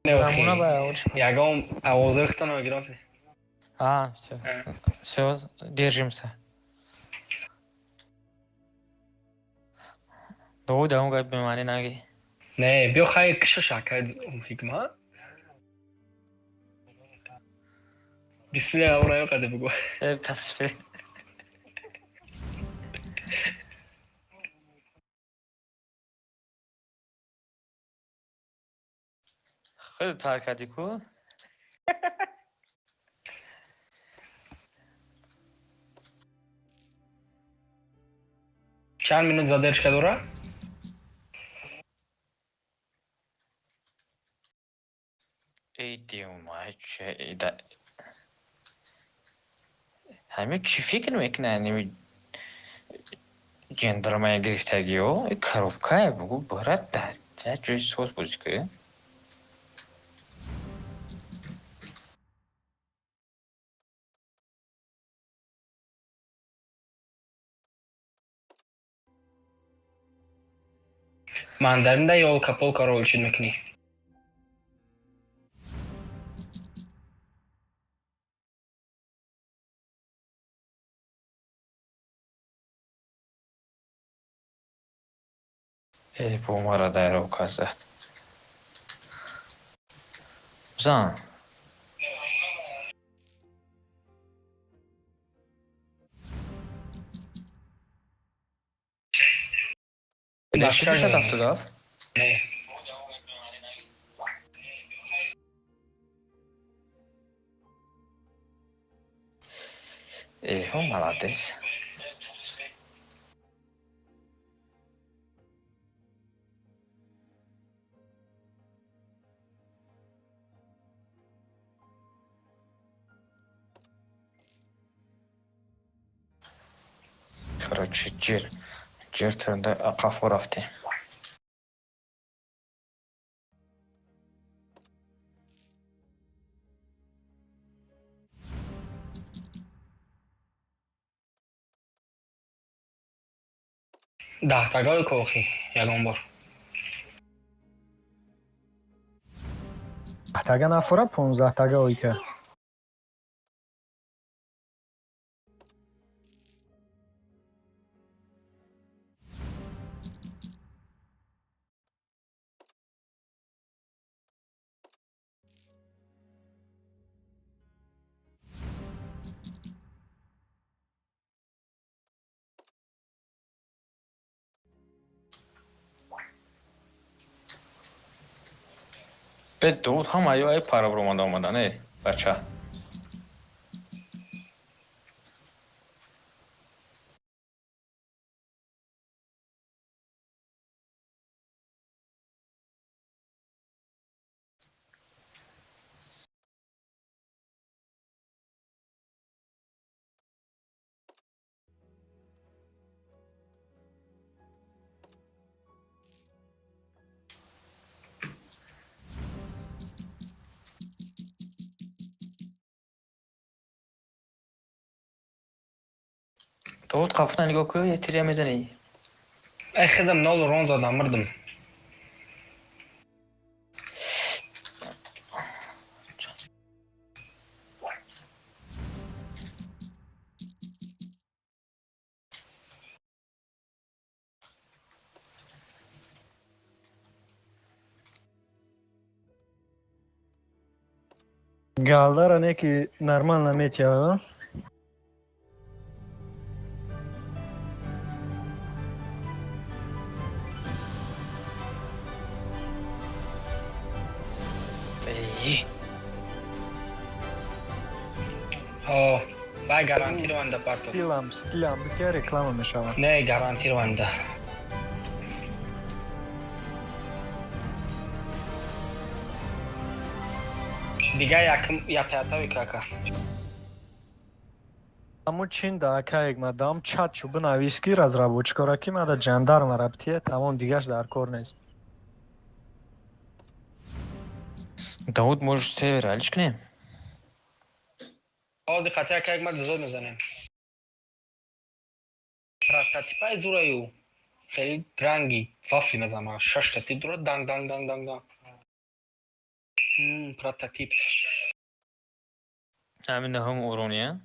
Namuna bayağı. Ягон овозрыхтан графи. А, все. Все, держимся. Doğu devam gayet bimani nagi. Не, бё хай киша шакад хикма. Бисмилlah oraya kadar bu. Hep tasvir. خیلی تر کردی کو؟ Чанд минут задержка дора? ایدی اومد چه ایده همه چی فکر میکنه جندرمای گرفتگی ها کاروبکای بگو برات در چه جوی سوز بوزی که Mandarinda yo'l kapol karo ölçün mekni. ای bu mara daire o kazat zan Deşi Başka düşe ne? taftı gaf Ne? ای o malades Короче, жер түрінде қафу рафте. Dahtagah koxi ягон бор. Тага нафора 15 тага ойка. Дуд ҳама ё ай парабр омадан бача. Дуд қафна нигоҳ кӯ я тиря мезанӣ. Ай хидам 0 рон задам мирдим. Галдара неки нормально метява. О, бай гарантированда партов. Стилам битя реклама мешава. Не, гарантированда. Дига якятави кака. Аму чин да акаек мадам чат чуб нависки разработчикора ки мада жандарм раптия тамом дигаш дар кор нест. Дауд можешь север аличкнем. Ози қати якаек ма дизод мезанем. Прототипай зураю. Хели дранги вафли мезанам. 6 та тидро данг данг данг данг данг. Prototip. همین هم اورونیا.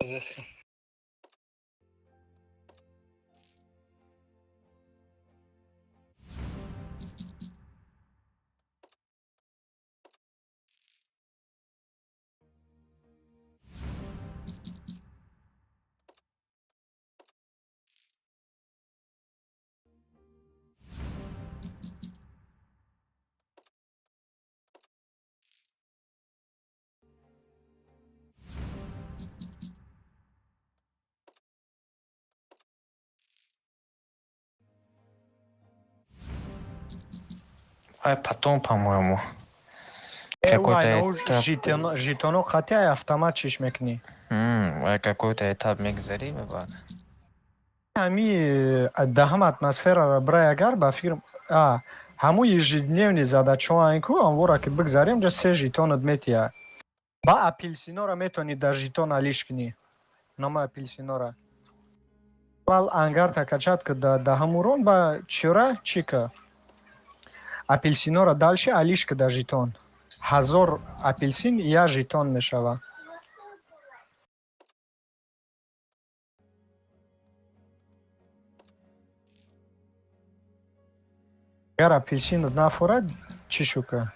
Zesky. Ай, потом, по-моему. Ай, Какой-то ну этап. жетону хотя автомат чиш мекни. Какой-то этап мегзарим, бак. Ами дахам атмосфера брай агар ба фирм ҳамун ежедневни задачаҳои ку онвора ки бигзарем ҷа 3 жетонат метия. Ба апелсинора метавонӣ дар жетон алиш кунӣ. Нома апелсинора. Вал ангарта качат ки да ҳамурон ба чора чика. Апелсинора дальше алиш ки да жетон. 1000 апелсин я жетон мешава. Агар апелсинот нафурад чӣ шука?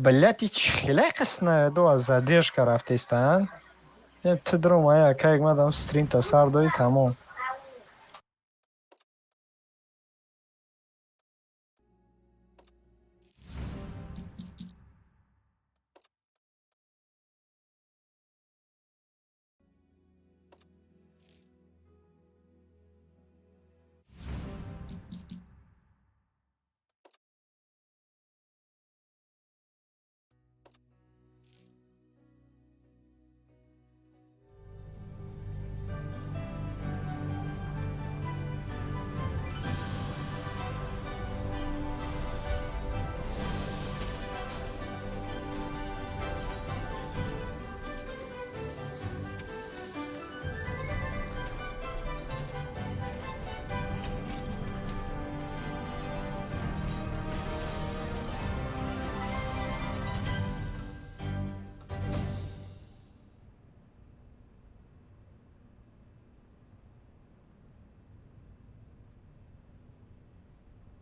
Блядь, хеле қисна до задержка рафтестан. Ты дрома, как мадам стринта сардой тамом.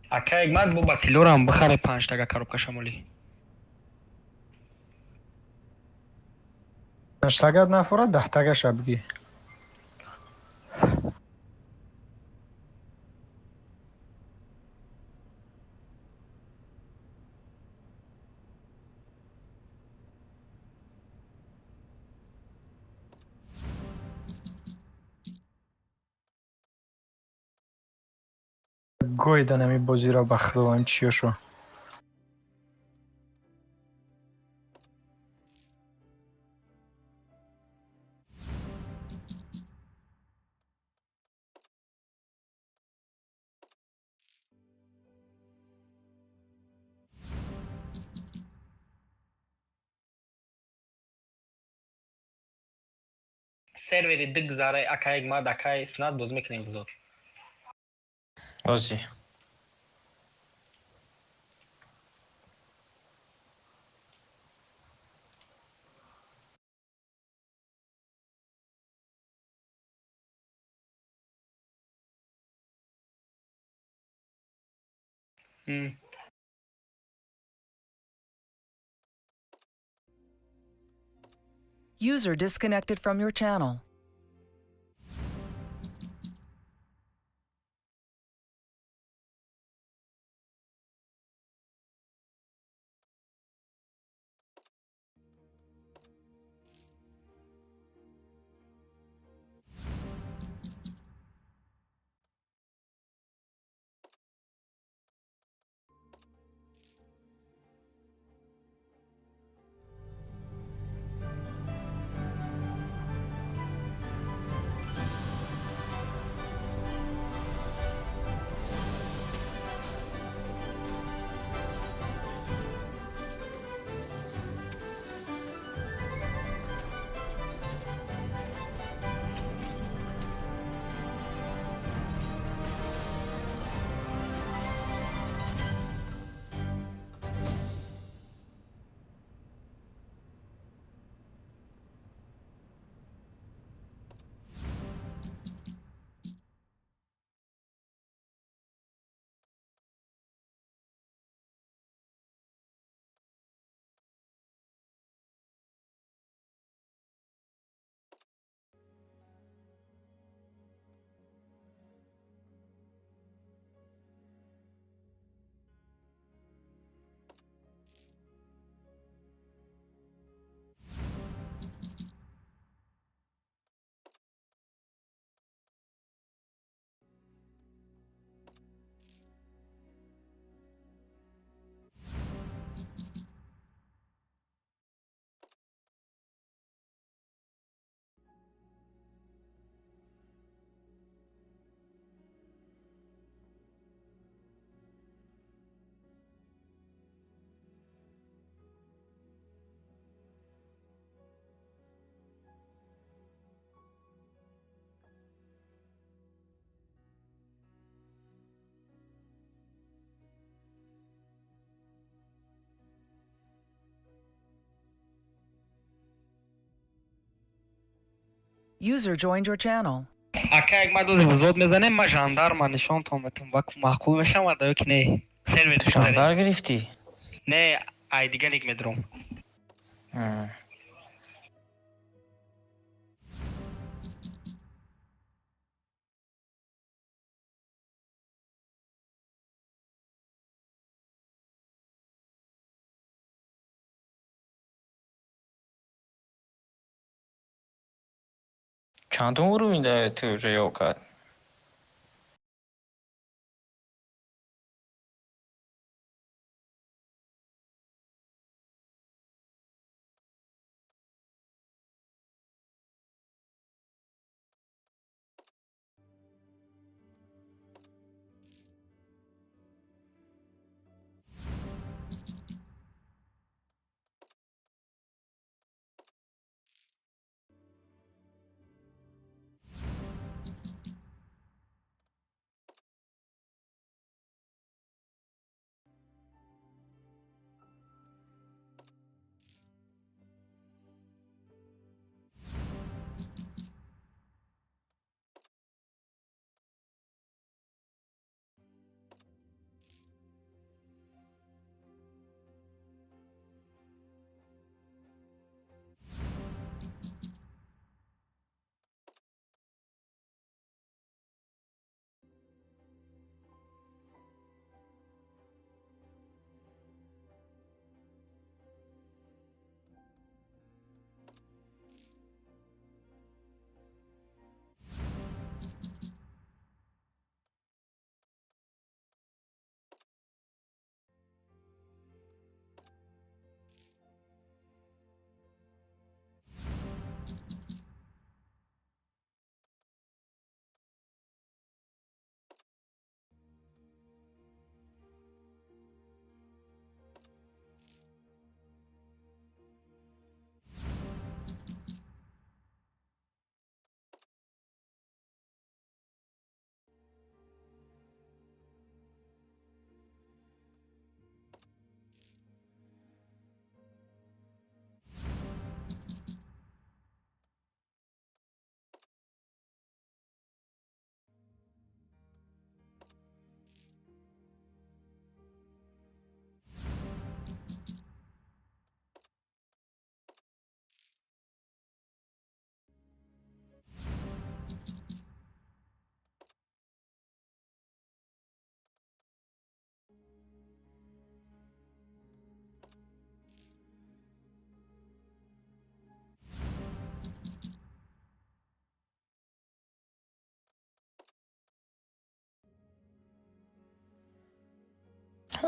Акаек мад бо батилорам бихаре 5 тага коробка шамолӣ. Штагат нафурад 10 тагаша бигӣ. Гойда нами бозиро ба худованд чиёшо. Сервери дик заре акаек мад акай снад боз мекунем гузор. Бозі. User disconnected from your channel. User joined your channel. Акаек ма дози взвод мезанем, ма жандарма нишонтон метум вак маъқул мешавад ё ки не? Сервер Şandar girifti. Не, ай дига лик медрум. Hı. Çantam uğruyla tüyce yok at.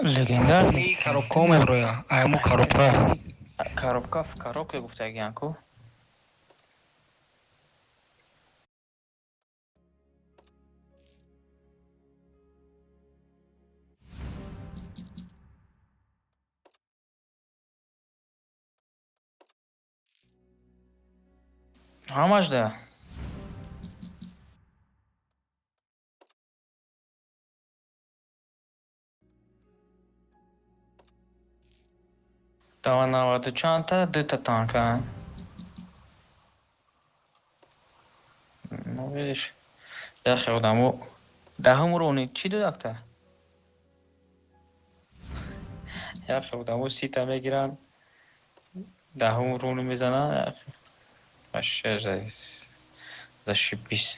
Legendar. Ин коробка меброя. Айму коробка. Коробка в коробке гуфта Янку. Hamaj da. Даванаваdı çanta, dıta tanka. Ну, видишь, я خودمو دهم رونی چی دو دکتر؟ یا خودمو سی تا میگیرن دهم رونی میزنن باشه za شیبیس.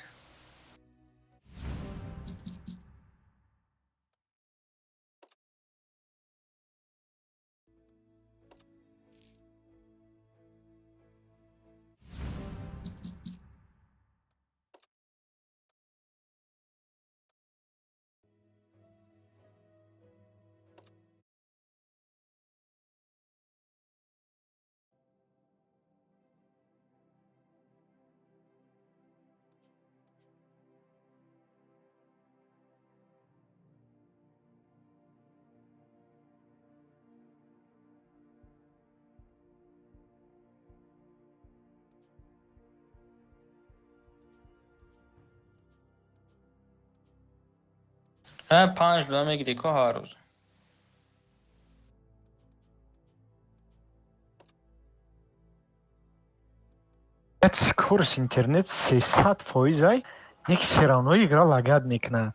Ha 5 بودم میگیری که هر روز. Let's go. курс интернет 300% ай, неки все равно игра лагать мекунад.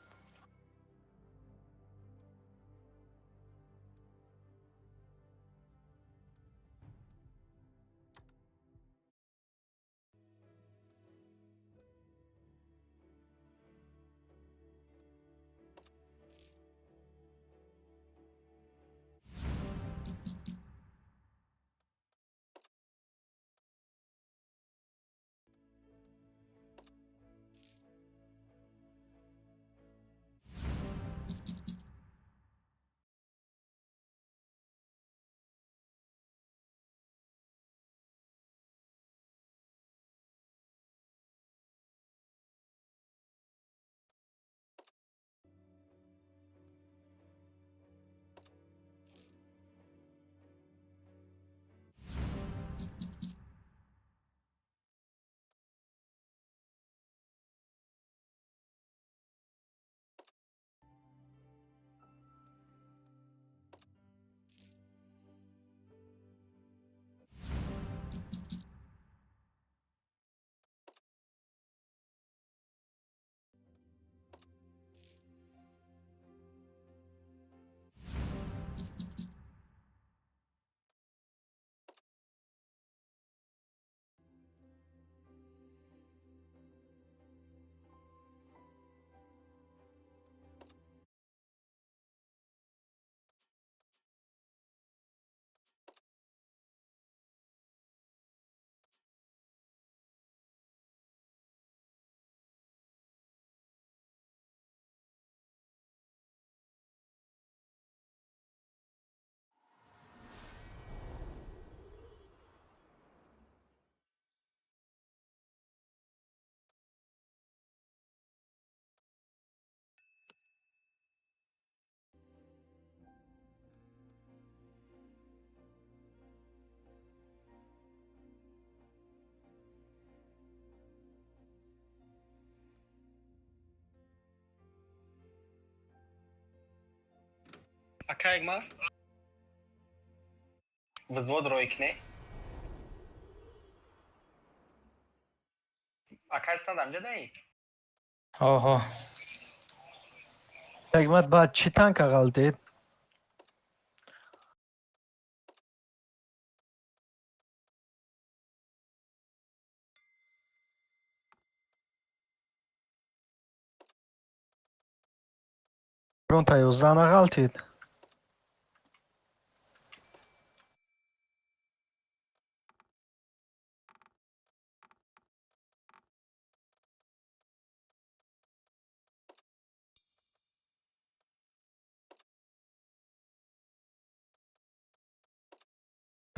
Ака Игмар? Взвод Ройкне. Ака стадам жадай? Oho. Hikmat بعد چی تانکا غلطید؟ Pronto, aí os Zana غلطید.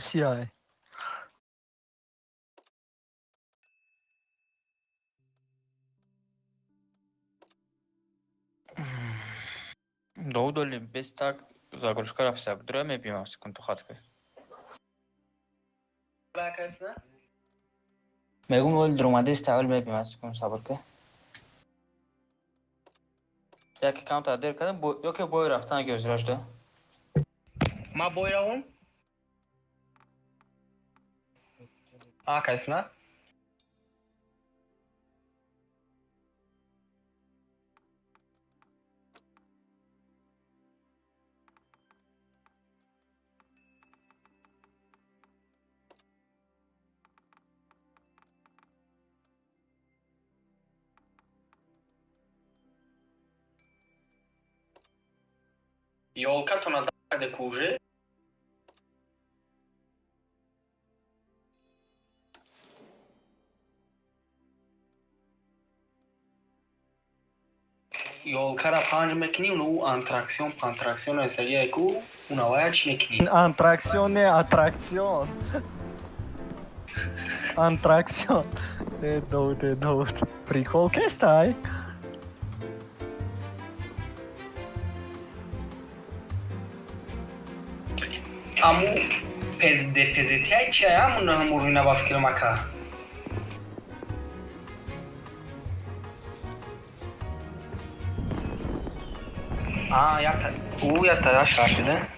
Siyah. Доудоли без так загрузка рафса. Дуря ме пима секунду хатка. Акасна? Мегум вол друмаде ставэл ме пима секунду sabır ke. Ya ki count ader kadın yok ya boy raftan göz rajda. Ma boyravun? Akasna? Yolka tona de kuje. Yolkara panj mekini unu antraksiyon eseriye ku una vaya çinekini. Antraksiyon ne? Atraksiyon. Antraksiyon. Te Davut. Prikol kestaj. Amu pezetiyay çaya amu hamuruna bafkir maka. Aa yatta. Yatta ya şarkıda.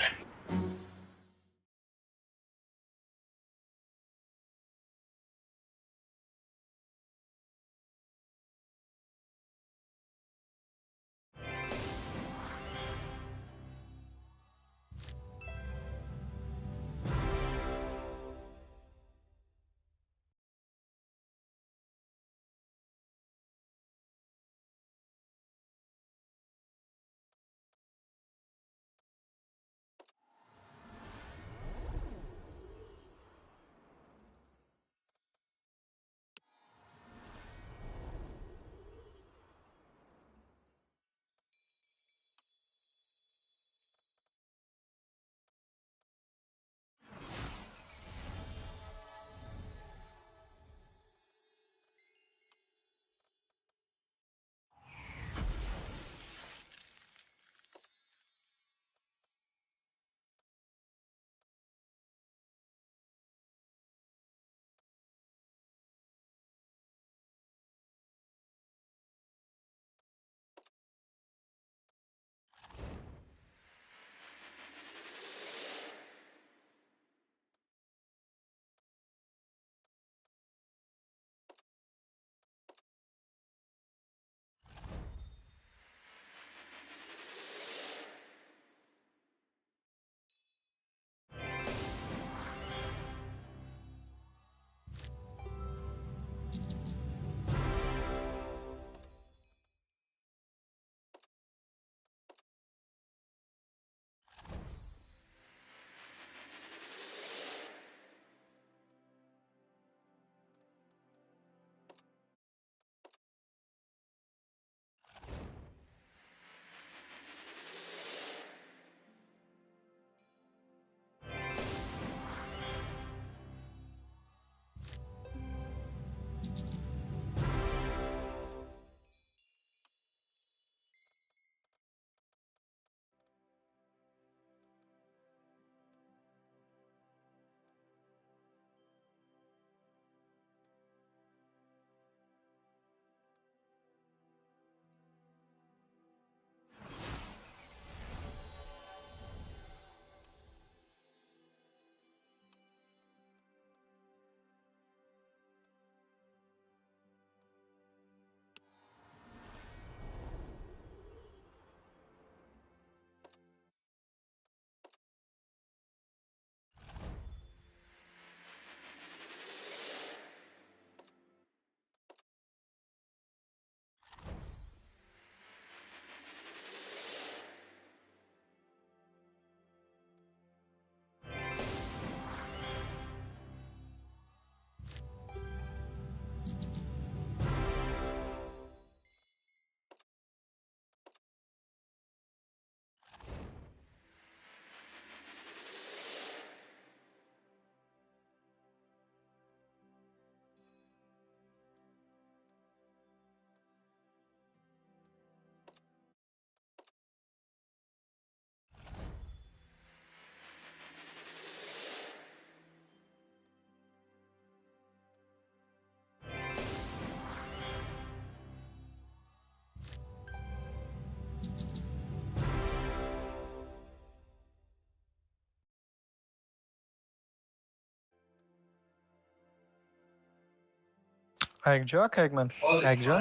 Айкҷо акайк ман. Айкҷо?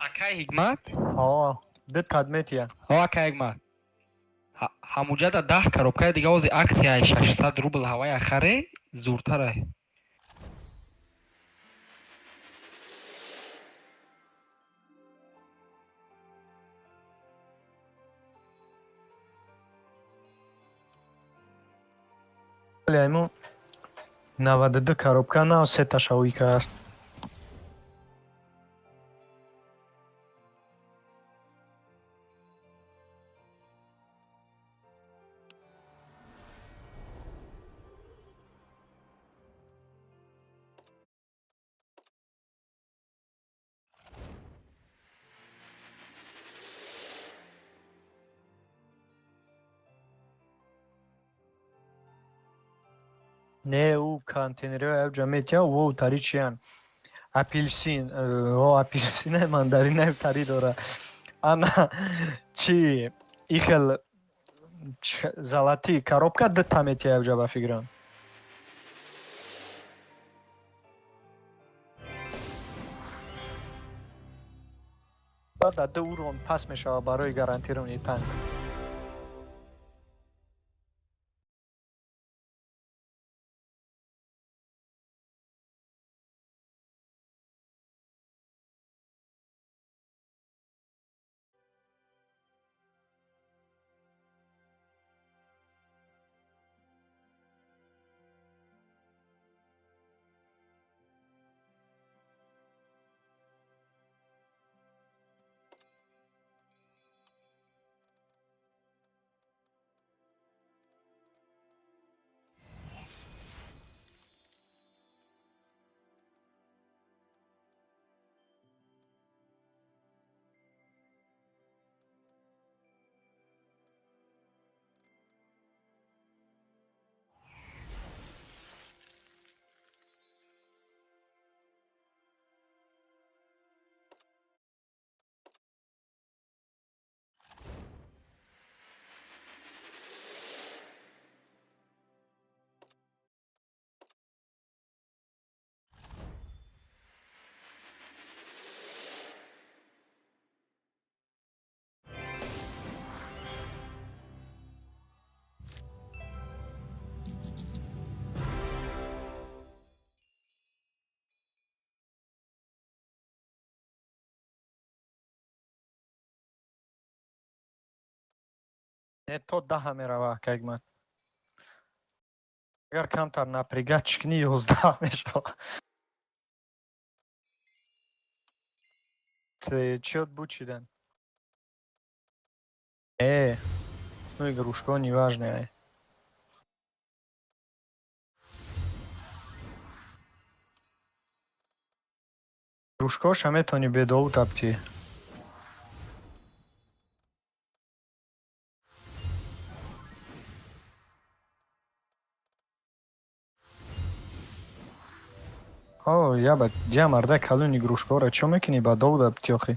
Акай Ҳикмат? О, ди тадметия. О, Акай Ҳикмат. Ҳамуҷада 10 коробкаи дига ози аксияи 600 рубл ҳавая харе зуртара. Вале айму 92 коробка нав се ташаввуйка аст. Не ӯ контейнериҳои авҷа метия во тари чиян? Апелсин, апелсинаи мандаринаи тари дора. Ана чи ихел золотии коробка дита метия авҷа ба фикрам. Дар 2 урон пас мешавад барои гарантирони танк. Не то 10 мерава акайк ман. Агар камтар напрягад чикни 11 мешавад. Чиёт бучидан? Ну игрушка не важная. Игрушкаша метони бедову тапти. О, я ба марда калон игрушкаро чо мекунӣ ба дов тапти охи?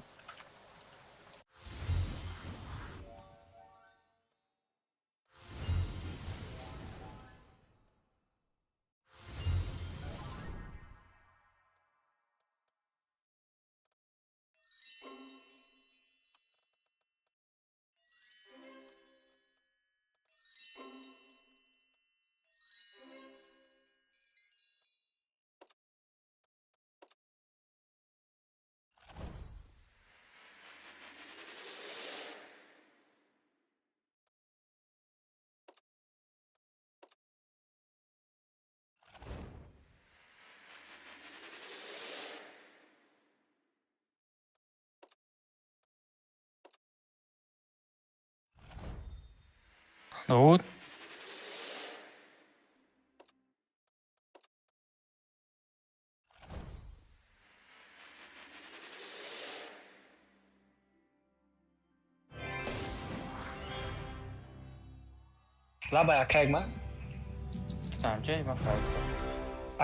Давуд? Лабай Акай Ҳикмат? Санҷай, ман фарқ.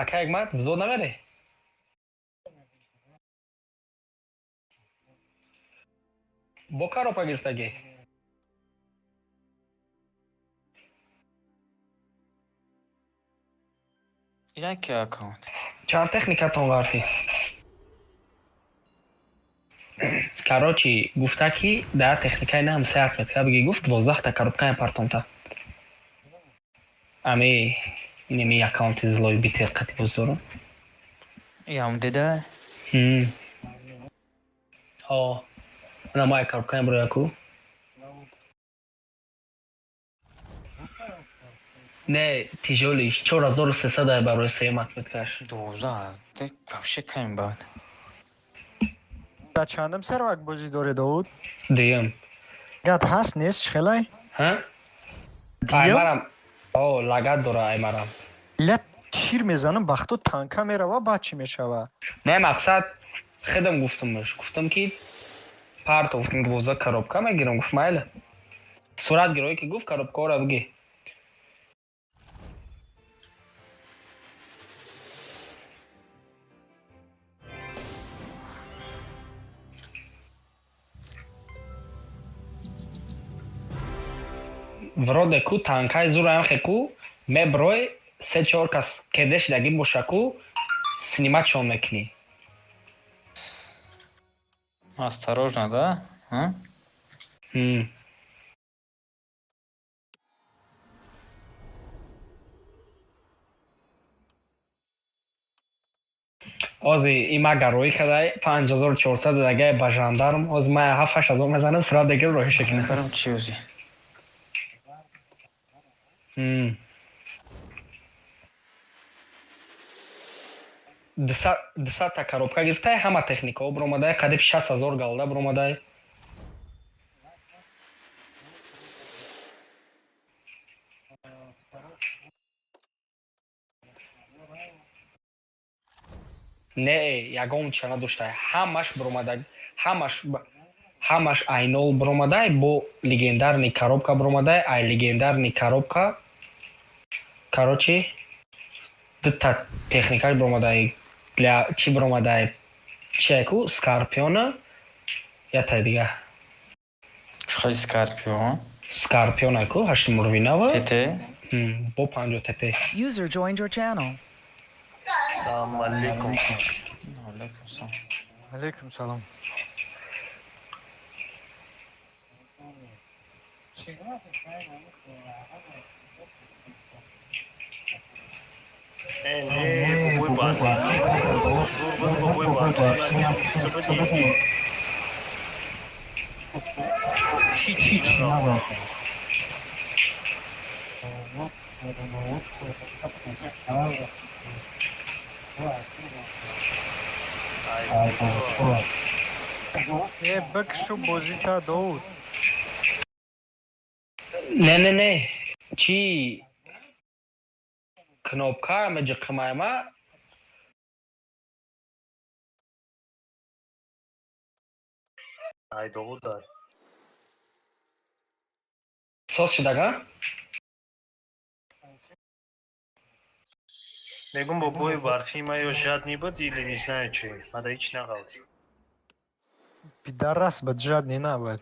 Акай Ҳикмат, зуд намери? Бо коробка гирифтагӣ? Як аккаунт. Чанд техникатон варти? Короче, гуфта ки дар техникаи нам 3 метр биги гуфт 12 та коробкаи партонта. Ами инеми аккаунти злои битер қати бузору. Ям деда. О, ана май коробкаи брояку. Не, тяжелый, 4300 барои 3 метраш. 12. Так вообще камень бад. Да чандам сервак бозӣ дорӣ Довуд? Дуюм. Гад ҳаст нест хелай? Ҳа? Дуюм? Аймарам. О, лагат дора аймарам. Ля тир мезанам бахто танка мерава баъд чӣ мешава? Не, мақсад хедам гуфтамаш. Гуфтам ки парто гуфтам 12 коробка мегирам. Гуфт майла. Суратгироӣ ки гуфт коробкаҳоро бигӣ. Вроде ку танкаи зураям хеку меброй 3-4 кас кедеш даги бошаку снимачон мекунӣ. Осторожно, да? А? Ози има гароӣ кадай 5400 дагаи ба жандарм оз мая 7-8 мезанам сурат дагир роҳӣ шакна. Карам чӣ ози? Дусата коробка гирифтай ҳама техникаҳо биромадай қадиб 6000 галда биромадай. Не, ягон ча надоштай. Ҳамаш биромадай. Ҳамаш айнол биромадай бо легендарни коробка биромадай. Ай легендарни коробка. Короче, дута техника биромадай. Для чи биромадай? Чеку Скорпиона. Ятай дига. Чухали Скорпион. Скорпиона ку 8 ТТ. бо 50 ТП. User joined your channel. Салом алейкум. Алейкум салом. Алейкум салом. Бикшу бозита Довуд. Не. Чи кнопка меҷиқимайма. Ай Довуд дар. Сос шудага? Мегум бо бои барфи ма ё жадни буд или не знаю чи. Мада ҳич нағалди. Пидарас бад жадни набуд.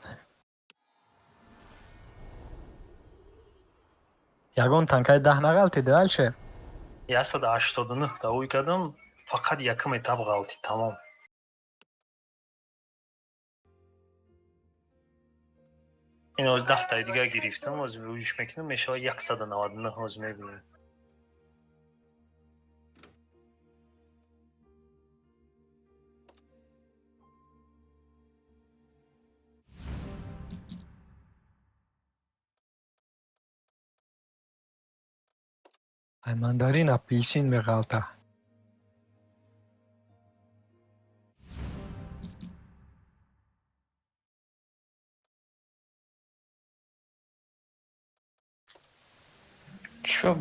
Ягон танкаи 10 нағалтиди алче? 189 давои кардам, фақат якум этап ғалти тамом. ин оз 10 таи дига гирифтам, оз вуюш мекунам, мешава 199 оз мебинем. Ай мандарин апельсин меғалта. Чё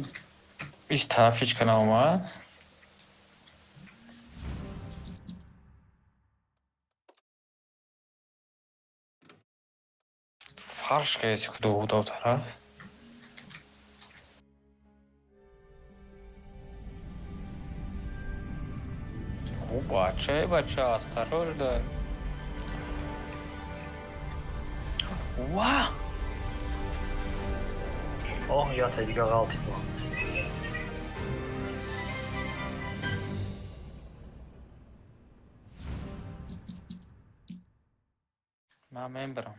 из тарафичка наомад? Фарш кайси худо тараф. Бача, осторожно. Вау! О, я таи дига ғалти буд. من برم.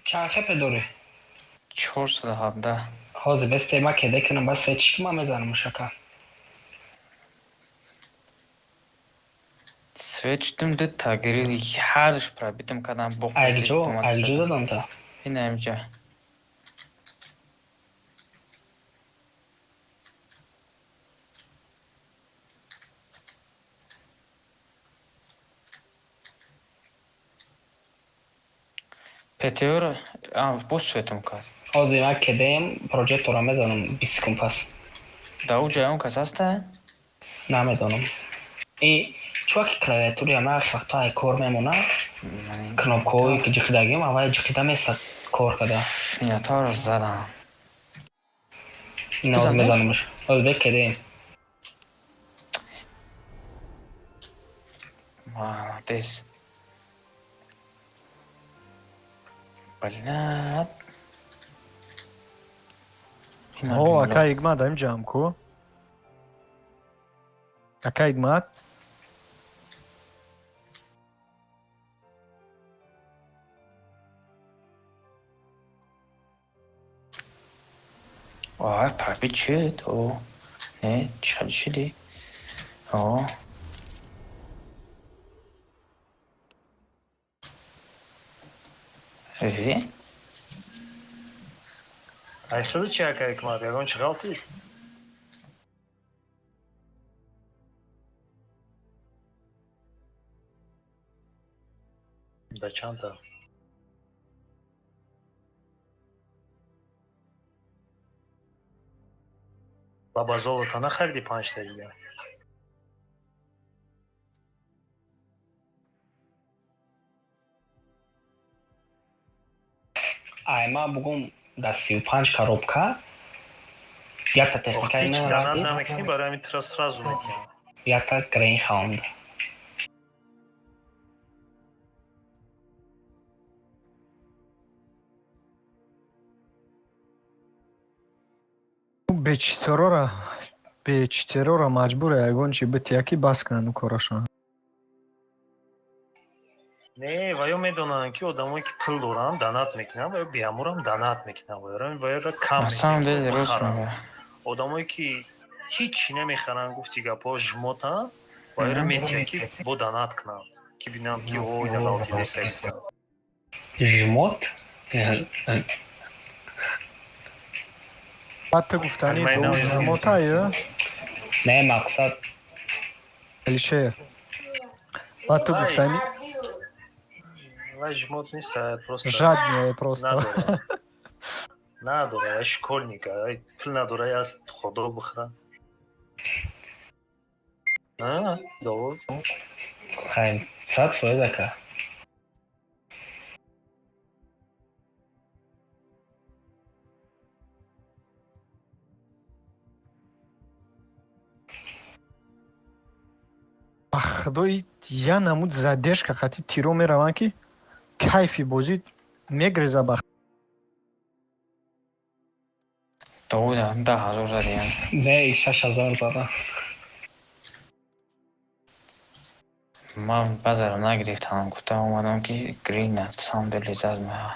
چند خپه دوری 417. حاضر بسته ما که دکنم بس چی که ما میزنم مشکا Switch'tim de tagiri harsh пробитым kadam bok. ایگجو دادم تا این اینجا. Peteor, boş söyledim kaz. حاضر ما که دیم پروژکت رو میزنم 20 کن پس Davu جایون کس هسته؟ نمیدونم ای چوک کلاویاتوری هم یک وقتا های کار میمونه کنابکوی که جخیدگیم اول جخیده میسته کار کده نیتا رو زدم. این آز میزنمش حاضر بک که دیم مهندس. بلند. هو اکا ایگما دایم جام کو اکا ایگما پربی چیه تو؟ نه چه شدی؟ ای؟ Ayıqsıdı çəkə ekmadı, yəqin çıxaltı. Da çanta. Baba zolotana xərdi 5 dəqiqə. ای ما بگم در 35 коробка یک تا تکنیکای Охтич данад نه намекни, барои ҳамин тира сразу метинам. یک تا گرین خواند бечтерора маҷбуре ягон чи битяки бас канану корашон. Не, ва ё медонанд, ки одамое ки пул доранд данад мекунанд ва ё беамурам данад мекунанд ва ёро кам На самом деле мекунанд, рост бихаранд. мегӯ. одамое ки ҳеҷ чӣ намехаранд гуфти гапҳо жмотанд ва ёро метиҳанд ки бо данад кунанд ки бинам ки вой налавти леса гуфтанд. жмот баъд ту гуфтани Алимайна ду жумотаю не мақсад алишер баъд ту гуфтани ва жмот нест, просто жадмия просто надорад. Надора, я школьник, пул надора, я аз худо бихӯрам. Довуд. хайм 100% ака ба худои я намуд задешка хати тиро мераванд ки кайфи бозӣ мегреза ба Довуда 10,000 задиям. не 6000 зада Ман базаро нагирифтам, гуфтам омадам ки грин аст, самом деле лиззат меҳа.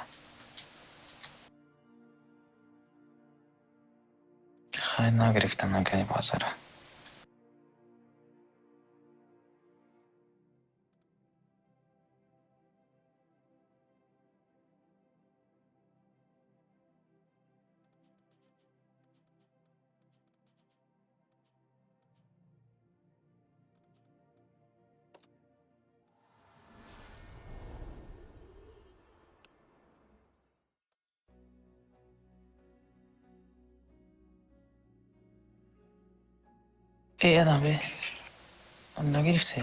Хай нагирифтам нагани базара. Adam be. نگرفتی؟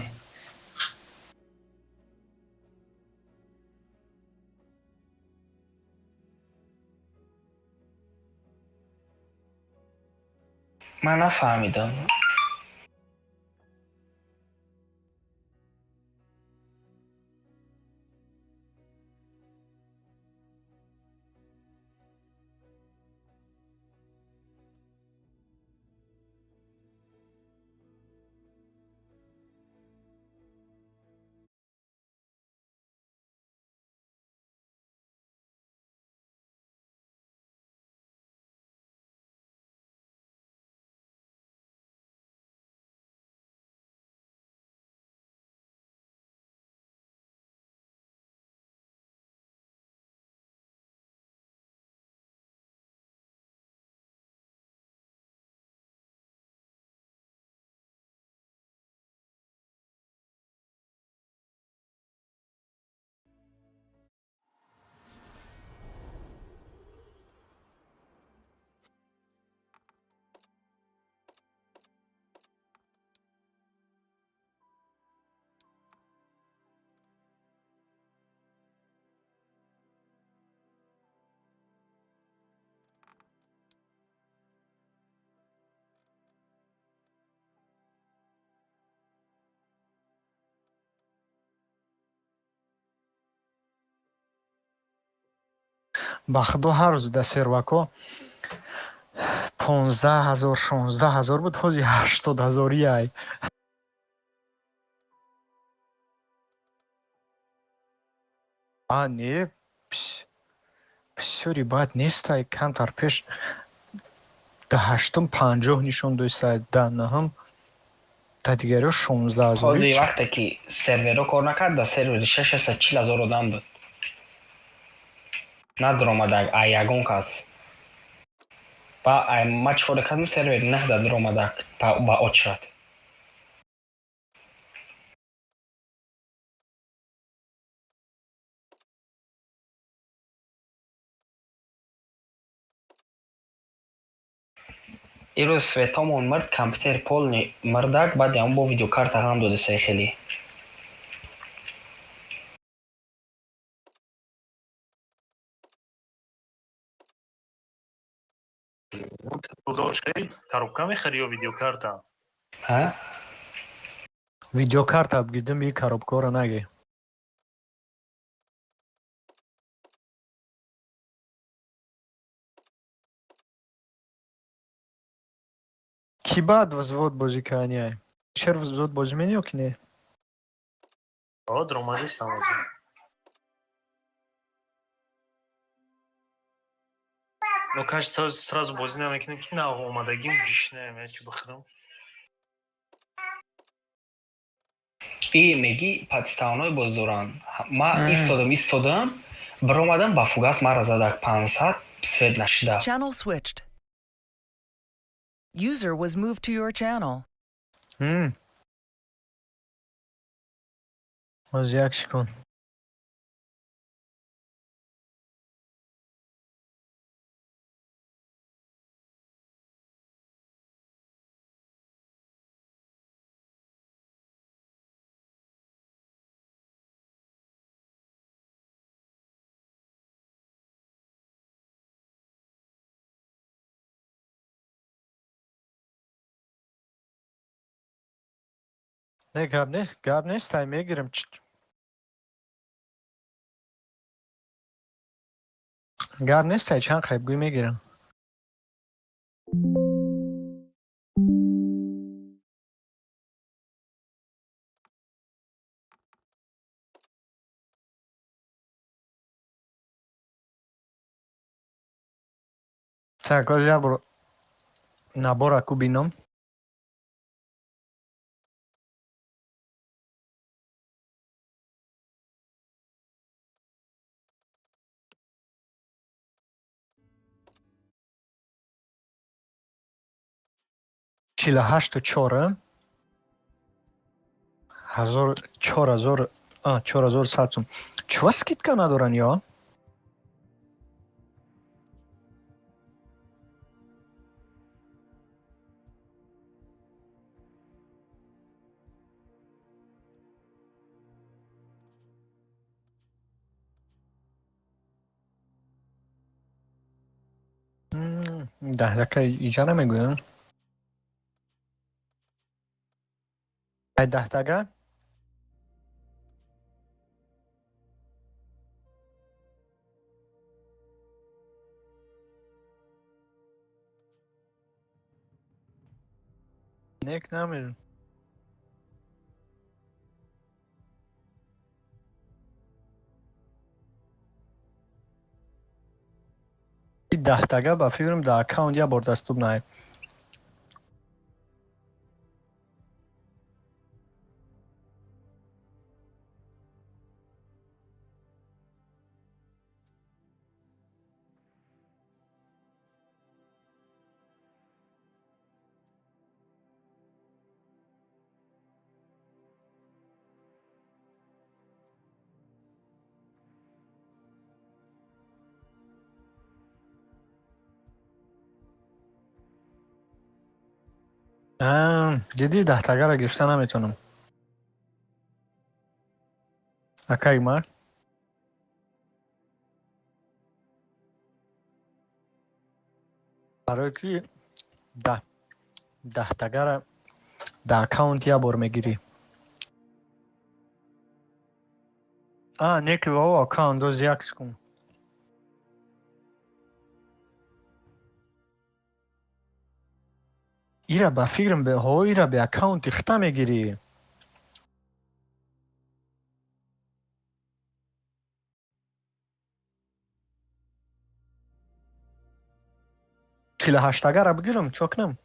من نفهمیدم ба худо ҳар рӯз да сервако 15,000 16,000 буд, ҳози 80,000 яй. Не, бисёри бад нестай, камтар пеш да 8 50 нишон достай, да 9 да дигариҳо 16,000. ҳозир вақте ки серверо кор накард, да сервери 640,000 одам буд. Надромадак а ягон кас. Ба ма чикор кардам, сервери нахда дромадак ба од шад. ирӯз светомон мирд, компютери полни мирдак, баъд ям бо видеокарта ғам дода сай хеле. коробка мехари ё видеокарта? Видеокарта бигидим, и коробкаро наги. Ки баъд взвод бозӣ кардияй? Чер взвод бозӣ менё ки не? Дромадистам. Но кажется, сразу бозӣ намекунем ки на омадагим гишнаем, я чӣ бихӯрам. И меги патистаонои боз доранд. Ма истодам, биромадам ба фугас мара задак 500 свет нашида. Channel switched. User was moved to your channel. Оз якш кун. Не, гап нестай, мегирем. Гап нестай, чанд хайбгӯй мегирем. Так, оз як бор набораку бинам. Чила ҳашту чора 4,100 сум. Чува скидка надоран ё? Даҳдака иҷара мегӯям. ай 10 тага? Нек намедонам. И 10 тага ба фикрам да аккаунт як бор даступ наед. Дидӣ 10 тагара гирифта наметавонам. Акай мар? барои ки 10 тагара да аккаунт як бор мегирӣ. Неки баво аккаунт оз як секунд. ایره به فکرم به هایی را به اکاونت اختا میگیری. خیلی هشتگه را بگیرم چکنم.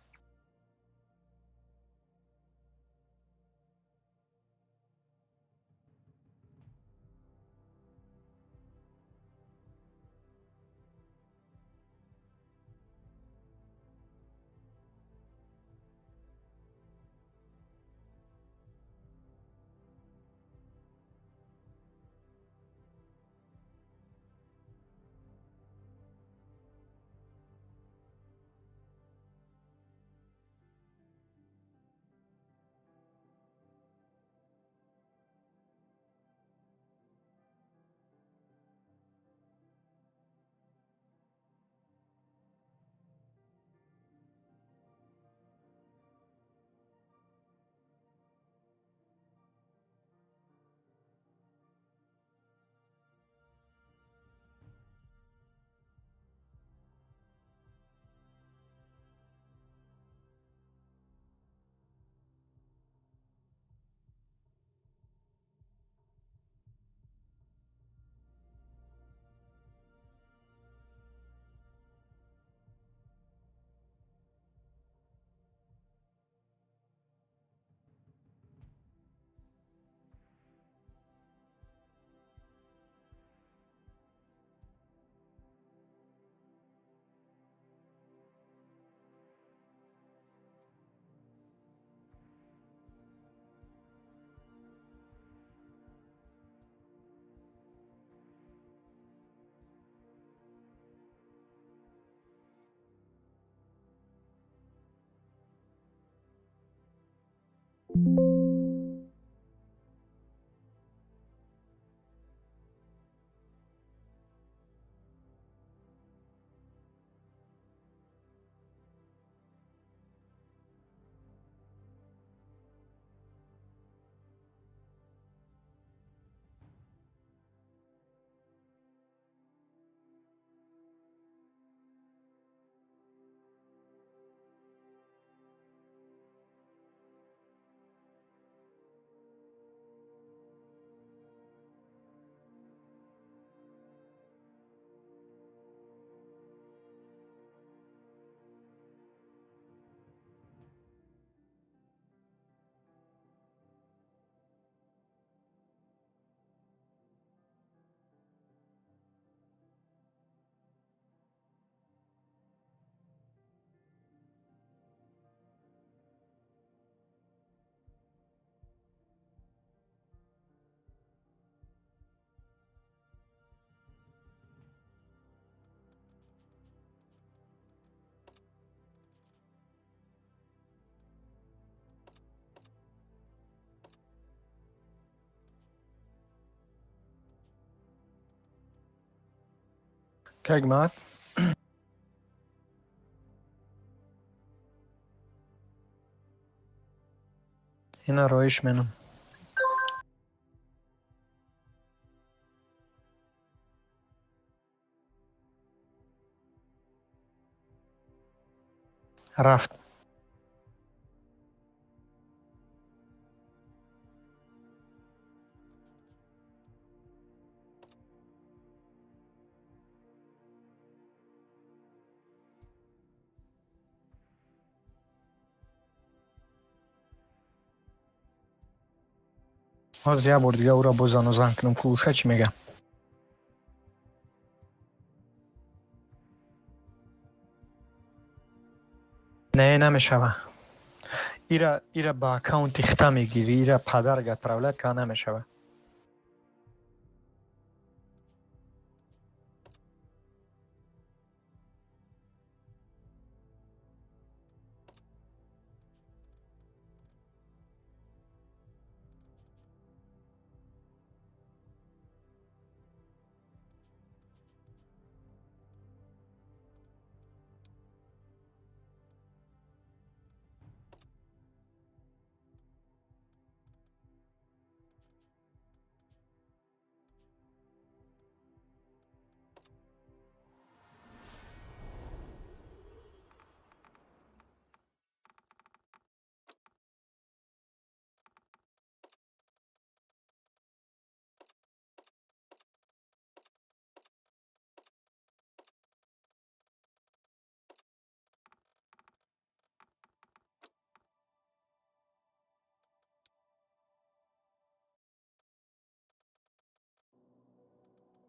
Kijk maat. اینا رایش منم. رفت. باز یه بار دیگه او را بزن و زن کنم که چی میگه. نه نمیشوه. ایره با اکاونت اختا میگیری. ایره پدر گترولت که نمیشوه.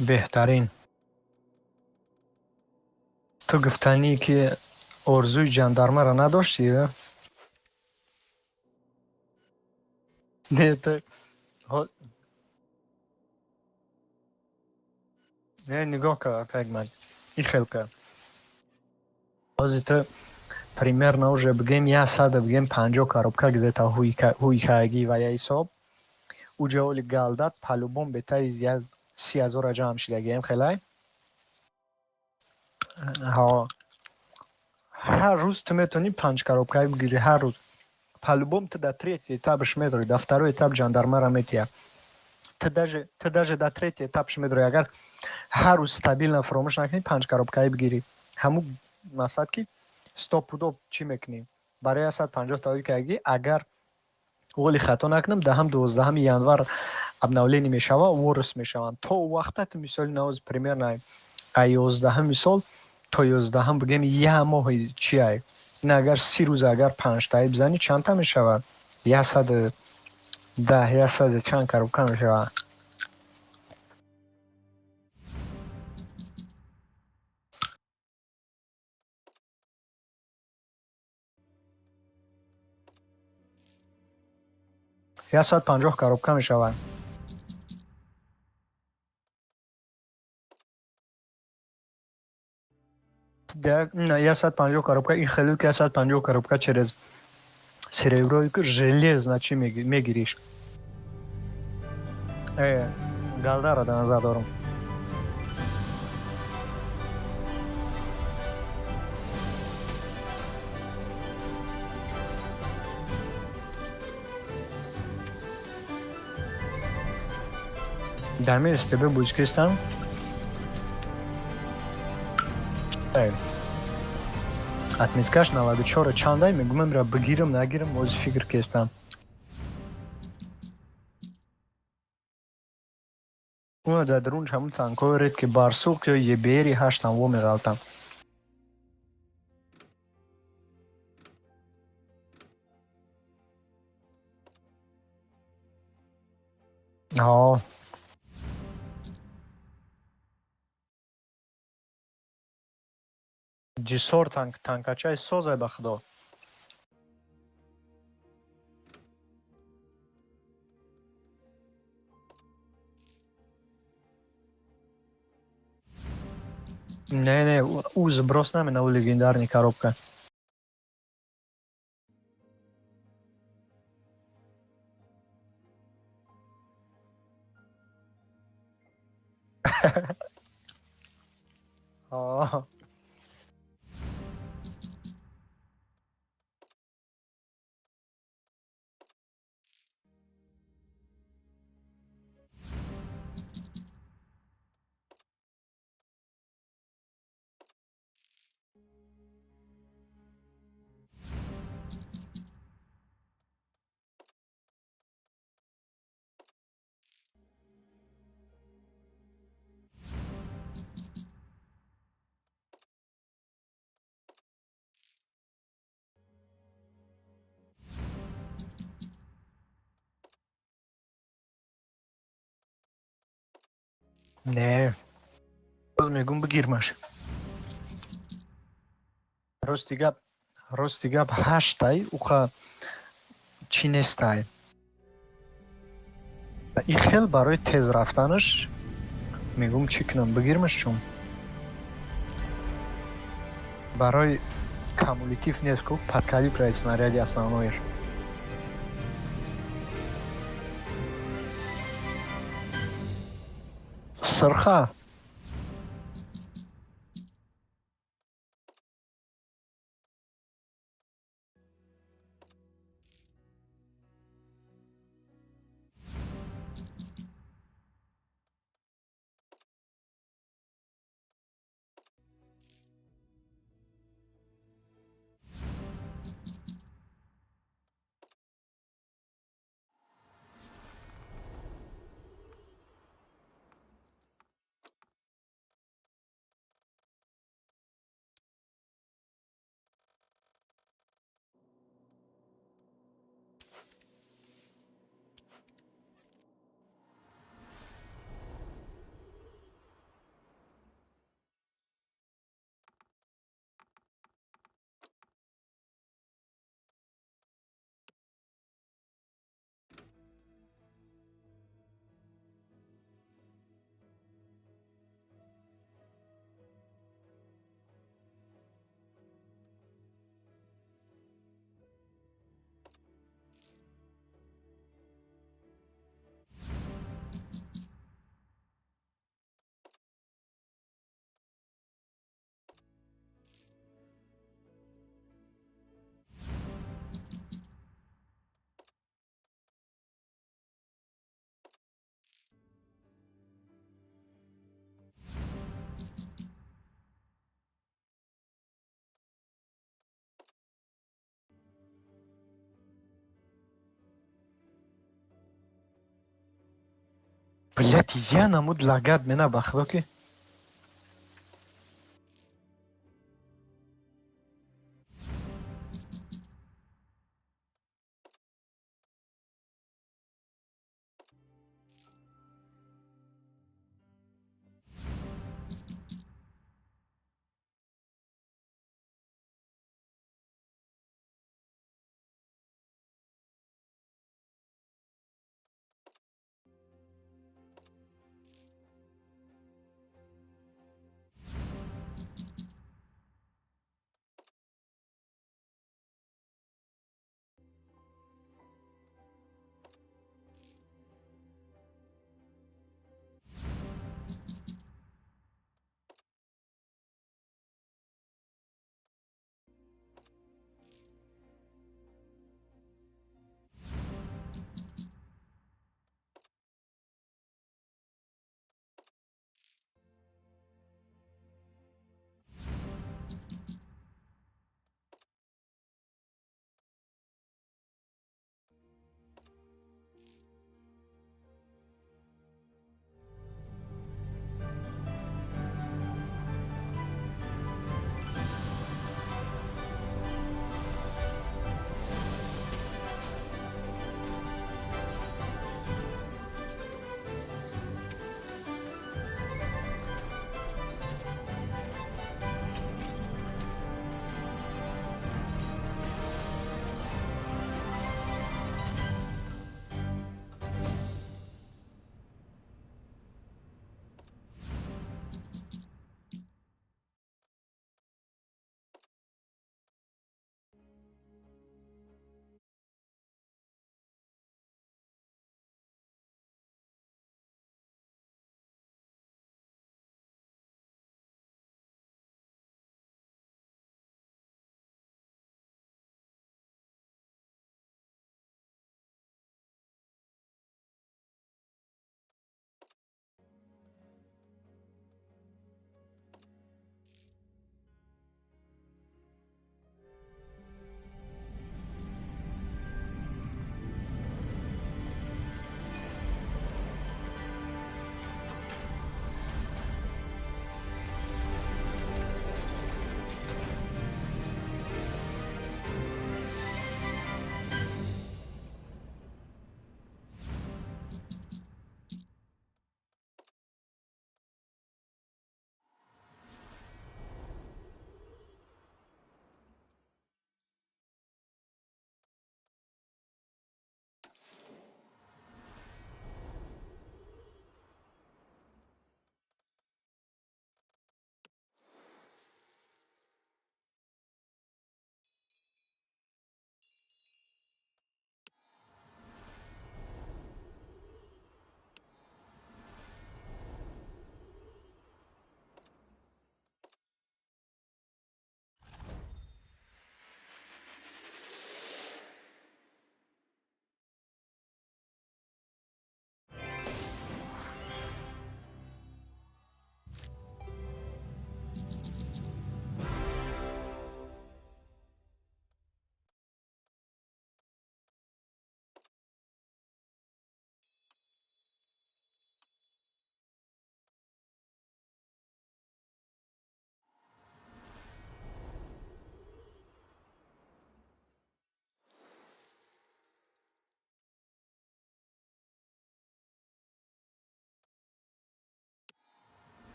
بهترین. تو گفتنی که آرزوی جاندارمه را نداشتی؟ نه تو ها- نه نگاه که پگمن این خیلی که بازی تو پریمیر نوشه بگیم 100 بگیم 50 коробка где-то хуйкаги ва я ҳисоб уҷа оли галдат по-любому бетари 30,000 ҷамъ шидагием хелай. ҳо ҳар рӯз ту метавонӣ 5 коробкаи бигирӣ ҳар рӯз. По-любому ты до третьего этапа шмедори, до второй этап жандармера метия. Ты даже до третьего этапа шмедори, агар ҳар рӯз стабилно фаромӯш накунӣ 5 коробкаи бигирӣ. Ҳамун масад ки 100 пудов чӣ мекунӣ? Барои 150 та ҳоикаги агар оли хато накунам даҳам 12 январ обновление мешава ворис мешаванд. То вақта ту мисоли навоз примерно ай 11 мисол то 11 бигем я моҳи чи ай. Ин агар 30 рӯз агар 5 таи бизанӣ чанта мешавад? 110 100 чанд коробка мешавад? Я 150 коробка мешавад. Я 150 коробка ин хеле ки 150 коробка через серебро железно чи мегириш? Галдара да назар дорам. Дамир с тебе Буджкистан. Отметкаш 94 чандай мегумам ра бигирам нагирам оз фикр кестам. Уна да друн чамун цанко ред ки барсук ё ебери хаштам во мегалтам. Ҳо. Ҷисор танкачаи созай ба худо. Не, ӯ зброс намена ӯ легендарни коробка. Ҳо. Не. Боз мегум бигирмаш. Рости гап 8 тай уқа чӣ нестай. ин хел барои тез рафтанаш мегум чӣ кунам бигирмаш чун. Барои кумулятив нест ку подкалибра снаряди основноиш. Сырха. Блядь, я намуд лагат мена бахлоки.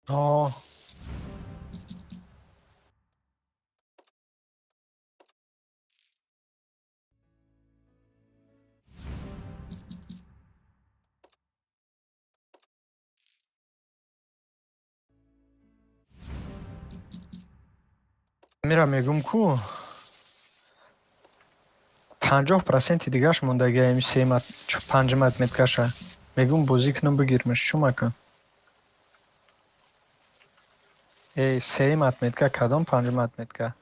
آه میرا میگم کو 50% دیگهش موندگی این 5 متر میتکشه میگم بازی کنم بگیرمش شو مکن ای 3 متر میتکه کدام 5 متر میتکه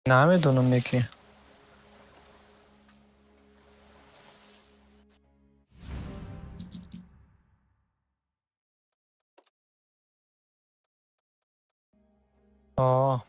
نمیدونم نیکی آه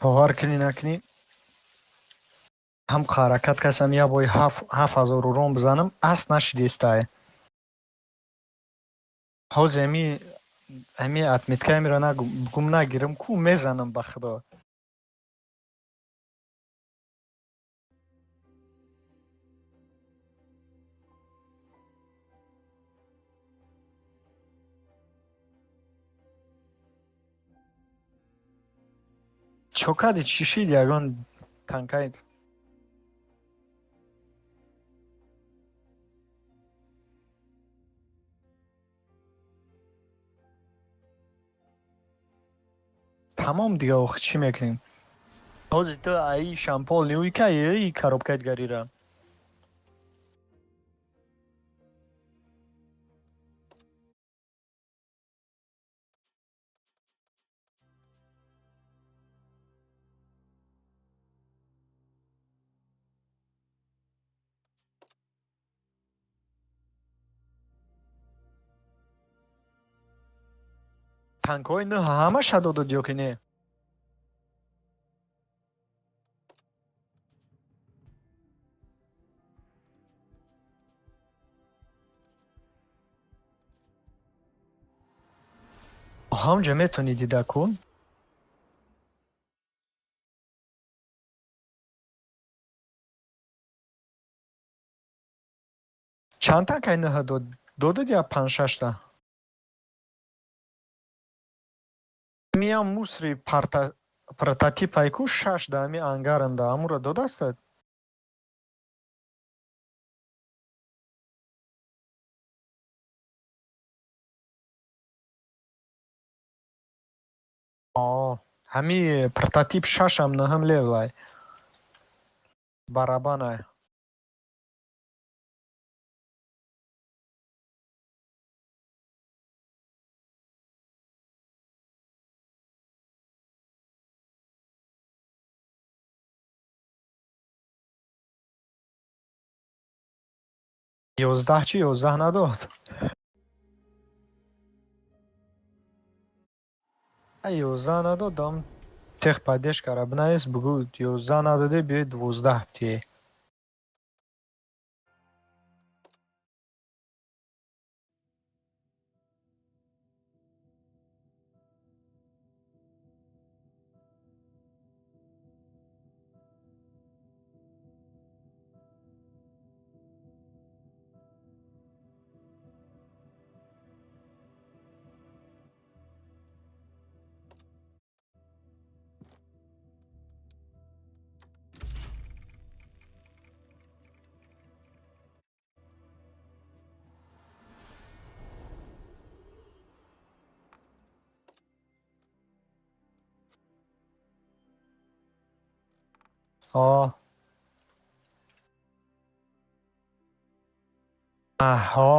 باور کنی نکنی هم حرکت کسم یا بای 7000 رون بزنم اصل نشدیستای حوز امی اتمیتکای میره گم نگیرم کو میزنم به خدا چوکادی چیشید یگان تنکای تمام دیگه آخه چی میکنیم حوزی تو ای شامپول نیوی که ای کاروبکایت گری را تنکای نه همه شداد دیو که نه همجا میتونی دیده کن چند تا که نه داد یا 5-6 تا میام موسری پروتотип айку 6 да ми ангаранда амура додастад ҳами прототип 6 ам наҳам левлай барабанай ёздаҳ чӣ ёздаҳ надод ёздаҳ надодам тех поддержкара бинавис бугӯ ёздаҳ надоде биё 12 битие аҳо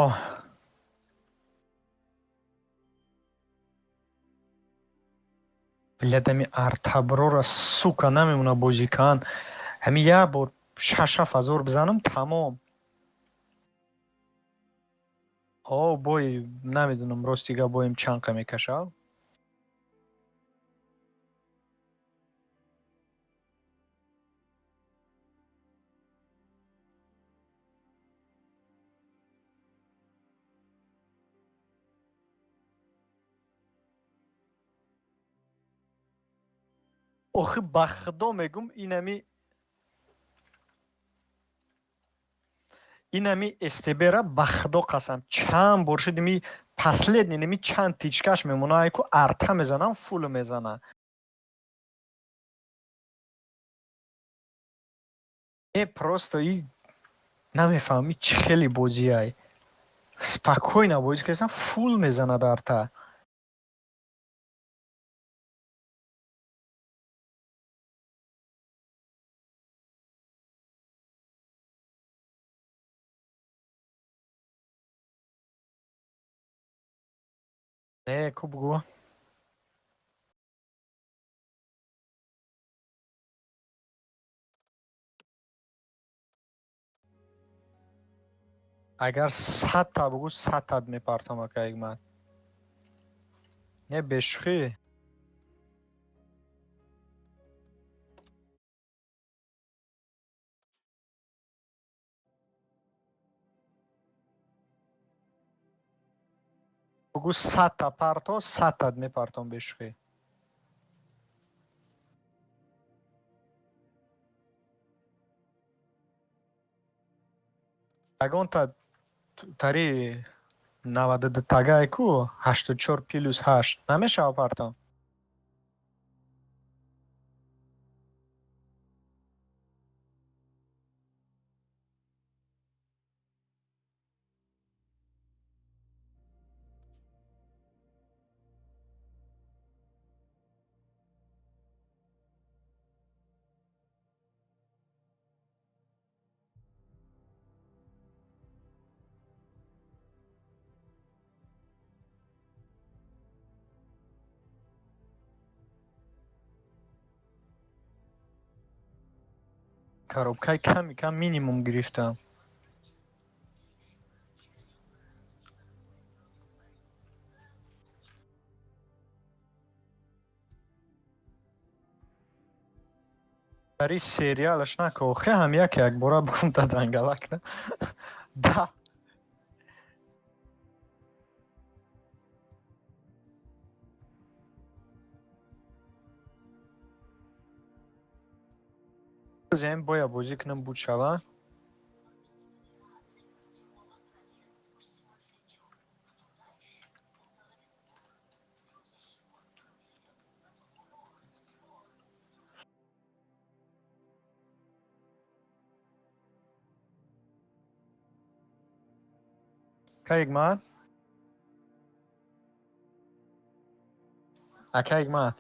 блядами артаброра сука намемона бозӣ кан ҳами як бор 6 ҳазор бизанам тамом бой намедунам ростига боим чанқа мекашав охи ба худо мегум инами стбра ба худо қасам чанд бор шуд ими последний ними чанд тичкаш мемона айку арта мезанам фул мезана просто намефаҳмӣ чӣ хеле бозиай спокойно бозӣ касам фул мезанад арта ку бугӯ агар 100 та бугӯ 100 тат мепартам акаик ман не бешухӣ بگو 100 تا پرتو 100 تا میپرتم بشوی. اگه تا تری 92 تگه کو 84 پلوس 8 نمیشه آپارتم. коробкаи ками кам минимум гирифтам. дари сериалаш нако хе ҳам як бора бигум та дангалак на да зем боя бозӣ кунам буд шава. Кайгмат? Акайгмат?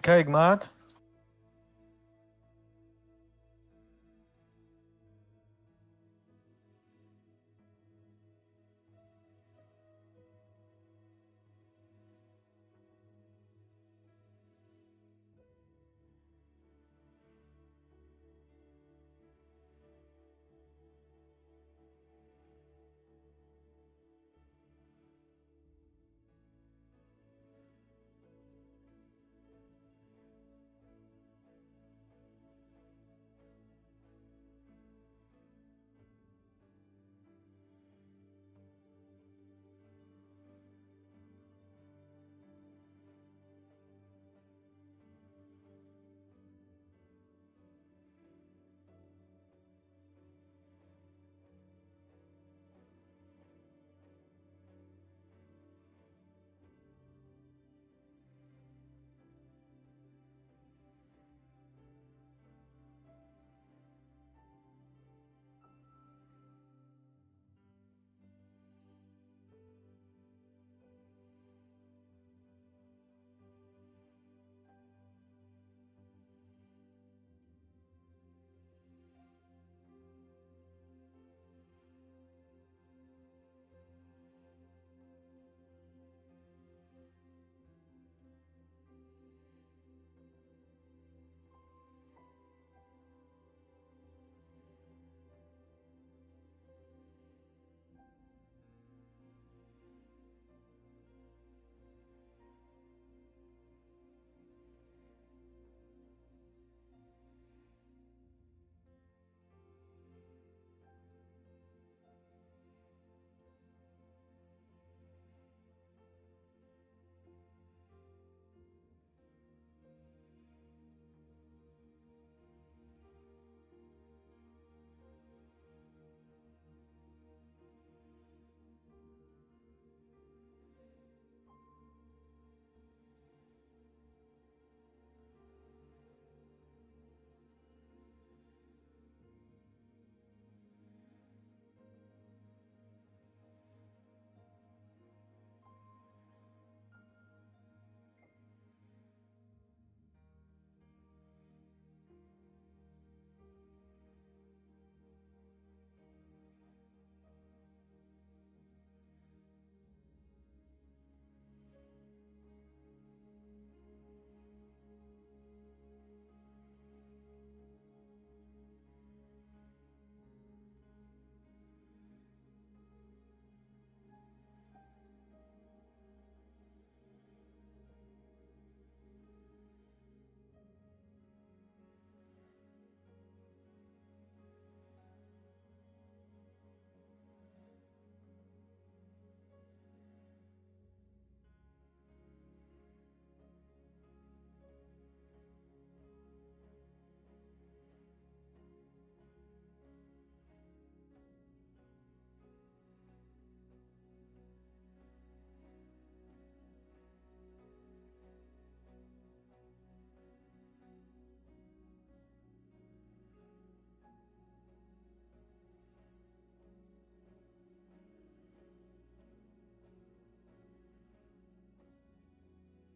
Kijk, maat.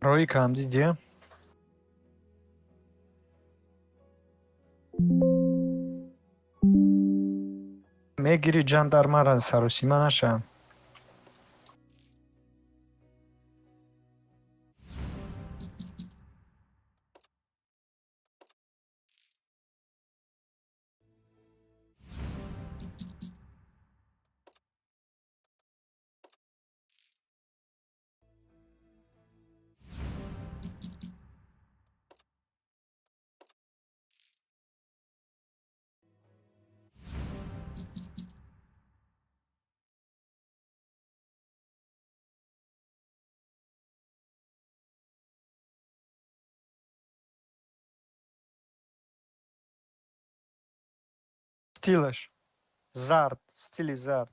روی کام دیدی؟ میگیری جاندارما را سر و سیما نشم. Стілиш. Зард. Стілі зард.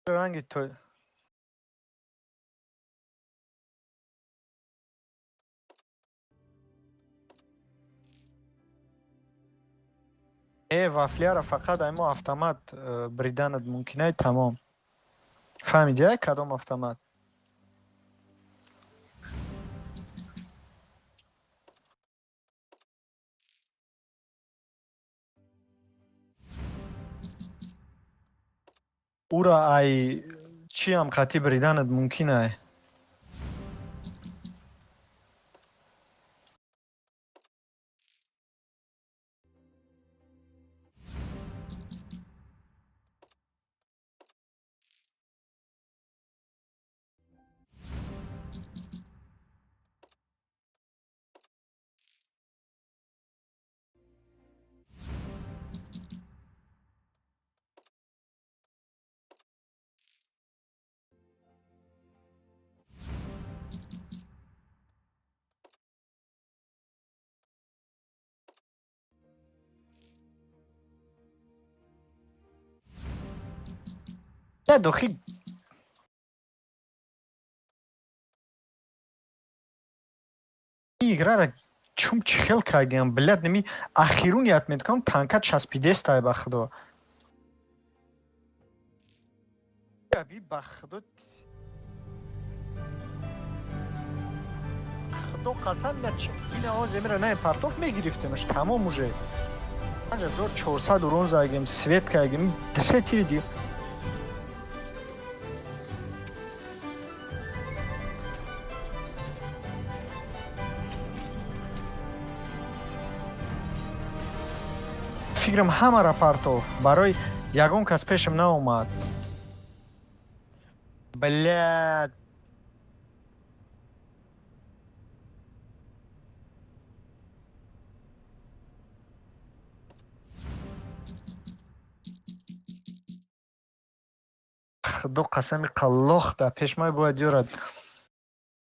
رنگی تو вафлиара фақат аймо автомат бриданат мумкинай тамом. Фаҳмидия кадом автомат? ура ай чиам қатӣ бриданат мумкинай. дохи играра чум чихел кардем блядь ними ахируният меткам танка часпидестай ба худо. аби ба худо худо қасам я ин оземира на партов мегирифтемаш тамом уже 5400 урон загем свет кардем десятиди. фикрам ҳамара партов барои ягон кас пешам наомад. Блядь. худо қасами қаллохта пешмай бояд ёрад.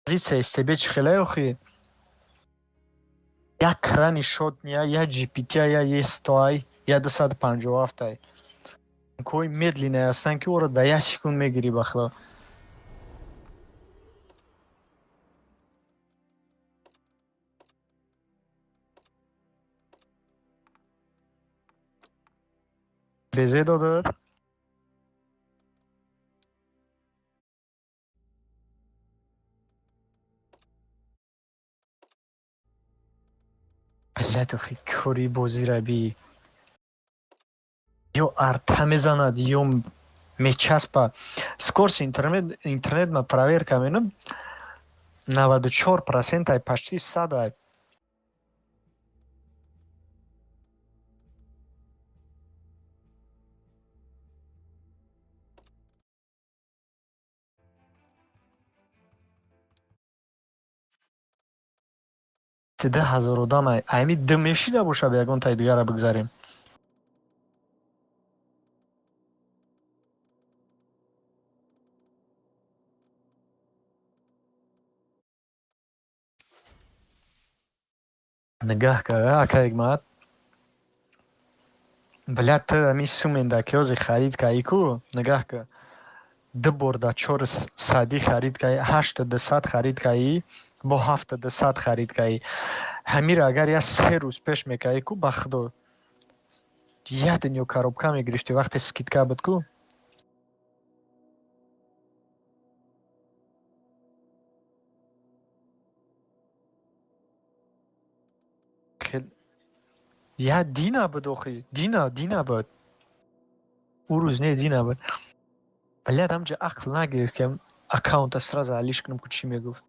Позиция стебе чихелай охи. Я крани шотния, я GPT, я E100, я 257. Кой медленный астан ки ора да 1 секунд мегири бахло. безе додад. блядь охи кори бозира би. ё арта мезанад, ё мечаспа. Скорости интернет ма проверка менам 94% ай почти 100 ай. сида ҳазор одам ай. Айми дим мешида бошад ягон таи дигара бигзарем. نگاه کن اکا مات блядь ты ами суменда кёзи харид каи ку нигоҳ кун 2 борда 4 сади харид каи 8200 харид каи бо 7200 харид каи ҳамира агар я 3 рӯз пеш мекаи ку ба худо я дунё коробка мегирифти вақте скидка буд ку я дина буд охи дина буд у рӯз не дина буд блядь ҳамҷа ақл нагирифт ки аккаунта сразу алиш кунам ку чӣ мегуфт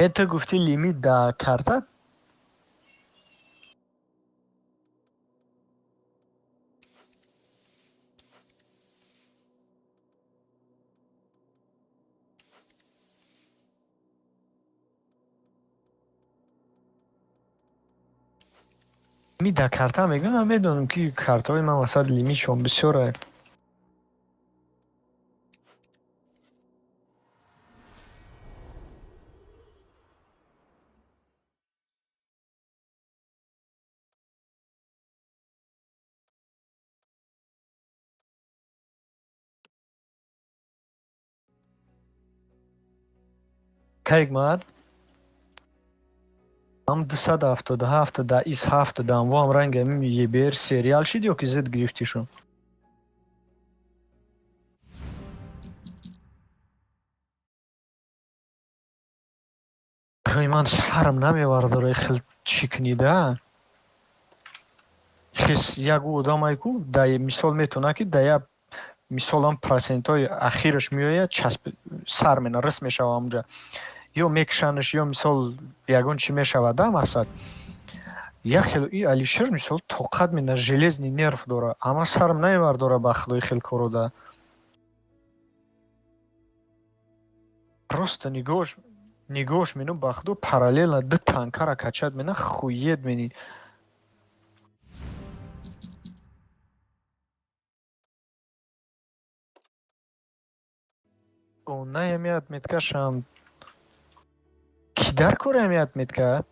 ту гуфти лимит да карта лимит да карта мегӯям ман медонам ки картаҳои ман васат лимитшон бисёре кайк мад Ам 277 да из 7 дам вам ранга ебер сериал шид ё ки зид гирифтишон. Ай ман сарам намевардора хел чикнида. Хис як одамай ку да мисол метона ки да я мисолам процентои ахираш меояд часп сар мена рис мешава онҷа. Ё мекшанаш ё мисол ягон чӣ мешавад да мақсад. Як хел и Алишер мисол тоқат мена железный нерв дора. Ама сарам намевардора ба худои хел коро да. Просто нигоҳш мену ба худо параллелно ду танкара качад мена хуед мени. О наямият меткашам. Кидар кораямият метка?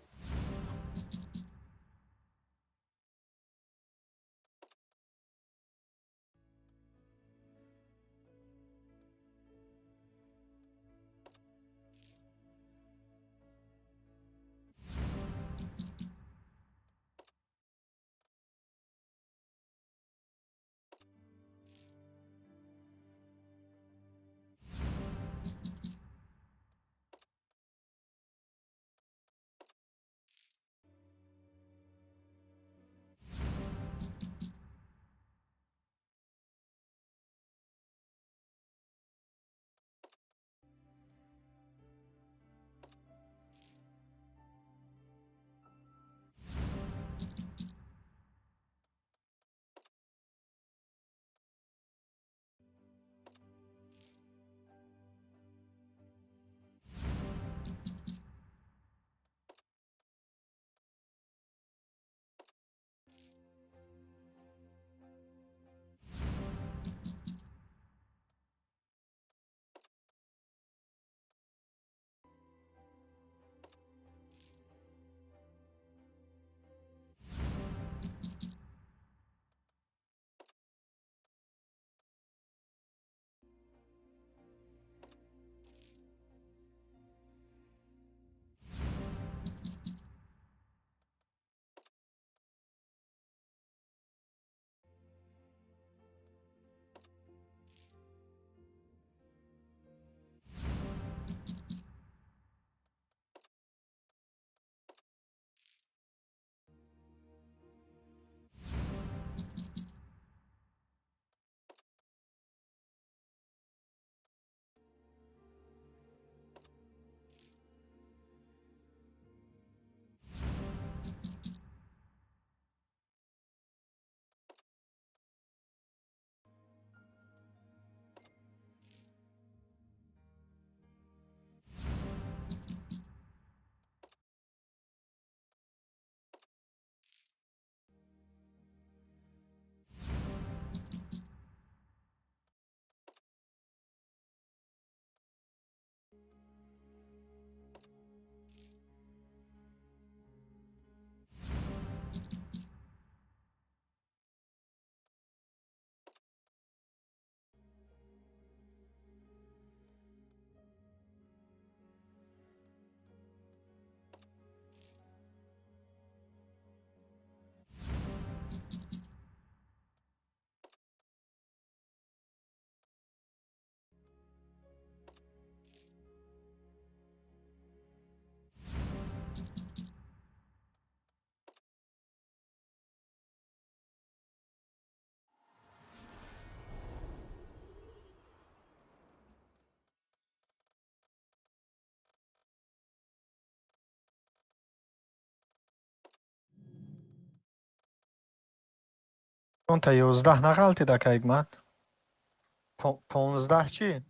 Он та 11 нағалтида кайгмат. 15 чӣ?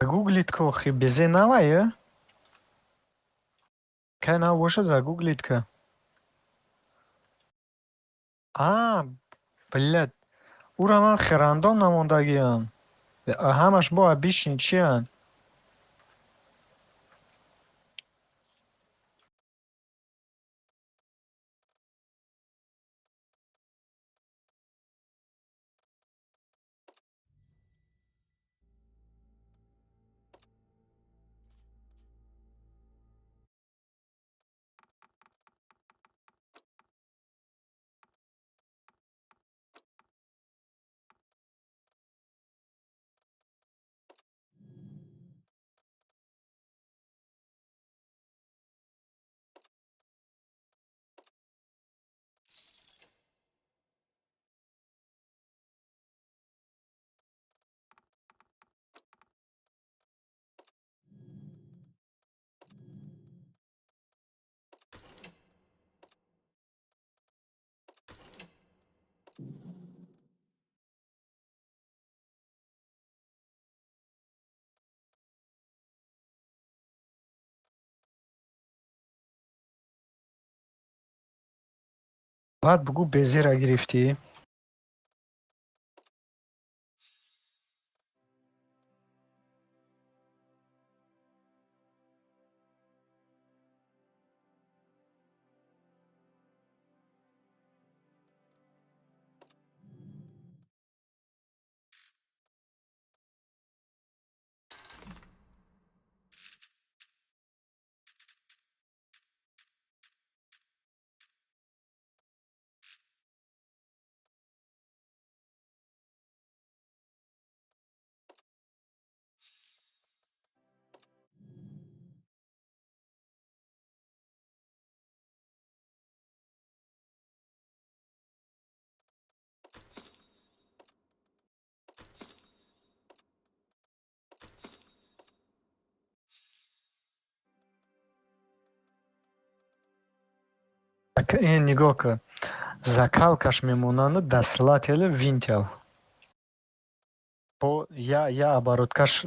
Загуглит ко хи безе навая? Кай нав боша загуглит ка. Блядь. Ура ман хирандон намондагиам. Ҳамаш бо абишин чиян? بعد بگو بزی را گرفتی. این نگاه که закалкаш мемонанд дастлател винтел. Бо я обороткаш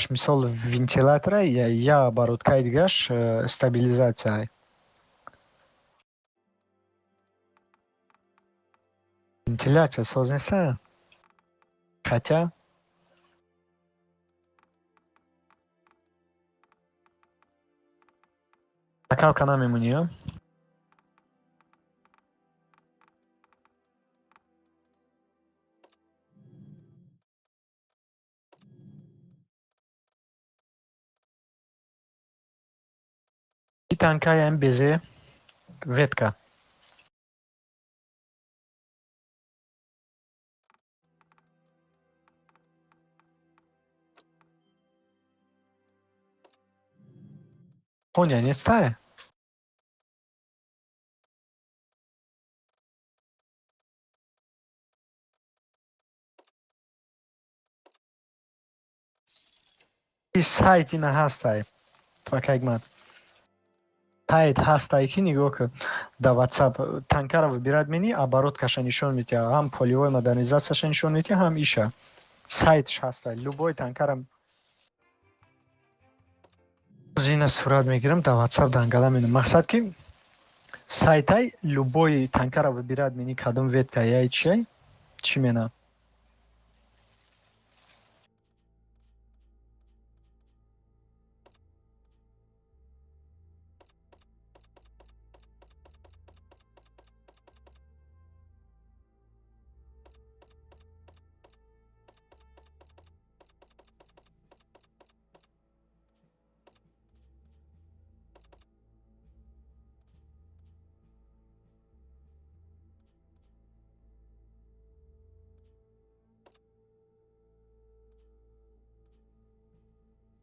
мисол вентилятора, я обороткаи дигаш стабилизация. Вентиляция сознеса. Хотя закалка намемони. И танкаем безе ветка. Поня не стая. И сайт ина ҳастай. Факагмат. Сайт ҳастай ки нигоҳ ки да WhatsApp танкара выбирать мени, обороткаша нишон медиҳад. Ҳам полевой модернизацияша нишон медиҳад, ҳам иша. Сайтш ҳастай. Любой танкарам зина сурат мегирам, да WhatsApp дангала менам. Мақсад ки сайтай любой танкара выбирать мени кадом ветка яй чиай, чӣ мена.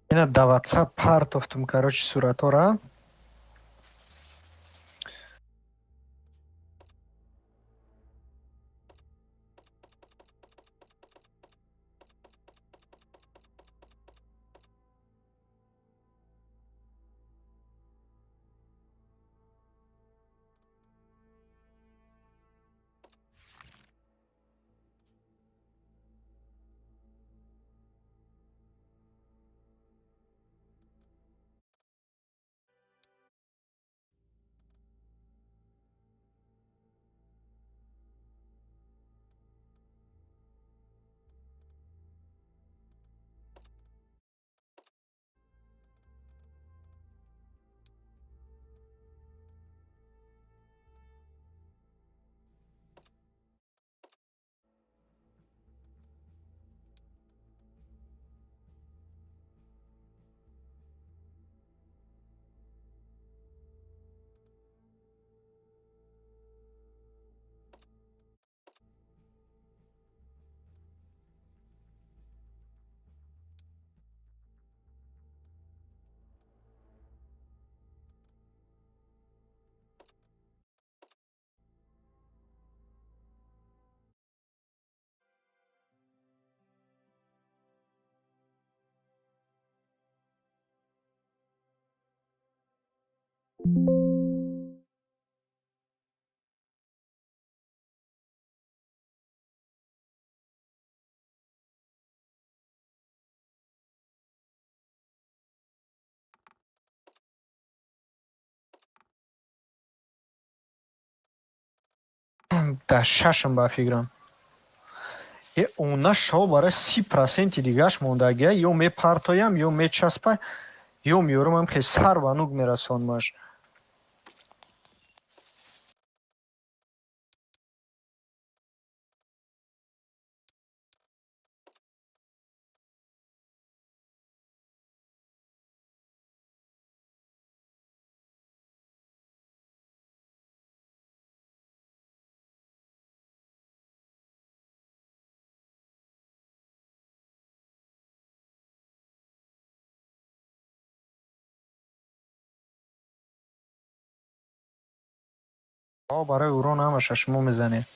Ина да WhatsApp партофтум, короче, суратора. Да шашм ба фикрам. Она шо барои 30% дигаш мондагия ё мепартоям, ё мечаспа, ё меёрамам ки сар ба нук мерасонмаш. Барои ӯро намаша шумо мезанед.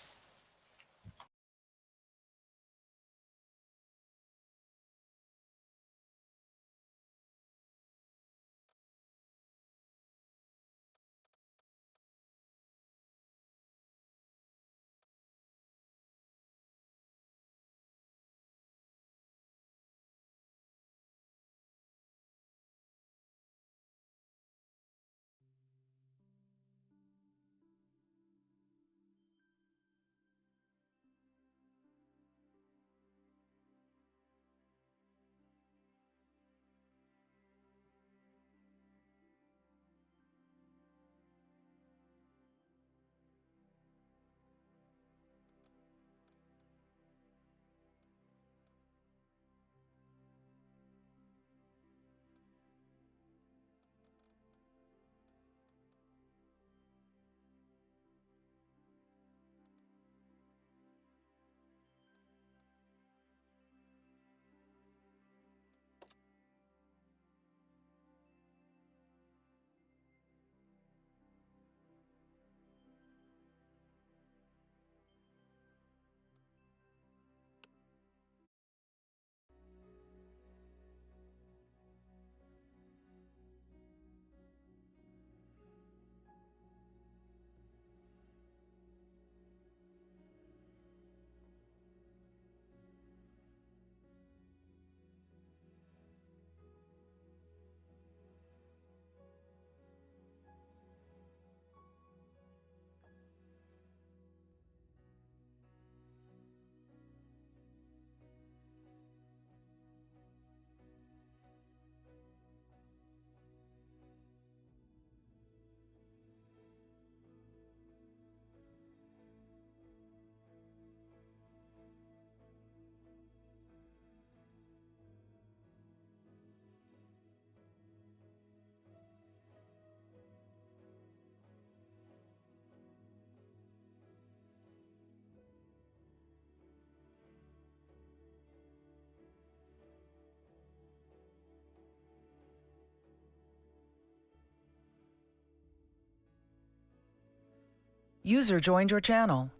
User joined your channel.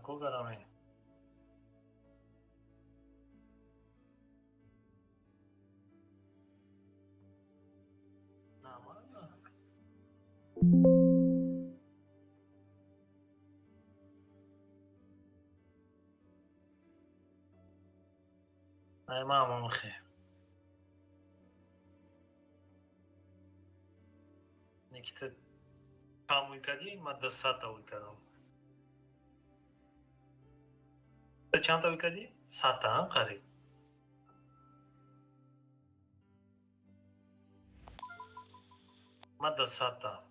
کوگرامه نه ما مخه نیکت کاموی کردی ما 10 تا وی کردم چند تا وی کردی 100 تا هم قریب ما 10 تا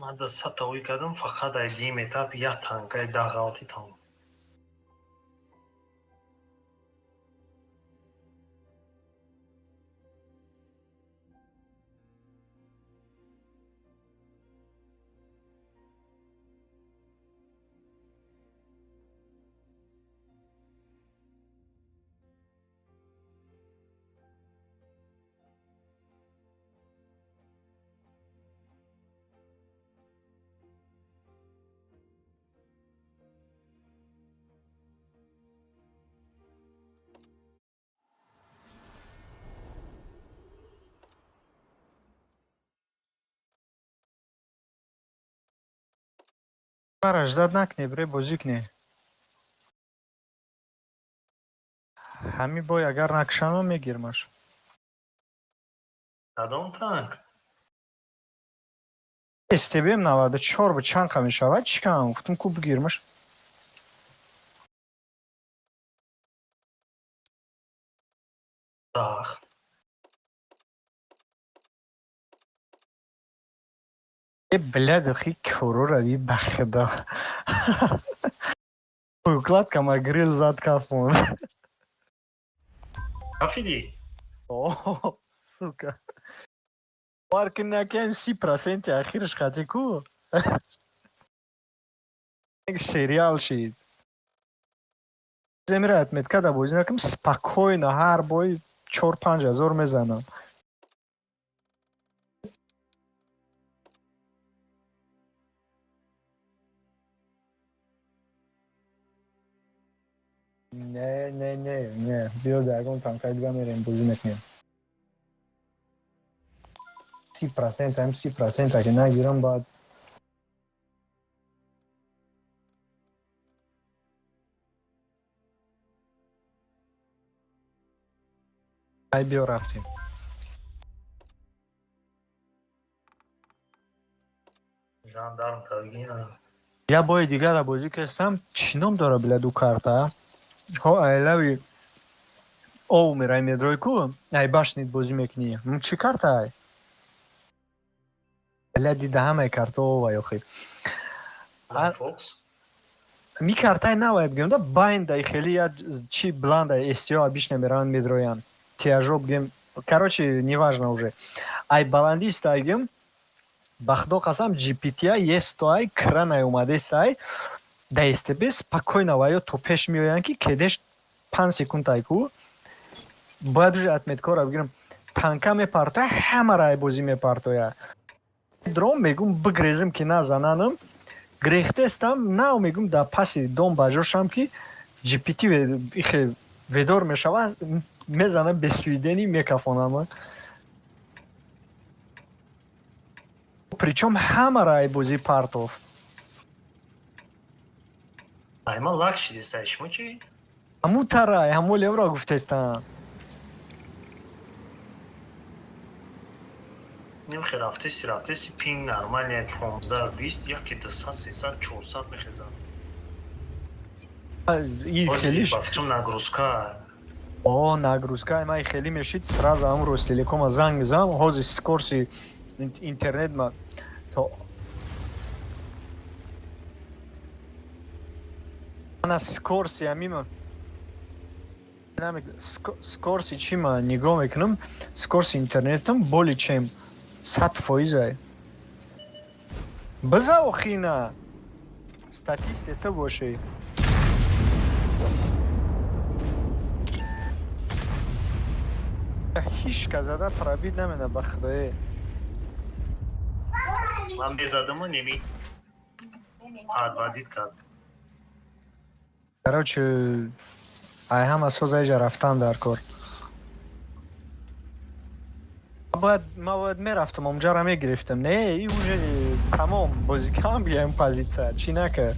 ما 10 تا وی کردم فقط ایدیم etap یک تانکای داغالتی تام برش داد نکنی بره بازی کنی. همین بای اگر نکشم میگیرمش. کدام تانک؟ استبیم 94 به چند کمی شود چی کنم گفتم کو بگیرمش. ساخت. یه بلد خی کرو روی بخدا. Uklad ka ma grill zad kafon. کافیدی؟ Oh, suka. Parkin nakem 30% akhirش خطی کو. یک سریال شید. زمیرات میتکدا بازی نکم спокойно هر بای 4-5 هزار میزنم. نه بیا درگون تانکای دیگه میریم بازی میکنیم. 30% هم 30% اگه نگیرم باید ای بیا رفتیم. ژاندارم تاگینا. یا بای دیگه را بازی کردم چینام داره بلا دو کارتا. ها ایلاوی او میرای میدروی کو ای باشنید بازی میکنی. چی کارتا ای؟ بلا دیده همه کارتا و یا خیلی. فوکس. می کارتای نباید بگیم دا باین دای خیلی یا چی بلند استیا بیش نمیران میدرویان تیاجو بگیم короче неважно уже ай баланди стайгим бахдо қасам gpt есть то ай кран ай омаде сай да степе спокойно ваё то пеш меоян ки кедеш 5 секунд ай ку бояд уже отмет кора бигирам танка мепарто ҳамара ай бозӣ мепартоя дром мегум бигрезим ки назананам грехтестам нав мегум да паси дом баҷошам ки gpt ихе ведор мешавад мезанам без свидени мекафонам причём ҳамара ай бозӣ партов айма лак шиди сай шумо чӣ? ҳамун тарай ҳамун левро гуфтестам نمیخی رفتسی پینگ نرمال یک 15-20 یکی 200-300-400 میخیزن ин хелиш با фикрам нагрузка о нагрузка май хеле мешид сразу ҳамун ростелекома занг мезанам ҳозир скорси интернет ма то ана скорси ҳамима скорси чӣ ма нигоҳ мекунам скорси интернетам боли чем 100% ай биза охина статисте ту бошӣ ҳишка зада пробит намена ба худое ман безадаму неми адвадид кард короче ай ҳама созаиҷа рафтан дар кор ма бояд мерафтам онҷара мегирифтам не и уже тамом бозикам биям позитсия чӣ накард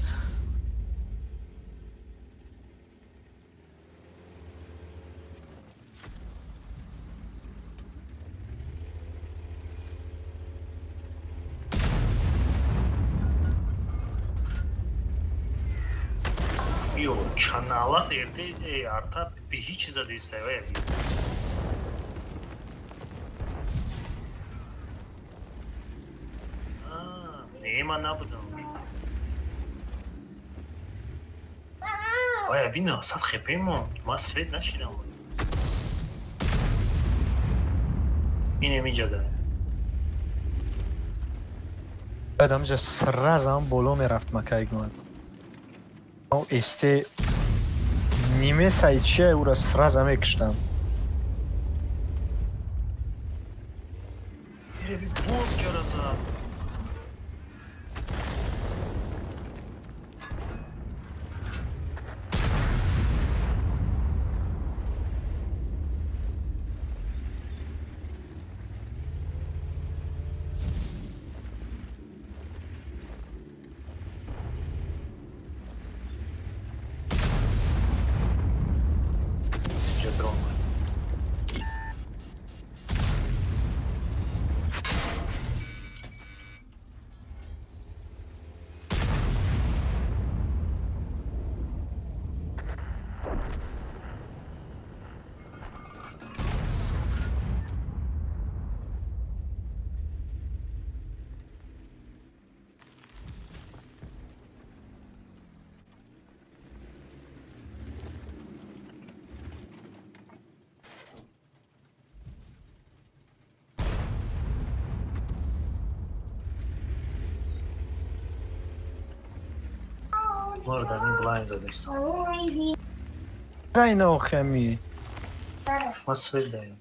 биё чаналат эрде арта би ҳеҷ чиза дистаевая не ман набудам ая бина 100 хп монд ман свет нашидам ин эмиҷада адамҷа сразам боло мерафт макайгман эсте нимесай чия ура сраза мекиштам Murda, mi blind zadesam. Daj na chemii. Ma sve dajem.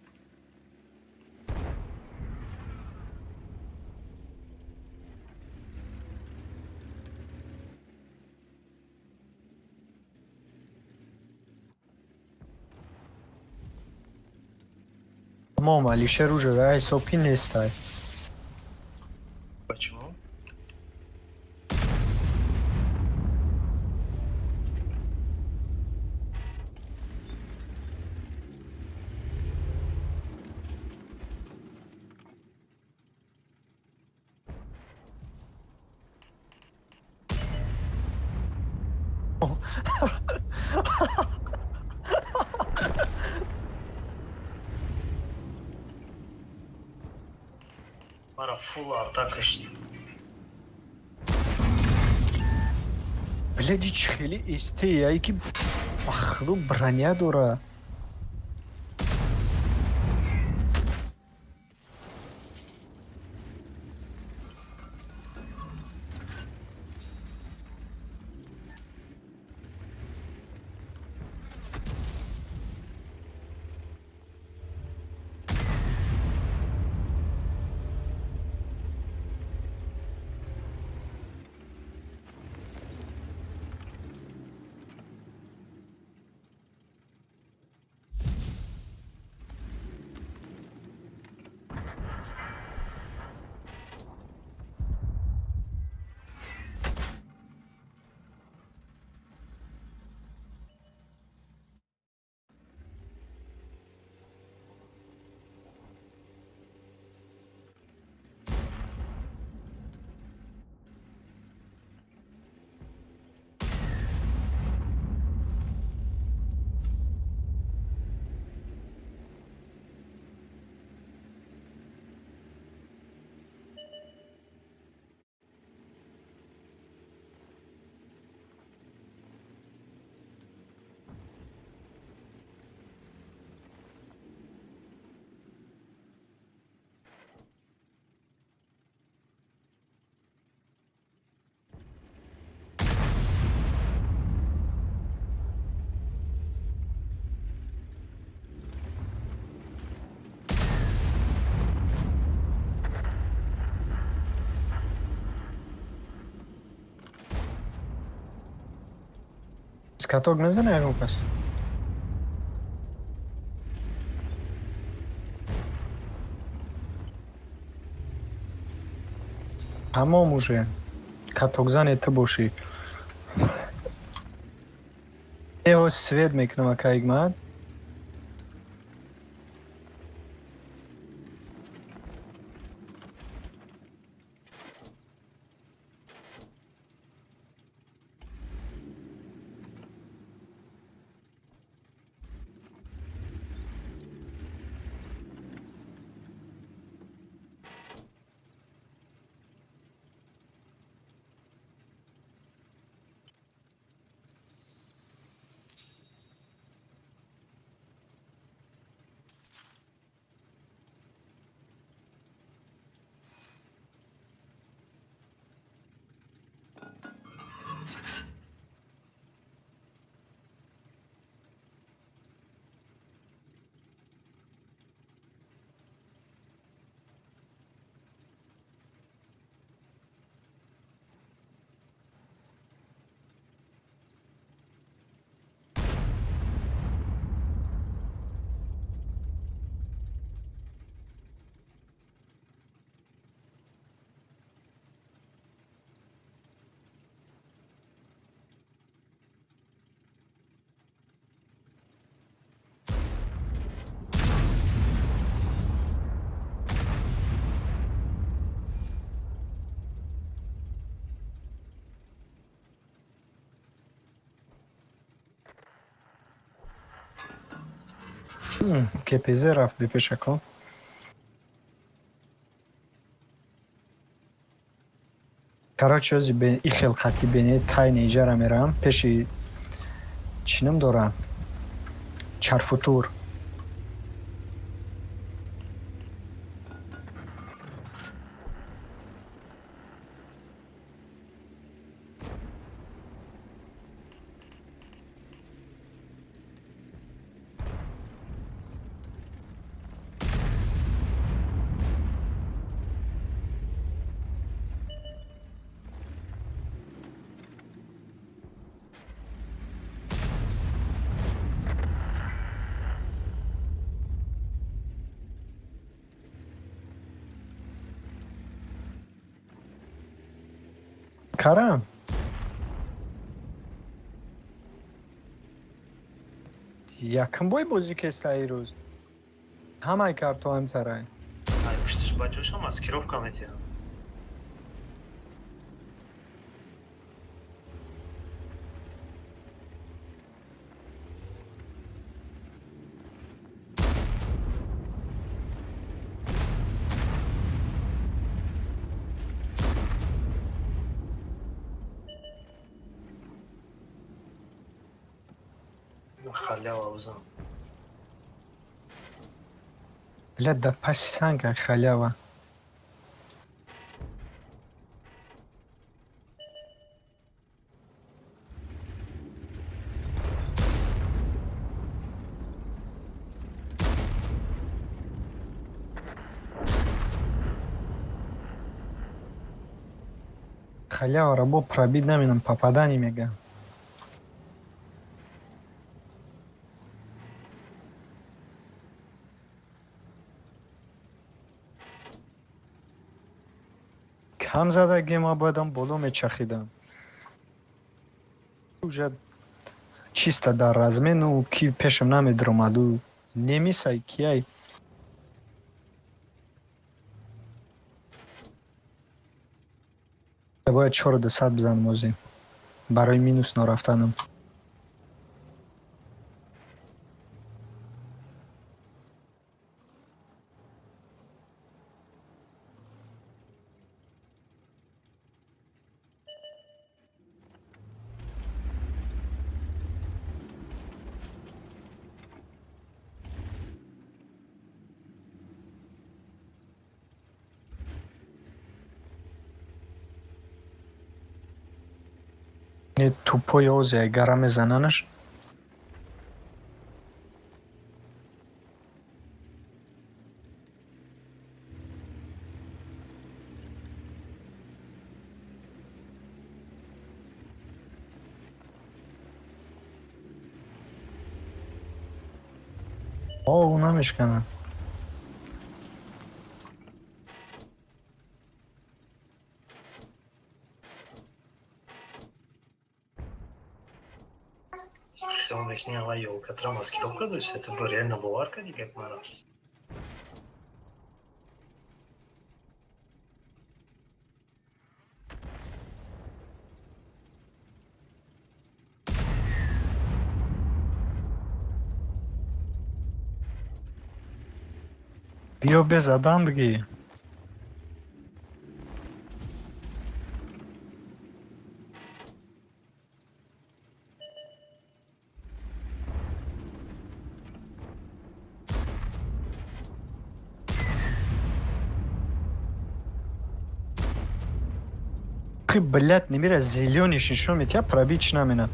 Tamam Ali Şeruce ve ay sopkin nestaj. Pa ćemo. Mara full атака шли. Блядь, хели исти, я iki ахлу броня дора. Скаток не знаю, пас. Tamam уже. Katokzan eti boşi. Evo svet meknama kaygman. KPZ رفت به پیشکان. Короче, özü ben این خلقتی بینی تای نیجر میرم پیشی چینم دارم چرفوتور Карам. Яким бой бозӣ кеста ирӯз. Ҳамаи картоам тарай. ай пуштиш бачоша маскировка метия. халява узам. Блядь, да паси санга халява. Халява рабо пробить наминам попадание мега. کم زدگی ما بایدم боло мечахидам. Уже чисто дар размену ки пешам намедромаду. Немисай кияй. Бояд 4200 бизанам ози. Барои минус нарафтанам. Тупой ози гара мезананаш. О, намешкана. Он начне лайол, которая маскировка, то есть это бы реально буларка, как надо. Биё безадам бигӣ. Блядь, набира зелёный шишо метя пробить намина.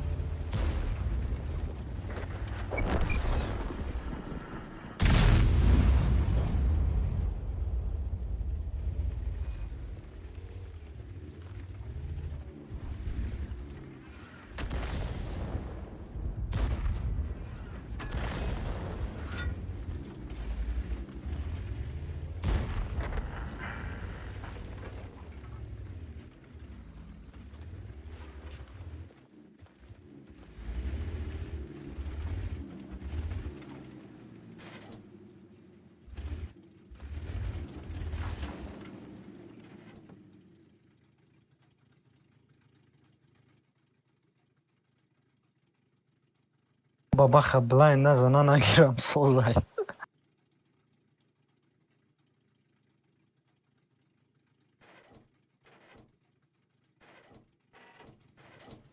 Бабаха блайн назана нагирам созай.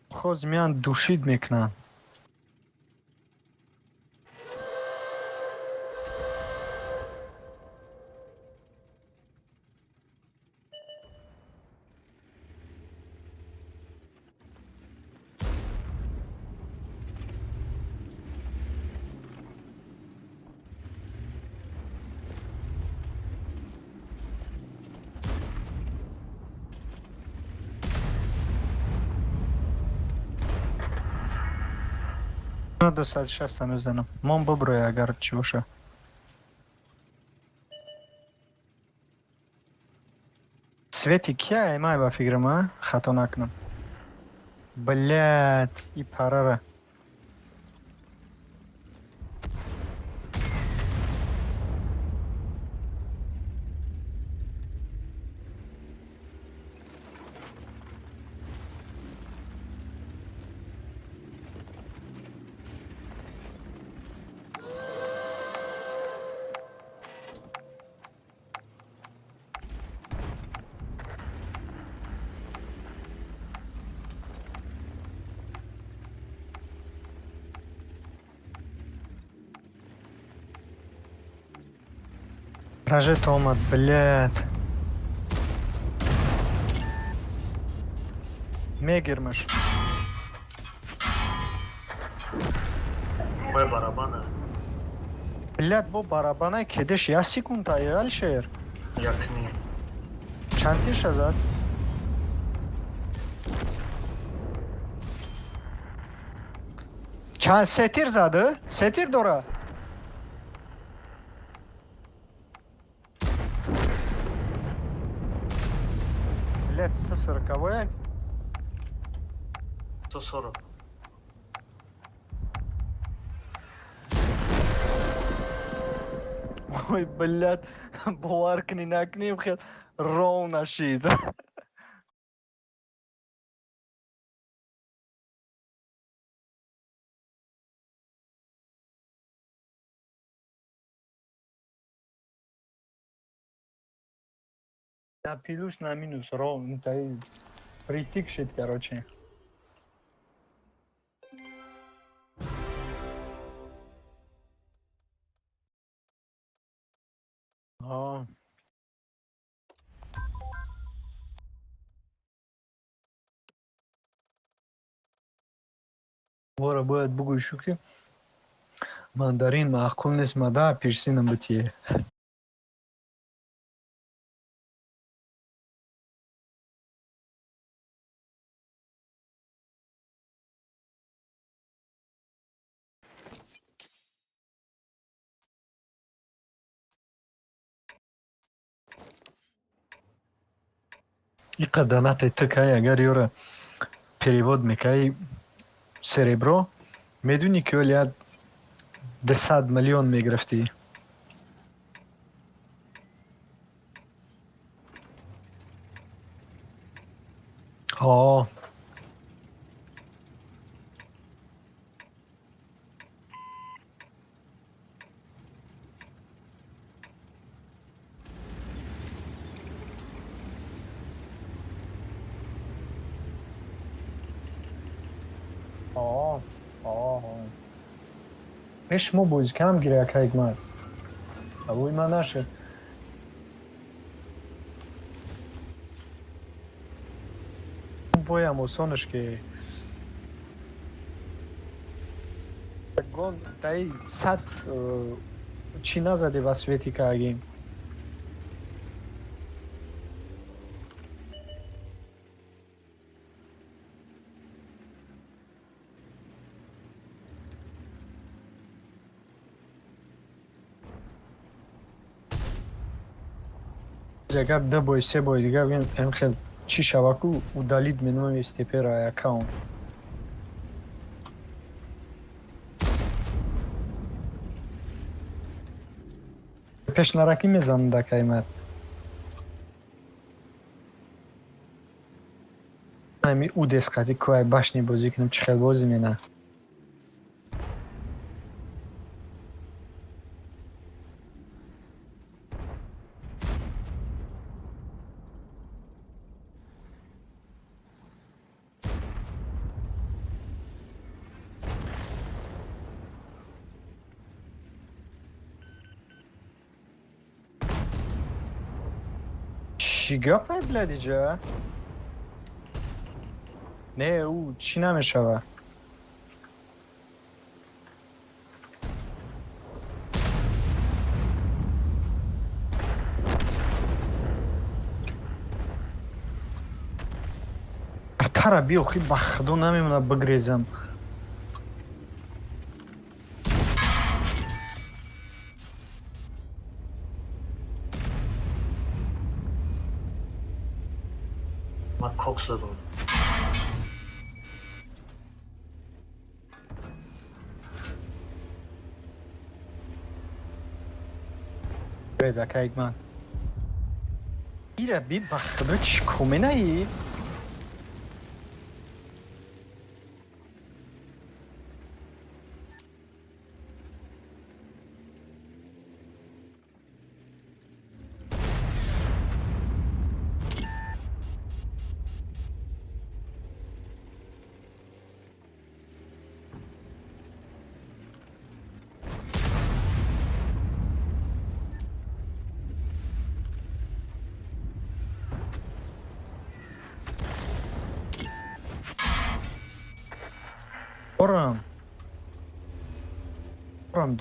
Хоз миян душид мекунанд. Надо 260 мезанам. Мон бубрӯй агар чӣ боша. Свети кия май ба фикрам, хато накунам. Блядь, и парара. Рожет омад, блядь. Мегермаш. Ой, барабана. Блядь, бо барабана кедеш я секунда ел шер. Якни. Чанти шазад. Чан сетир зады? Сетир дора. Блядь, 140-й. 140. Ой, блядь, боваркни накним хел ровно шид. На плюс, на минус, ровно. Это притик шит, короче. А. Вора будет бугуй шуки. Мандарин маъқул нест, мада апельсинам битие. И каданат этакай, агар ёра перевод мекай серебро, медуни ки оли 200 миллион меграфти. О. Эш мо боз кам гиря кайг мар. Авой манаше. Боям осонышке. Гон тай сад чина заде ва свети кагим. Агар 2 бой 3 бой дигар ин хел чи шаваку удалид менуи степера аккаунт. Пешнараки мезанам да каймат. Ами удес қати куай башни бозӣ кунам чӣ хел бозӣ мена. чӣ гапай блад иҷа? Не ӯ чӣ намешава? батара биё хи ба худо намемона бигрезам. Ман кокс дадам. Закайк ман. Ира би ба худо чӣ куменаи?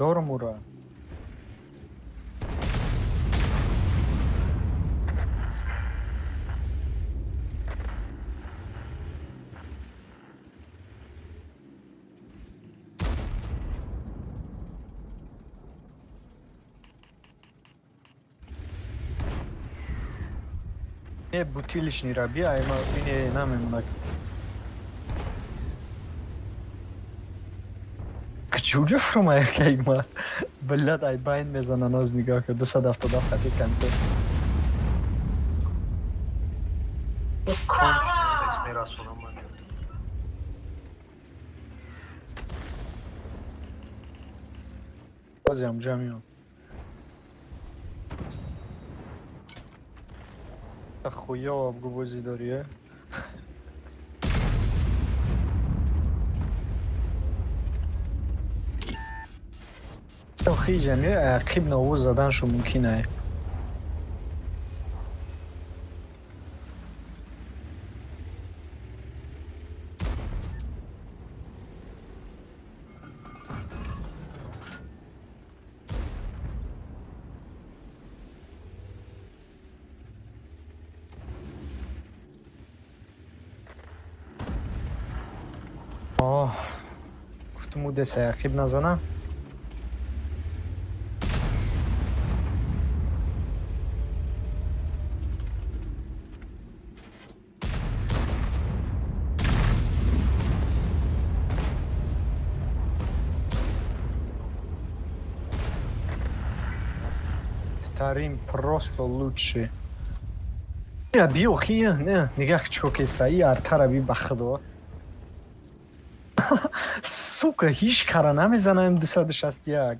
Дорам ура. Бутилишни раби айма ине намемак. Кучуҷа фурмая кайма. Блядь, ай байн мезана ноз нигоҳ кар 277 хати концерт. Кончено мерасонам ман. Бозям ҷамиён. Хуё обгубози дорие. Хиҷани ақиб нову заданшо мумкинае. Гуфтум ӯ десаи ақиб назанам. Тарин просто лучший. Я бил хи, не, нигах чокеста, и артара би ба худо. Сука, ҳич кара намезанам 261.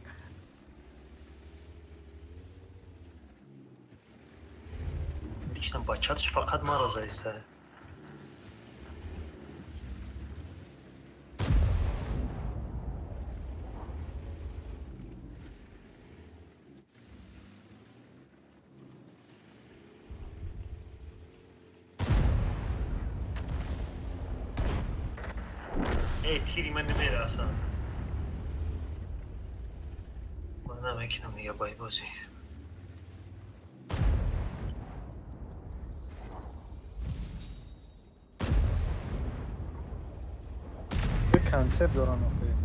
Лично бачатш фақат маро заистае. تیری من نمیره اصلا. من نمیکنم دیگه بای بازی. به کنسپت دارن آخه.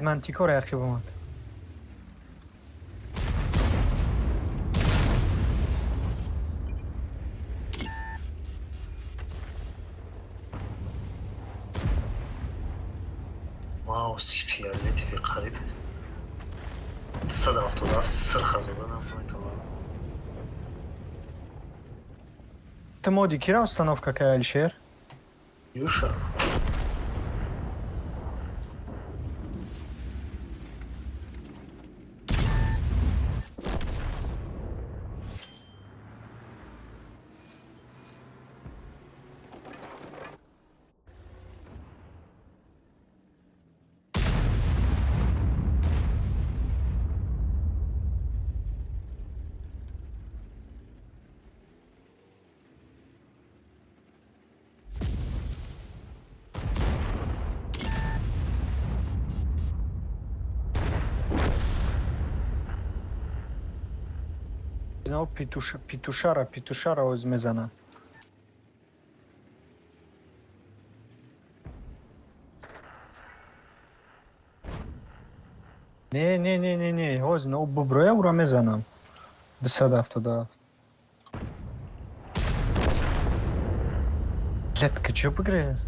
منطقه رقیب اومد. واو فیالتی به قریب 177 سرخ زدنم Ты моди кира установка какая, Алишер? Юша. اینا پیتوشا را از میزنن. نه هاز نه ببروی او را میزنم 277. Клетка чё погрыз?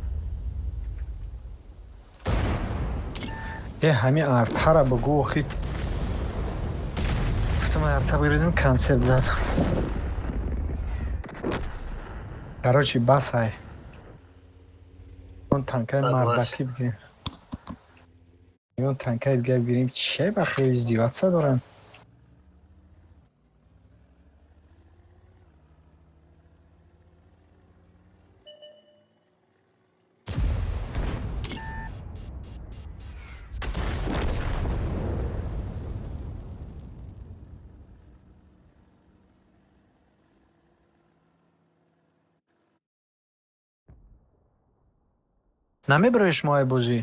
Ҳами артҳара бигӯ охи. Гуфтам арта бигризим консерт задам. Короче, басай. Он танкай мардаки бигирим. Он танкай дига бигирим. Чӣ бахи издивоатсия доран? Намебарои шумои бозӣ?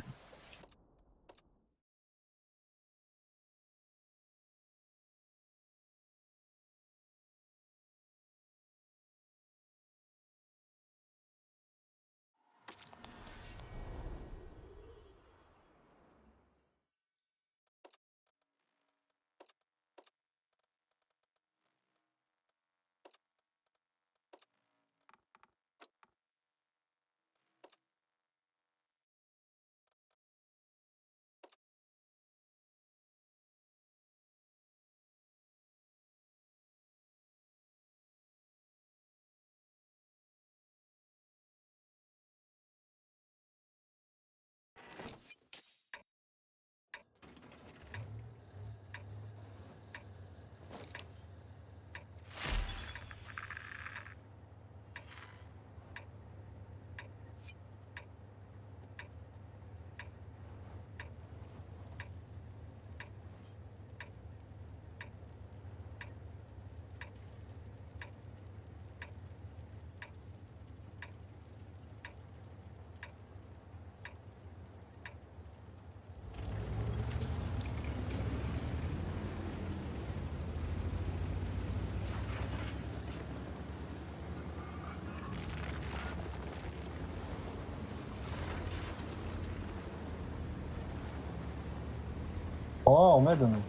اومدم.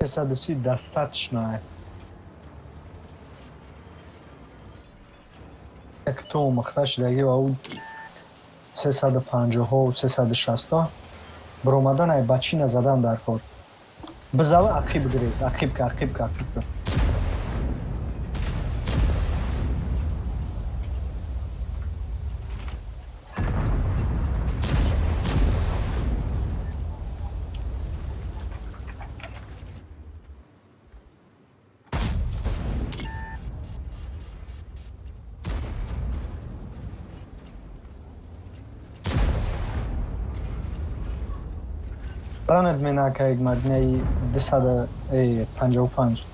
Sadesi достаточно. Кто махташ даги ва 350 ҳо 360 бромадан ай бачина задан дар кор. Бизава ақиб гирез, ақиб. Ранед менака як мадней 255.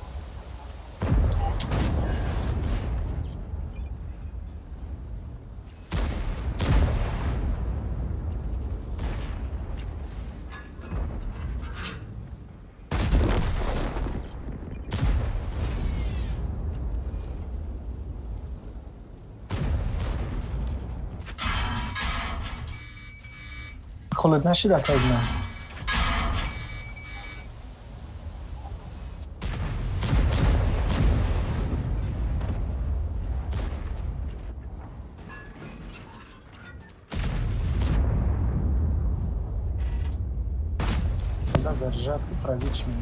خلد نشید اکا اینا да заряжат управличный.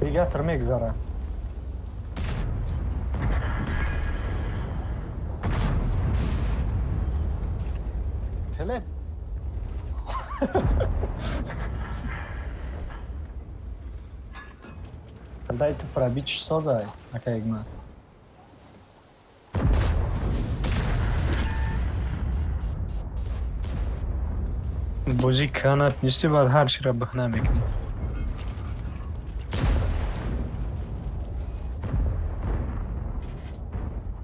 Двигатор мегзара. Hele. Дай ты пробить созай, ака игна. بازی کنات نیستی بعد هر چی را بهانه میکنی.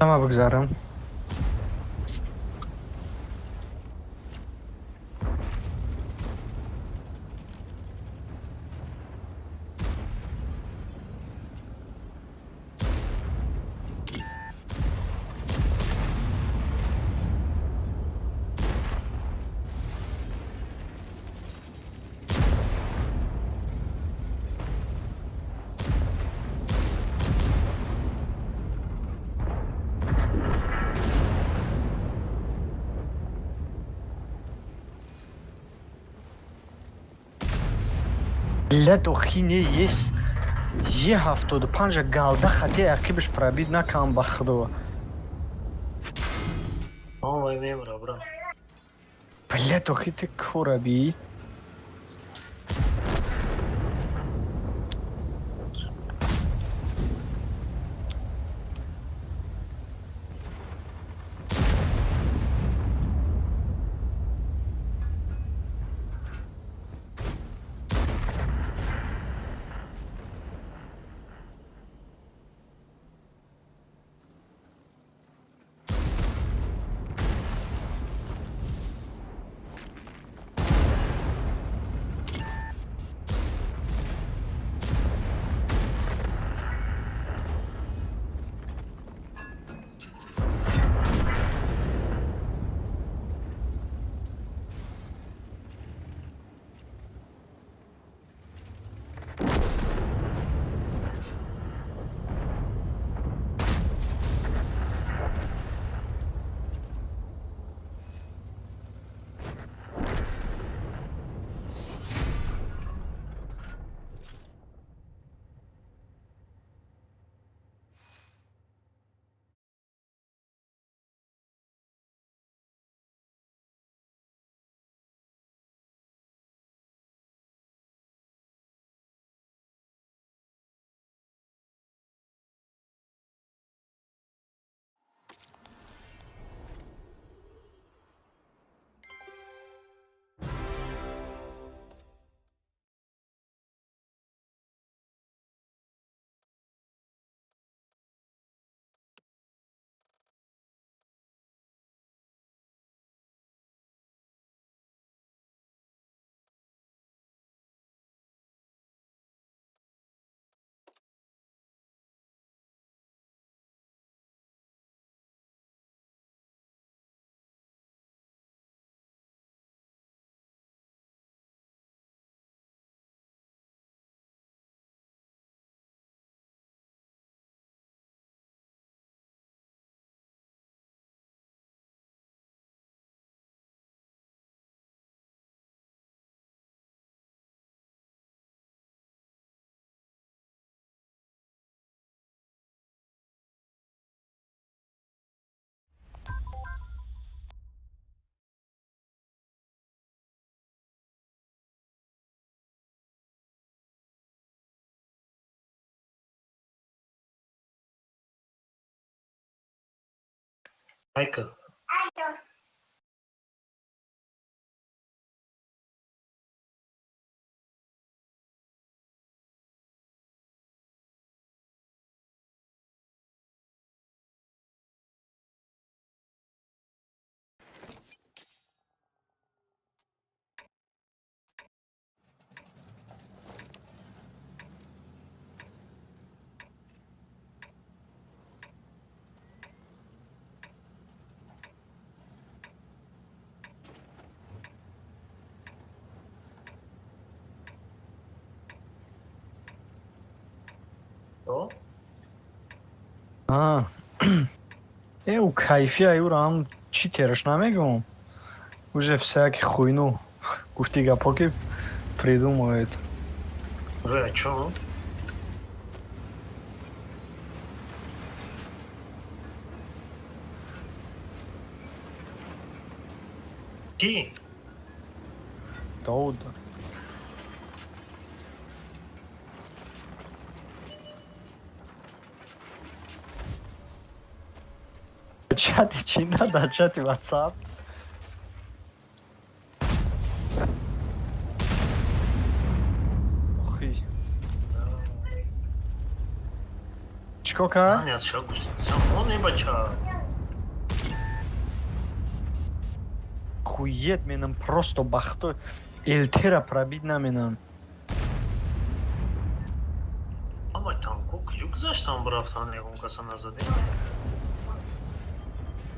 اما بگذارم. ملت اخینه یه 75 گالده خطی عقیبش پرابید نکام بخدو. وای میمره برا. ملت اخیت کورابی. هایکل. تو او کیفی ایو را هم چی تیرش نمیگم. او جفسه که خوینو گفتی گپا که پریدوم آید. روی چون کی؟ داود چتی چی نه در چتی واتساپ Сколько? Таня, самон и бача. Хует менам просто бахто. Эльтера пробить наменам. Ама танку, кжук заштан брафтан егункаса назади.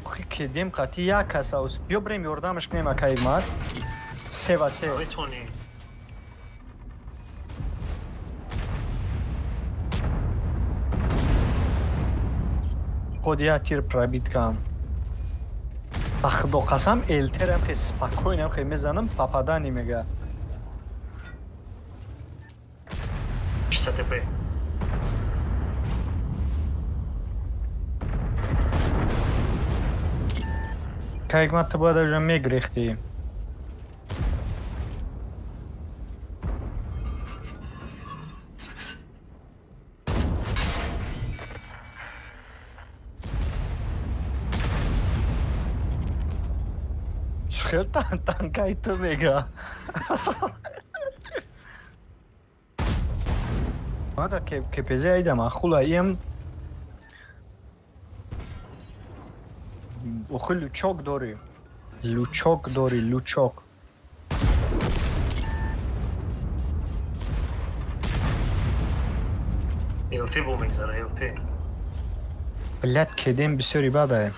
Хуй кедем қати як кас аус. Биё брем ёрдамаш кунем акай мар. Се ва се. Метони. Худ я тир пробить кам. Ахдо қасам эльтерам хе спокойнам хе мезанам попадани мега. СТП. Кайгмат ты бода уже мегрехти. Шхел танкай ты мега. Мада ке пезе айдам ахула ем. Охи лучок дори. Лучок дори, лучок. ЛТ бо мегзара, ЛТ. Блядь, кедем бисёри бадае.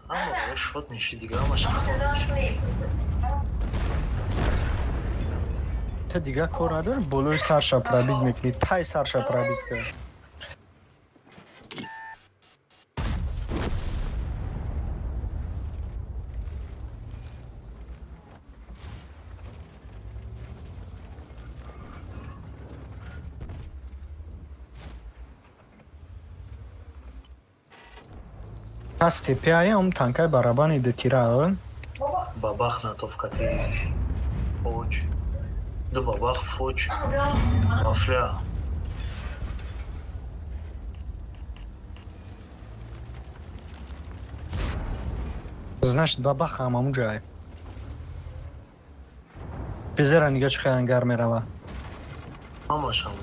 Ама шот ниши дига, ама шот. Ты дига кор надор болои сарша пробить мекни, тай сарша пробить кар. Аз тепеаям танкай барабани де тира. Бабах на товкати. Фоч. До бабах фоч. Мафля. Значит, бабах амаму ҷай. Пезера нига чӣ хеле ангар мерава. Ҳамаш ҳамон.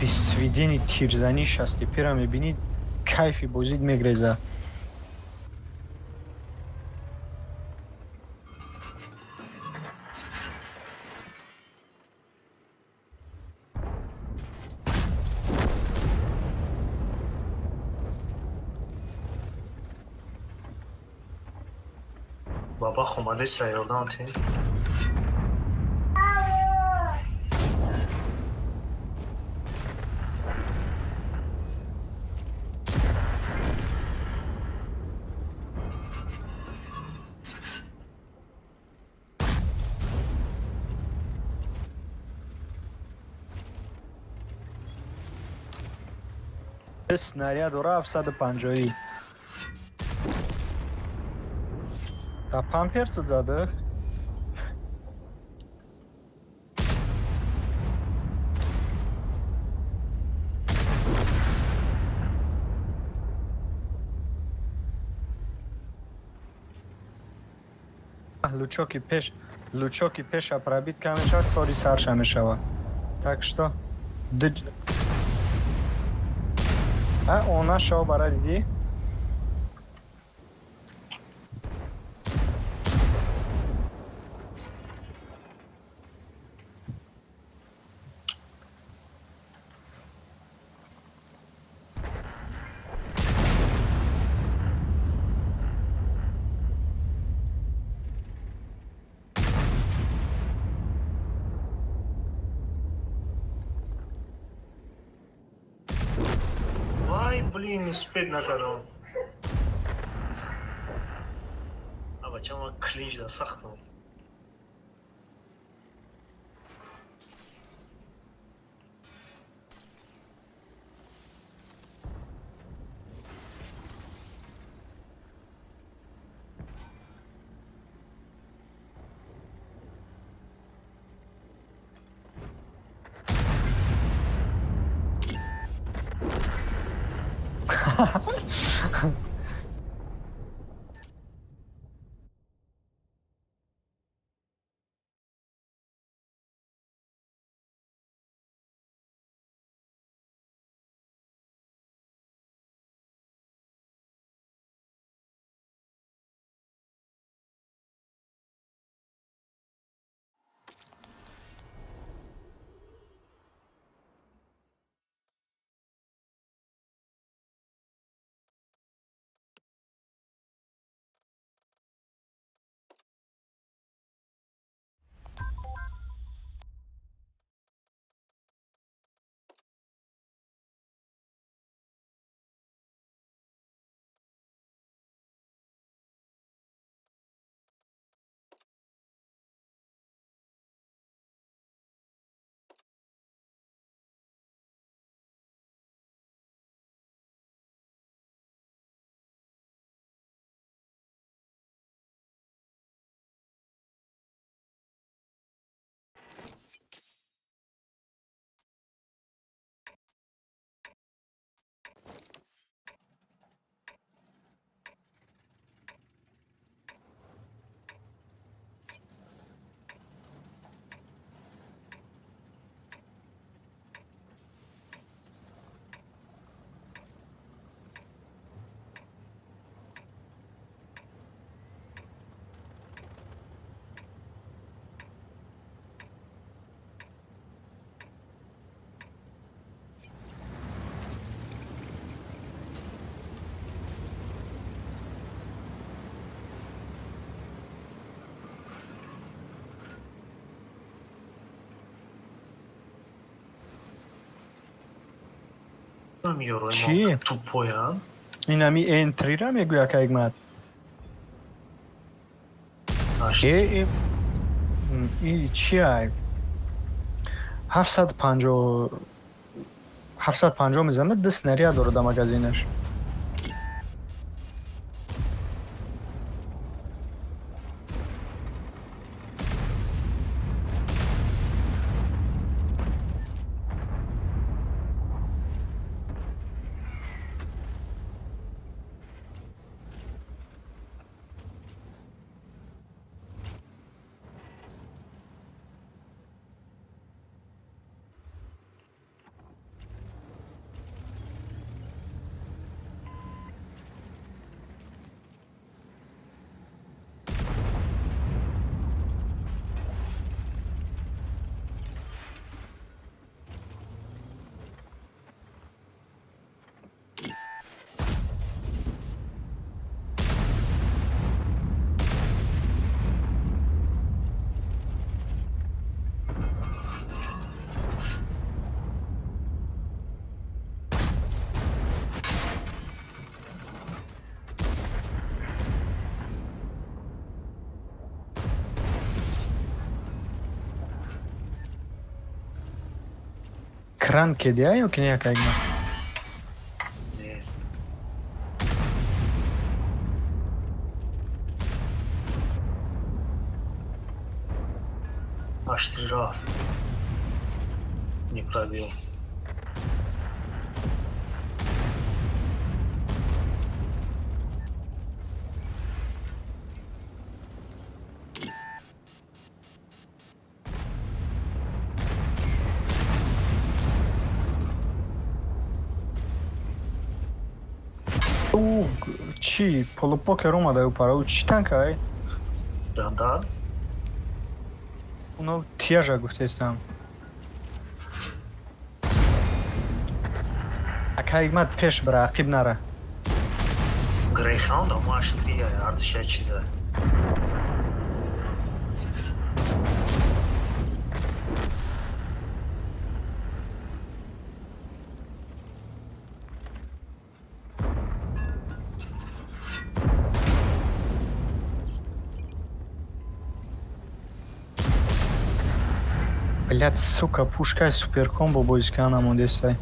Без сведени тирзанӣ шастипира мебинӣ кайфи бозид мегреза. Бабах омаде сайёрдан ти. Снаряд ура 750. Та памперс зада. Лучоки пеша пробит камешат кори сарша мешава. Так что она шо бара диди? Вай, блин, успеть накарал. А бачама клинч да сахтал. میاره چی؟ تو پایان این همی انتری را میگویا که اگمت ای چی های 750 750 میزنه 10 سنریا داره در مگزینش کران که دیا یا که نیا که اگمت Ashtiraf. Не пробил. او چی полупокер اومده او پاره او چی تنک های Жандар. اونو تیاجا گفتستم اکا اگمت پیش بره عقیب نره Greyhound ama Ashtriya ardışa çizer. Блядь, сука, пушка супер комбо бойска на модесай.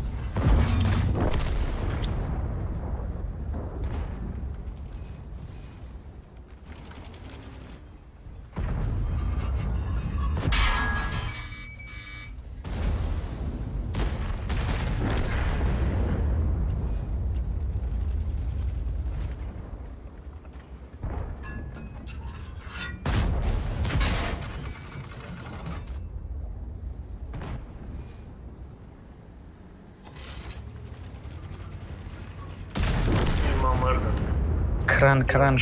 Кран.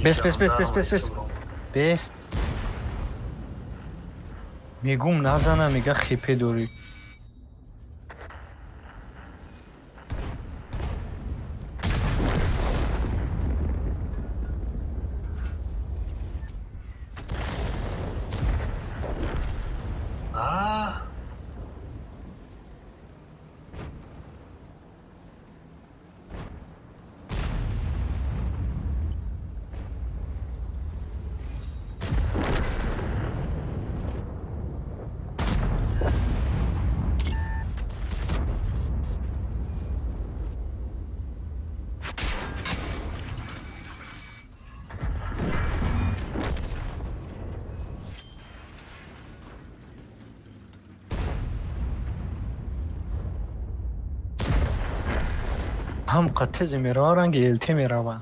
Без. Без. میگم نزنه میگه خیپه دوری هم قطز میرا رنگ التی میرا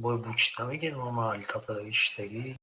Boy bu çita mı gelin ama Ali Tapa'da işteki.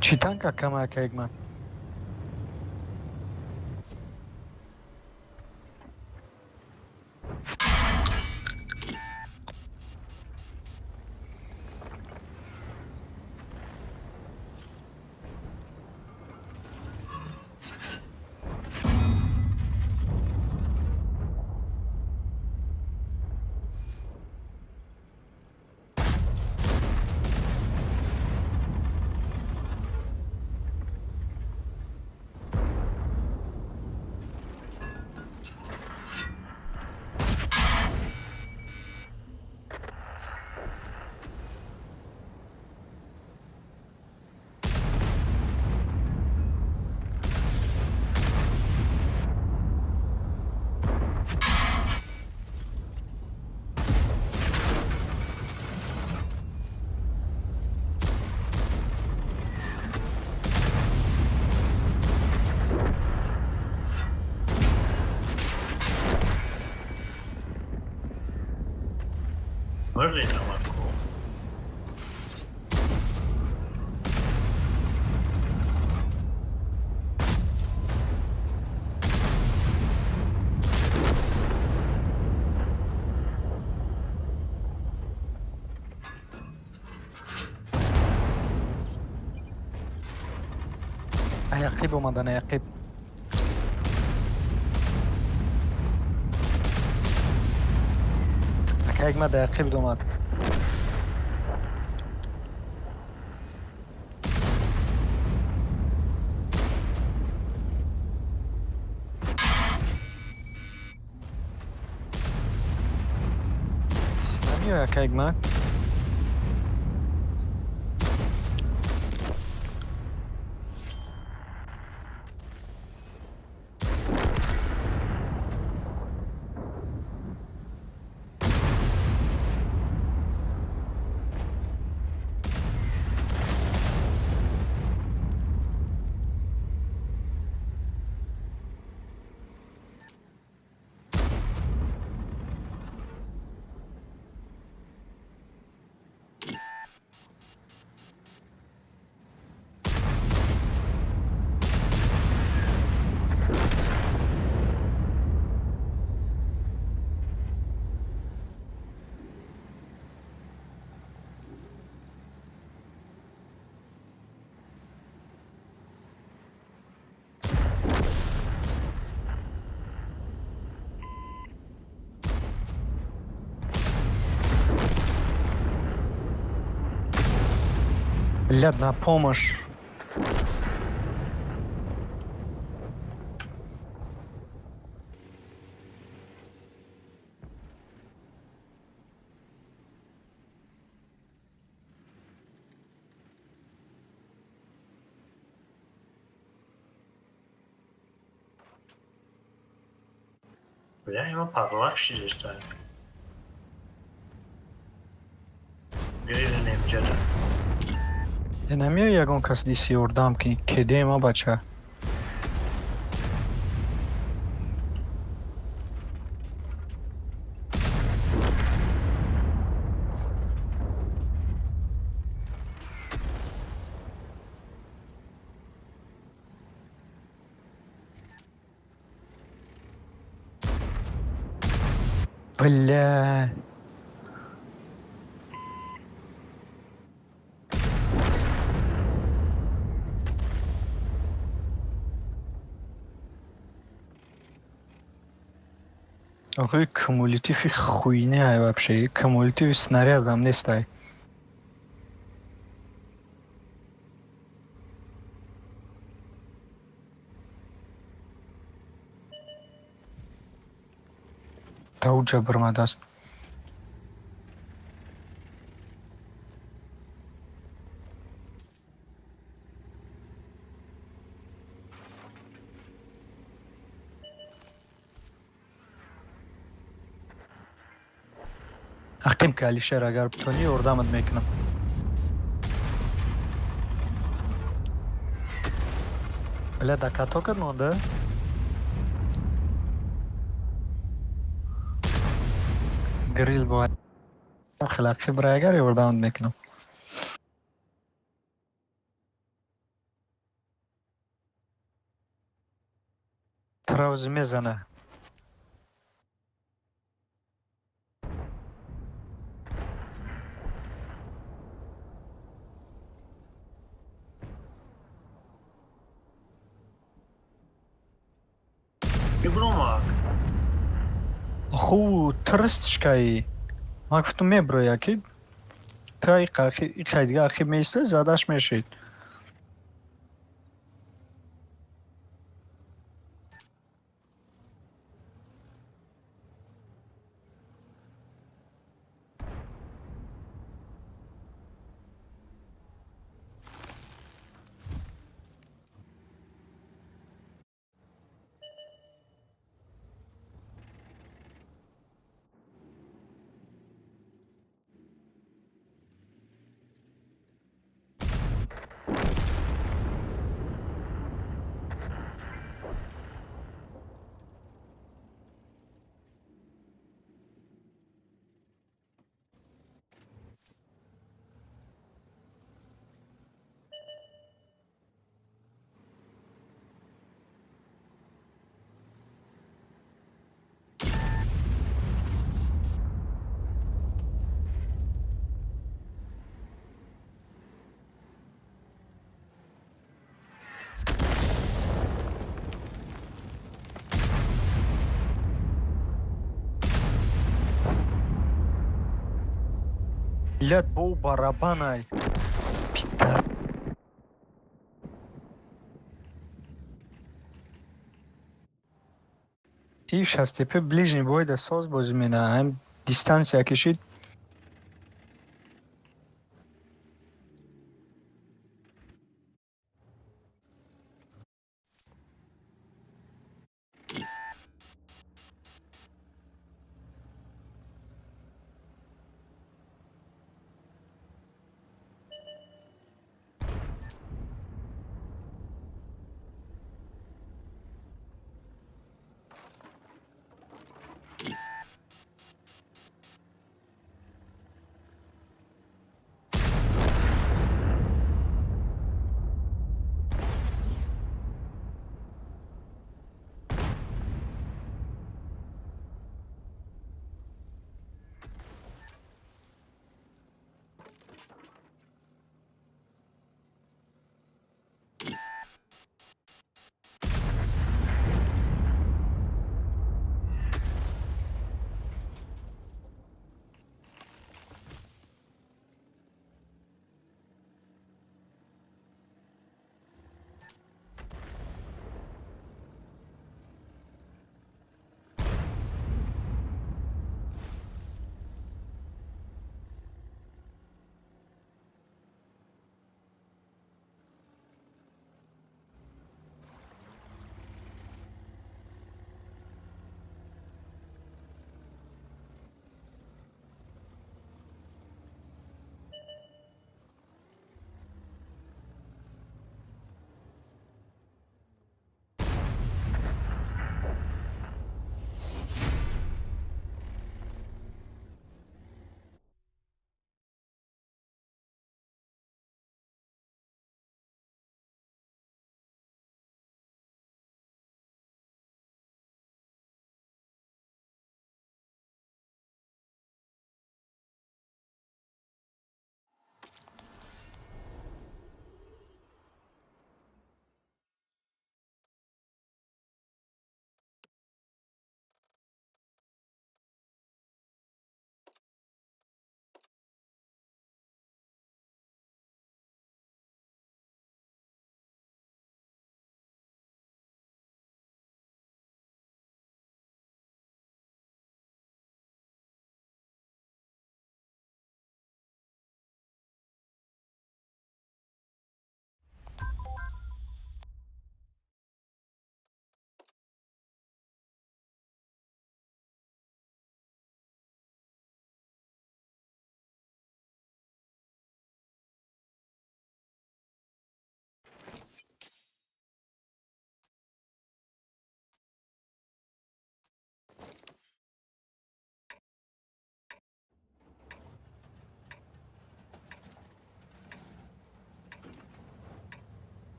Çitanka kama kegman. Böyle ne var ko? Ayakib olmadan ayakib. Kegma da ayakib domad. Senaryo ya kegma. Блядь, на помощь. Bля, ima parlak şişler. Biri de nemcede. نمیای یگان کس دیسی اردام که کده ما بچه بله آقای کمولیتیفی خوینه های вообще کمولیتیف снаряд هم نیست های تا اوجا برمده است اقیم که علیشر اگر بتونی اردامت میکنم بله دکتو کرد مانده گریل باید خلاقی برای اگر اردامت میکنم تراوز میزنه Ibromak. خو ترستش که ما گفتم میبروی اکید تا این دیگه اخی میسته زدش میشید ملت با برابان های پیتر ایش از تپه بلیجنی باید ساز بازی مینه هم دیستانس کشید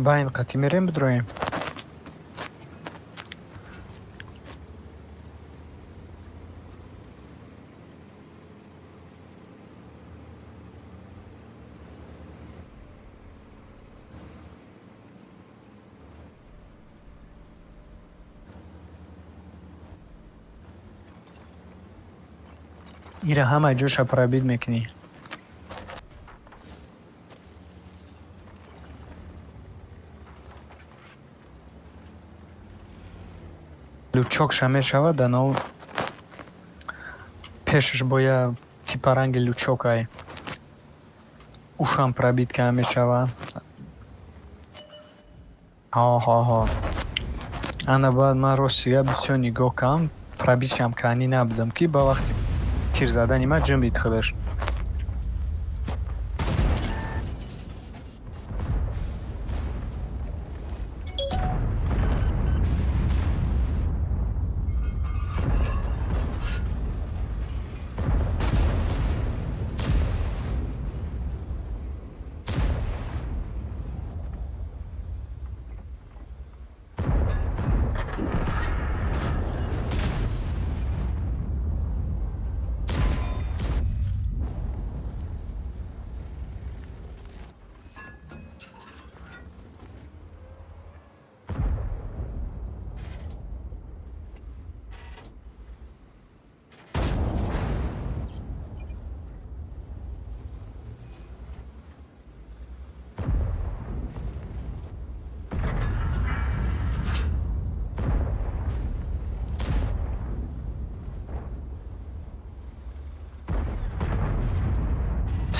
با این قطی میریم بدرویم. ایره همه جوش پرابید میکنی. لوچوک شمه شود دنو پیشش باید تیپا رنگ لوچوک های اوشم پرابید که همه شود. ها انا باید من روستیگه بسیار نگاه کم پرابید شم کنی نبودم که با وقتی تیر زدنی من جنبید خودش.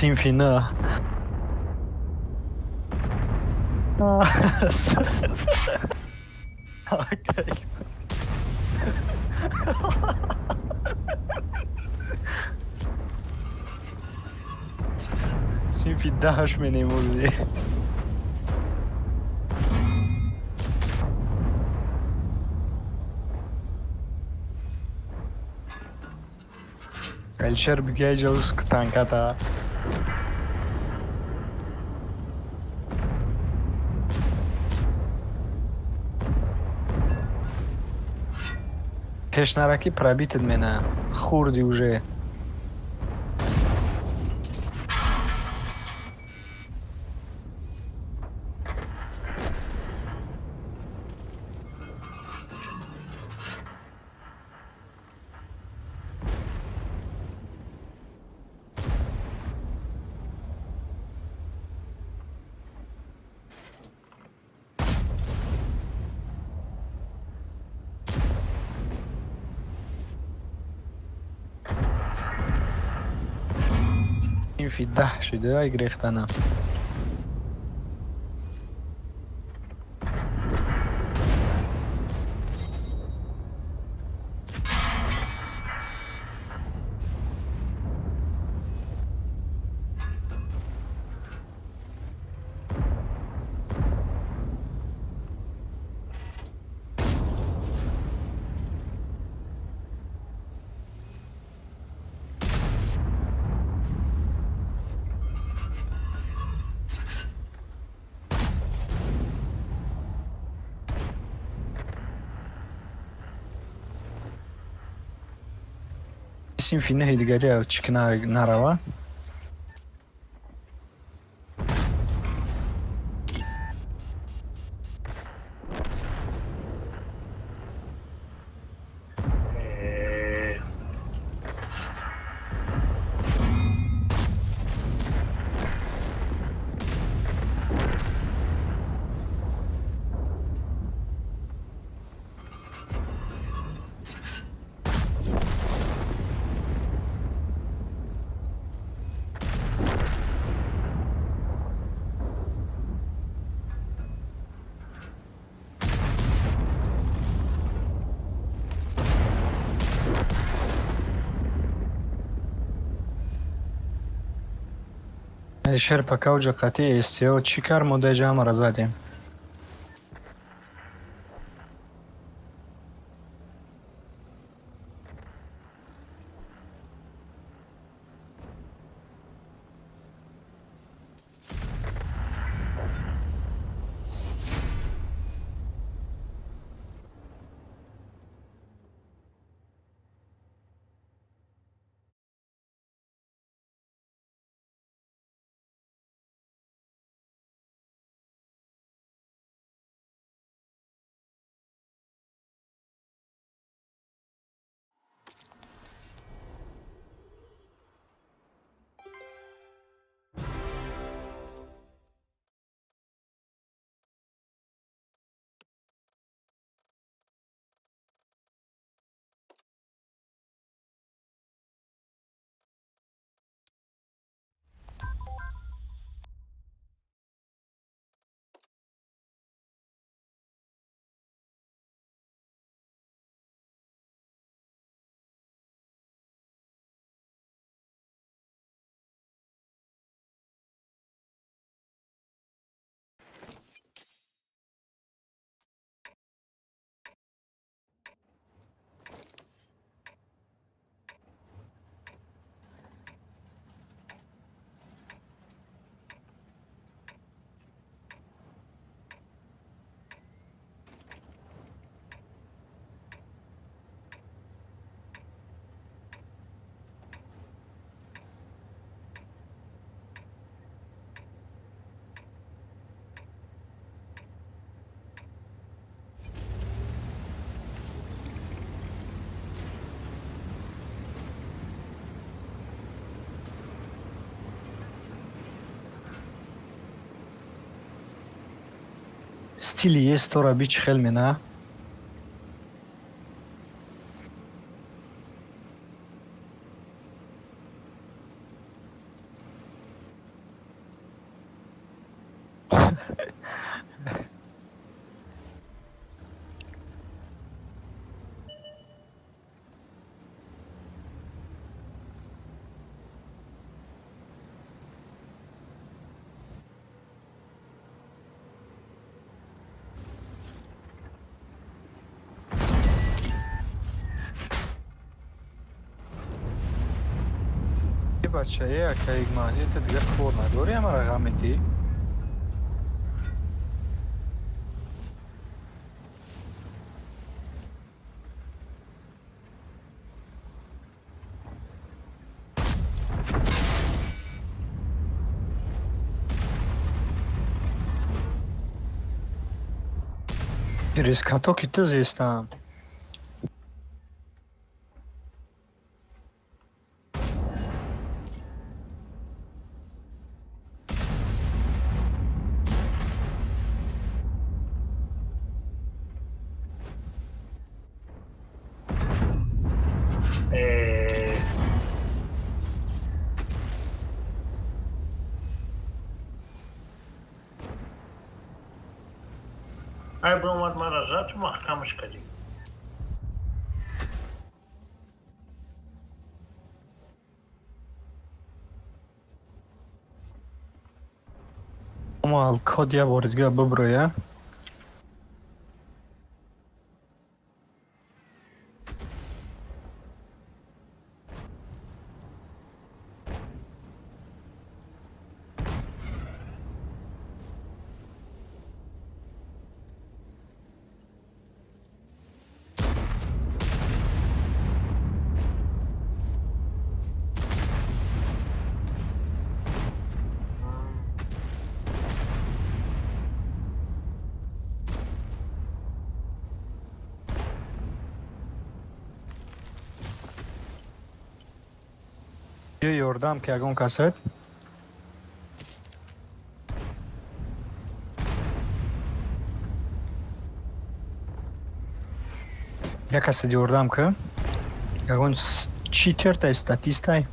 صنفی نه. صنفی دهش می نمودی. الشر بگه جوز کتانکتا. پیش نرکی پرابیتت منه خوردی اوژه. این فی 10 شده های گریختنم. این فی نه دیگری او چیک نروا. شهر په کوج قطعی استیو چی کار موده جامع را زدیم. стили есть тора бич хел мена. Бачае, акай гмани ты дигар хор надори ама рағамети. Рискатоки ты зестам. Ай, бромат маражат, махкамыш кади. Мал код я воридга буброя. یه یوردم که اگون کست یا کسی یوردم که اگون چیتر تا استاتیستای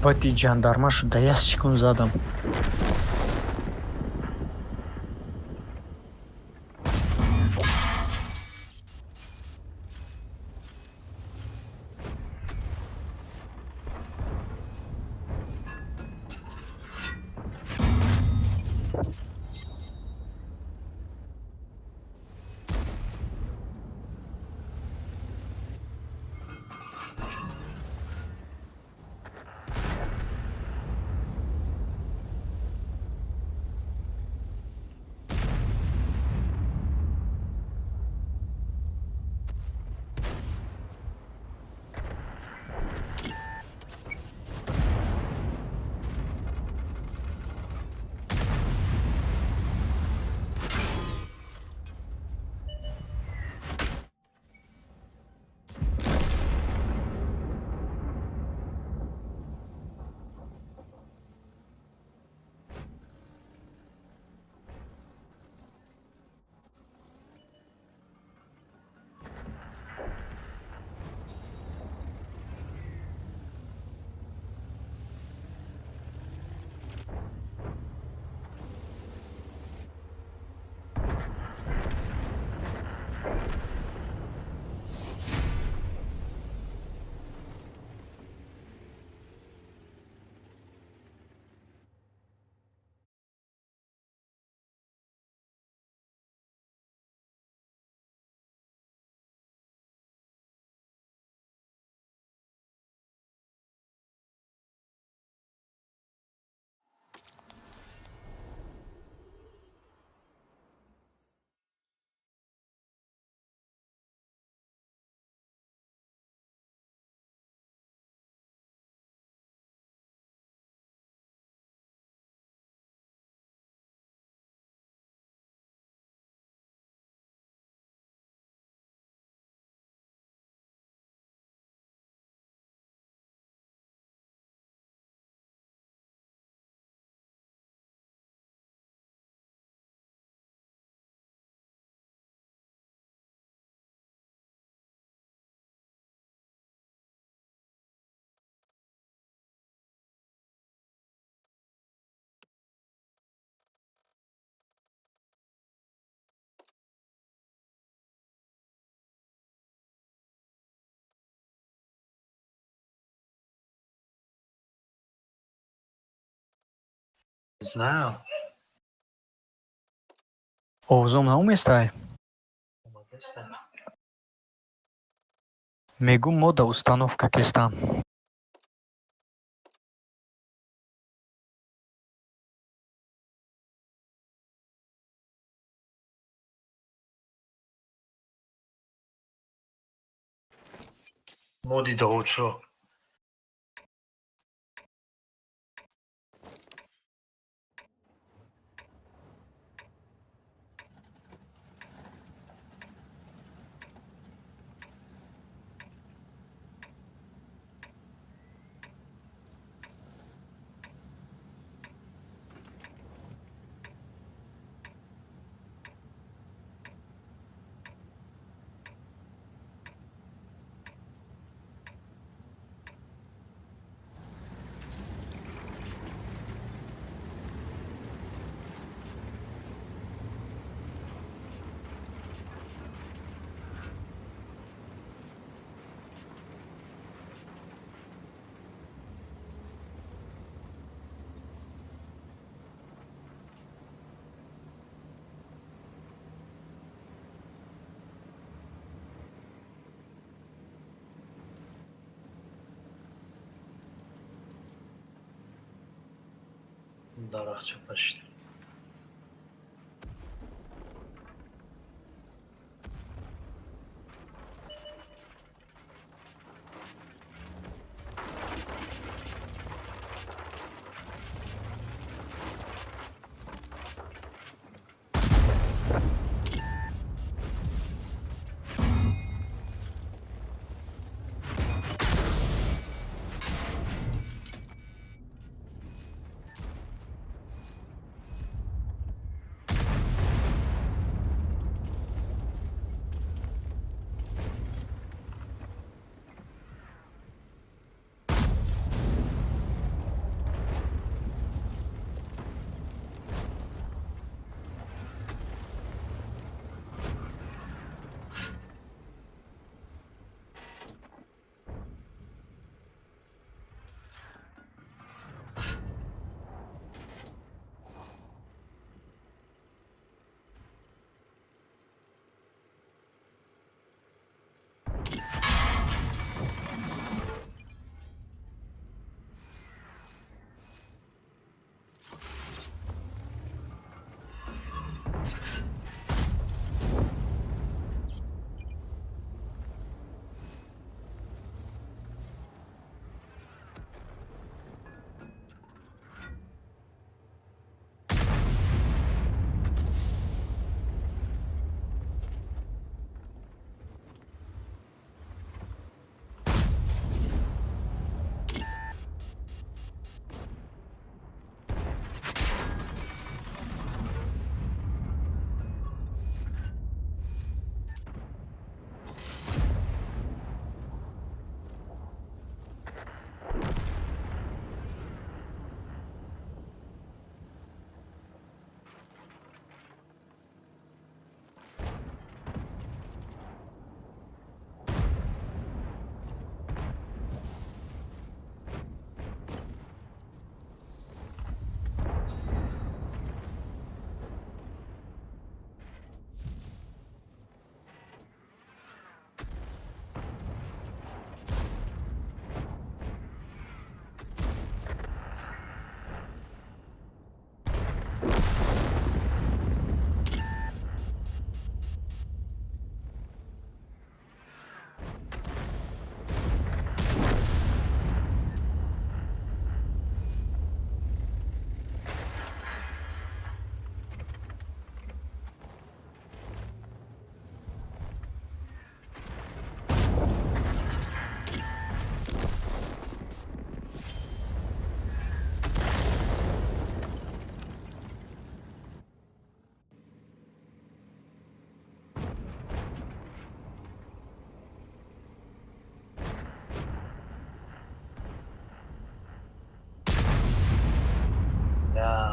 Ебать, жандармашу, да я секунд задам. Знаю. Овзум на уместай. Молодец-то. Мегум мода установка кестам. Моди доучу. Дарахча почти.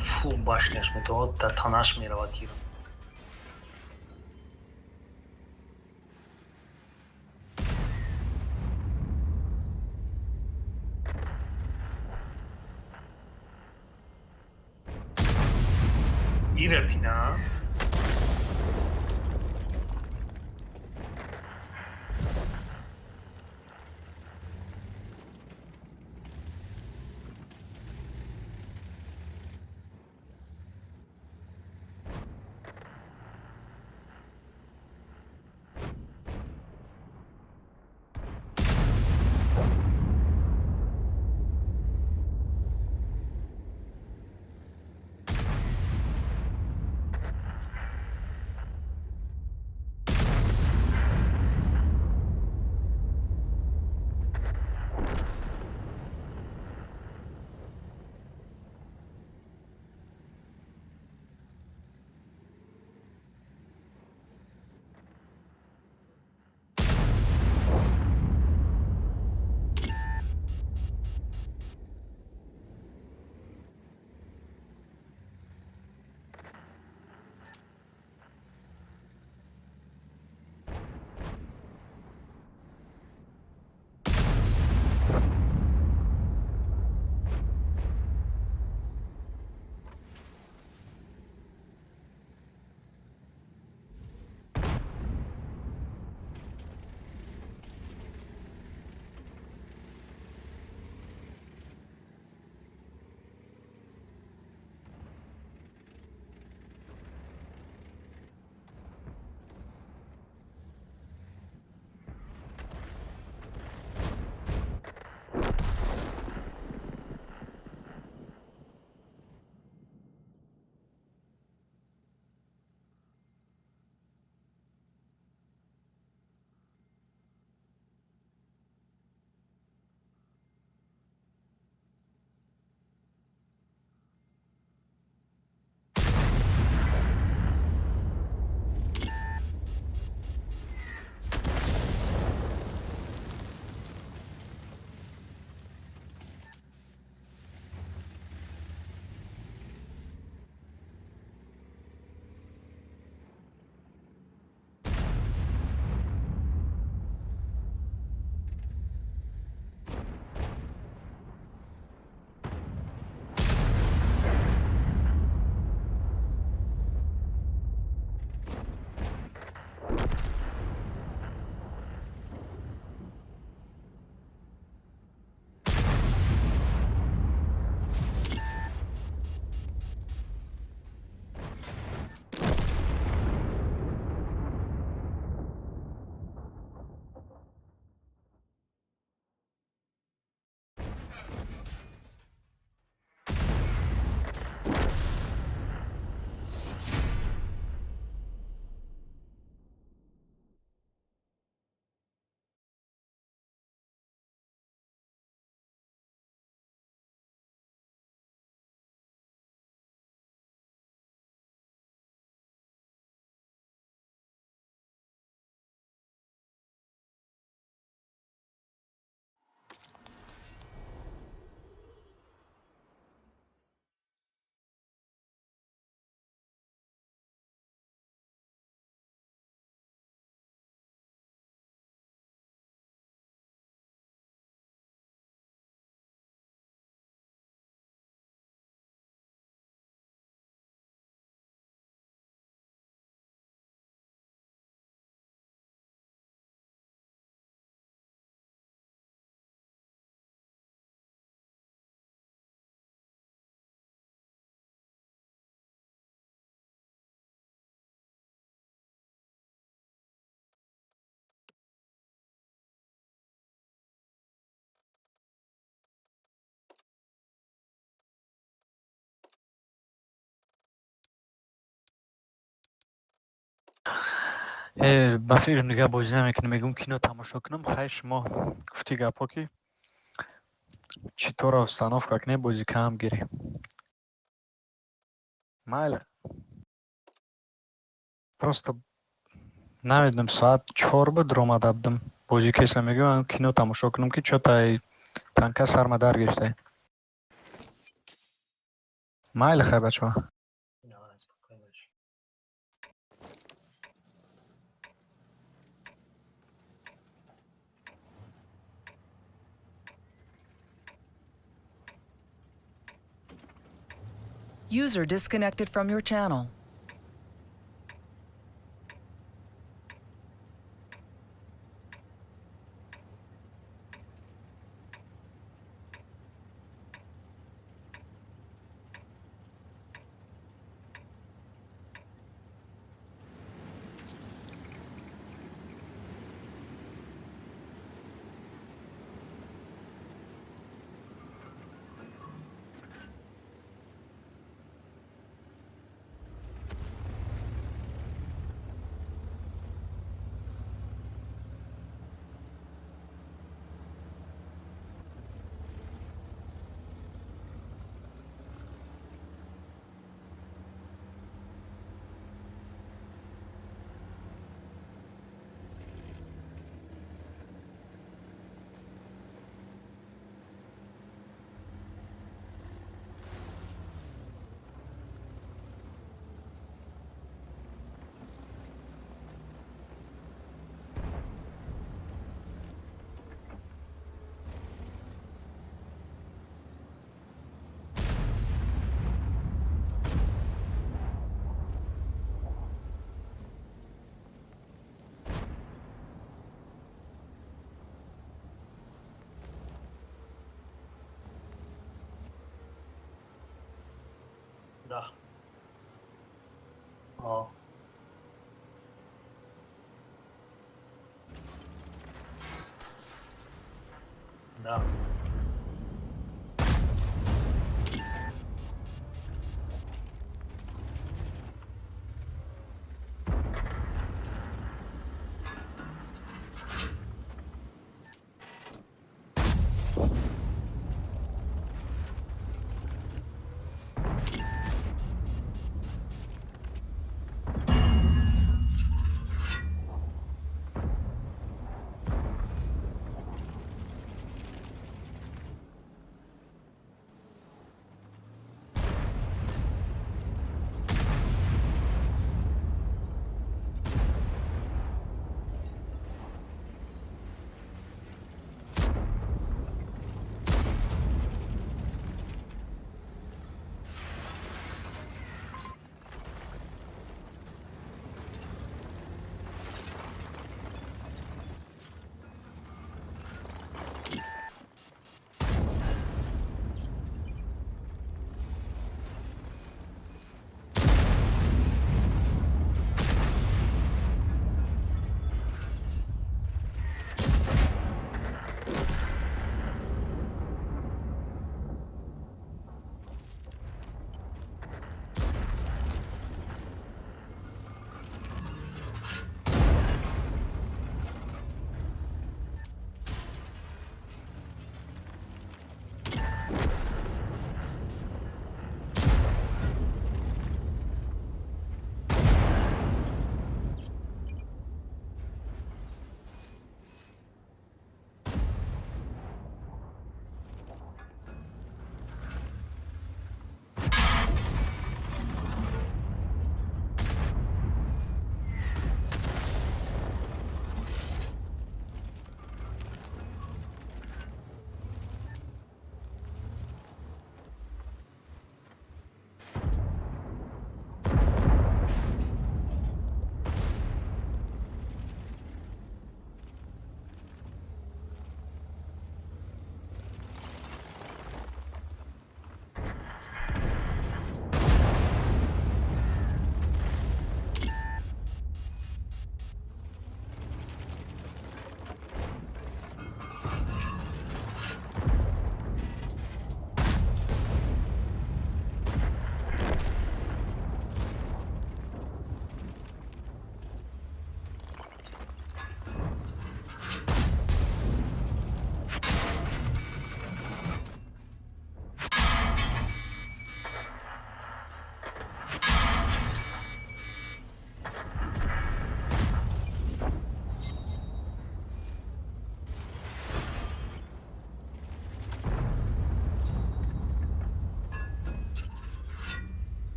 Фу, башняш метавод дар танаш меравад тир. میره بینا ба фикр нигаҳ бозӣ намекунем, мегӯм кино тамошо кунам. Хай шумо гуфти гапҳо ки читора установка кунем, бозӣ кам гирем. Майли. Просто намедонам, соат 4 буд омада будам. Бозӣ кеса мегӯям кино тамошо кунам ки чотай танка сарма дар гирифтае. Майли хай бачаҳо. User disconnected from your channel. Да. Aa. Да.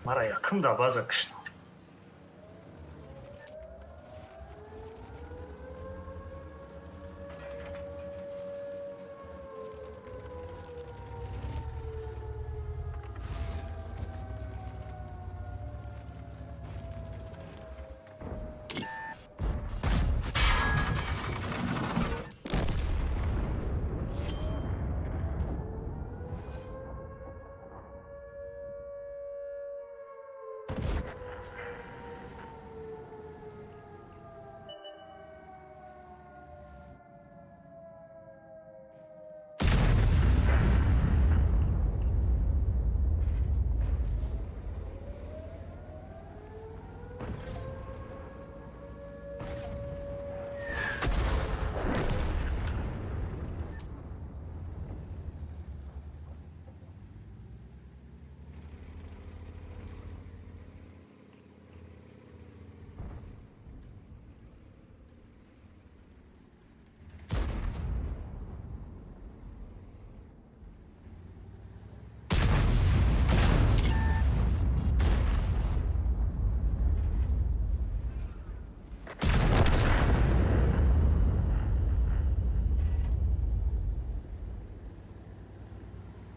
Mara yakın da bazı akışta.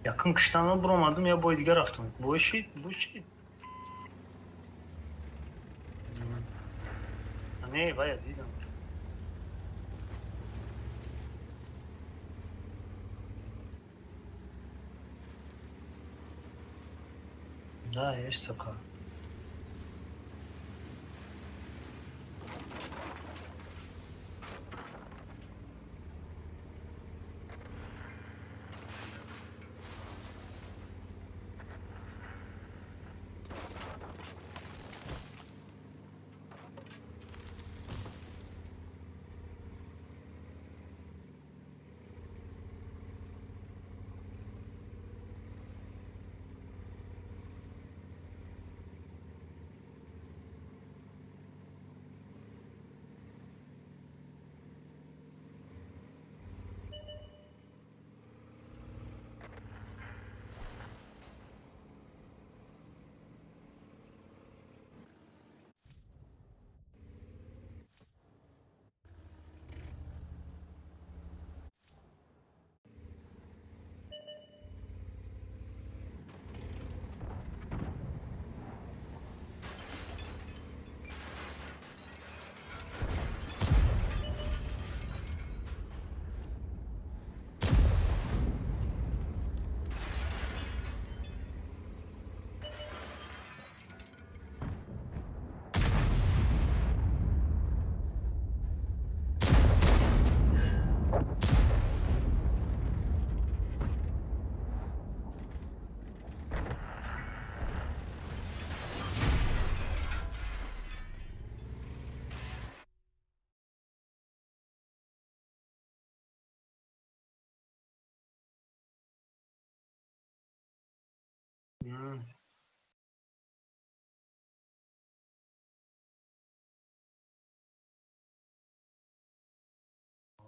Yakın kıştan bulamadım ya bu Edgar Afton. Bu işi. Не, бая дидам. Да, есть такая.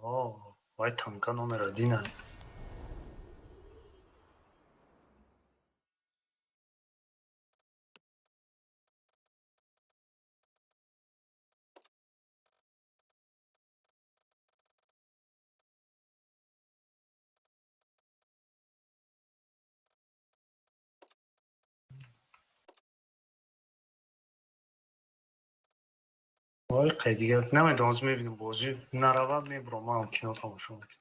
О, вай танка номер 1. وای دیگه نمیدونم میبینیم بازی نرواد میبرم من کینو تماشا میکنم.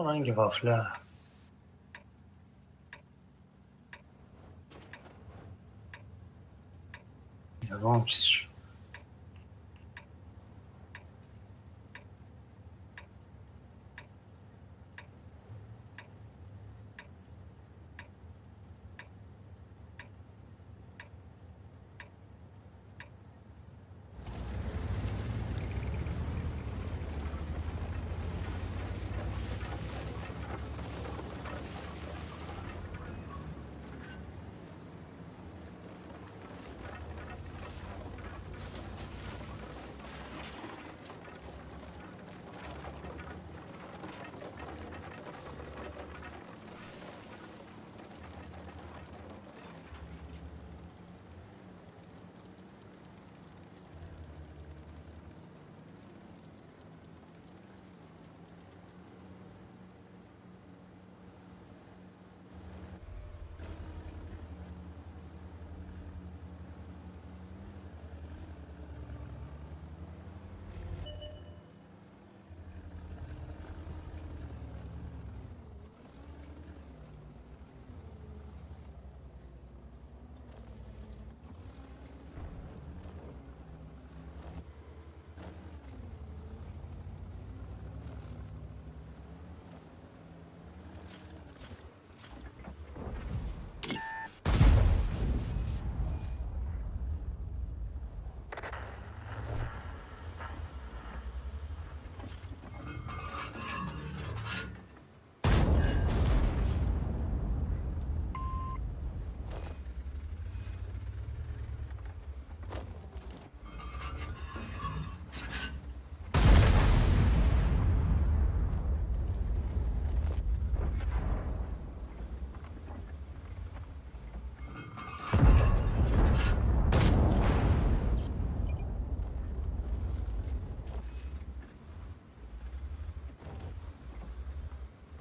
رنگ وافله یکم چیز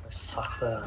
سخته.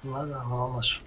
Vamos.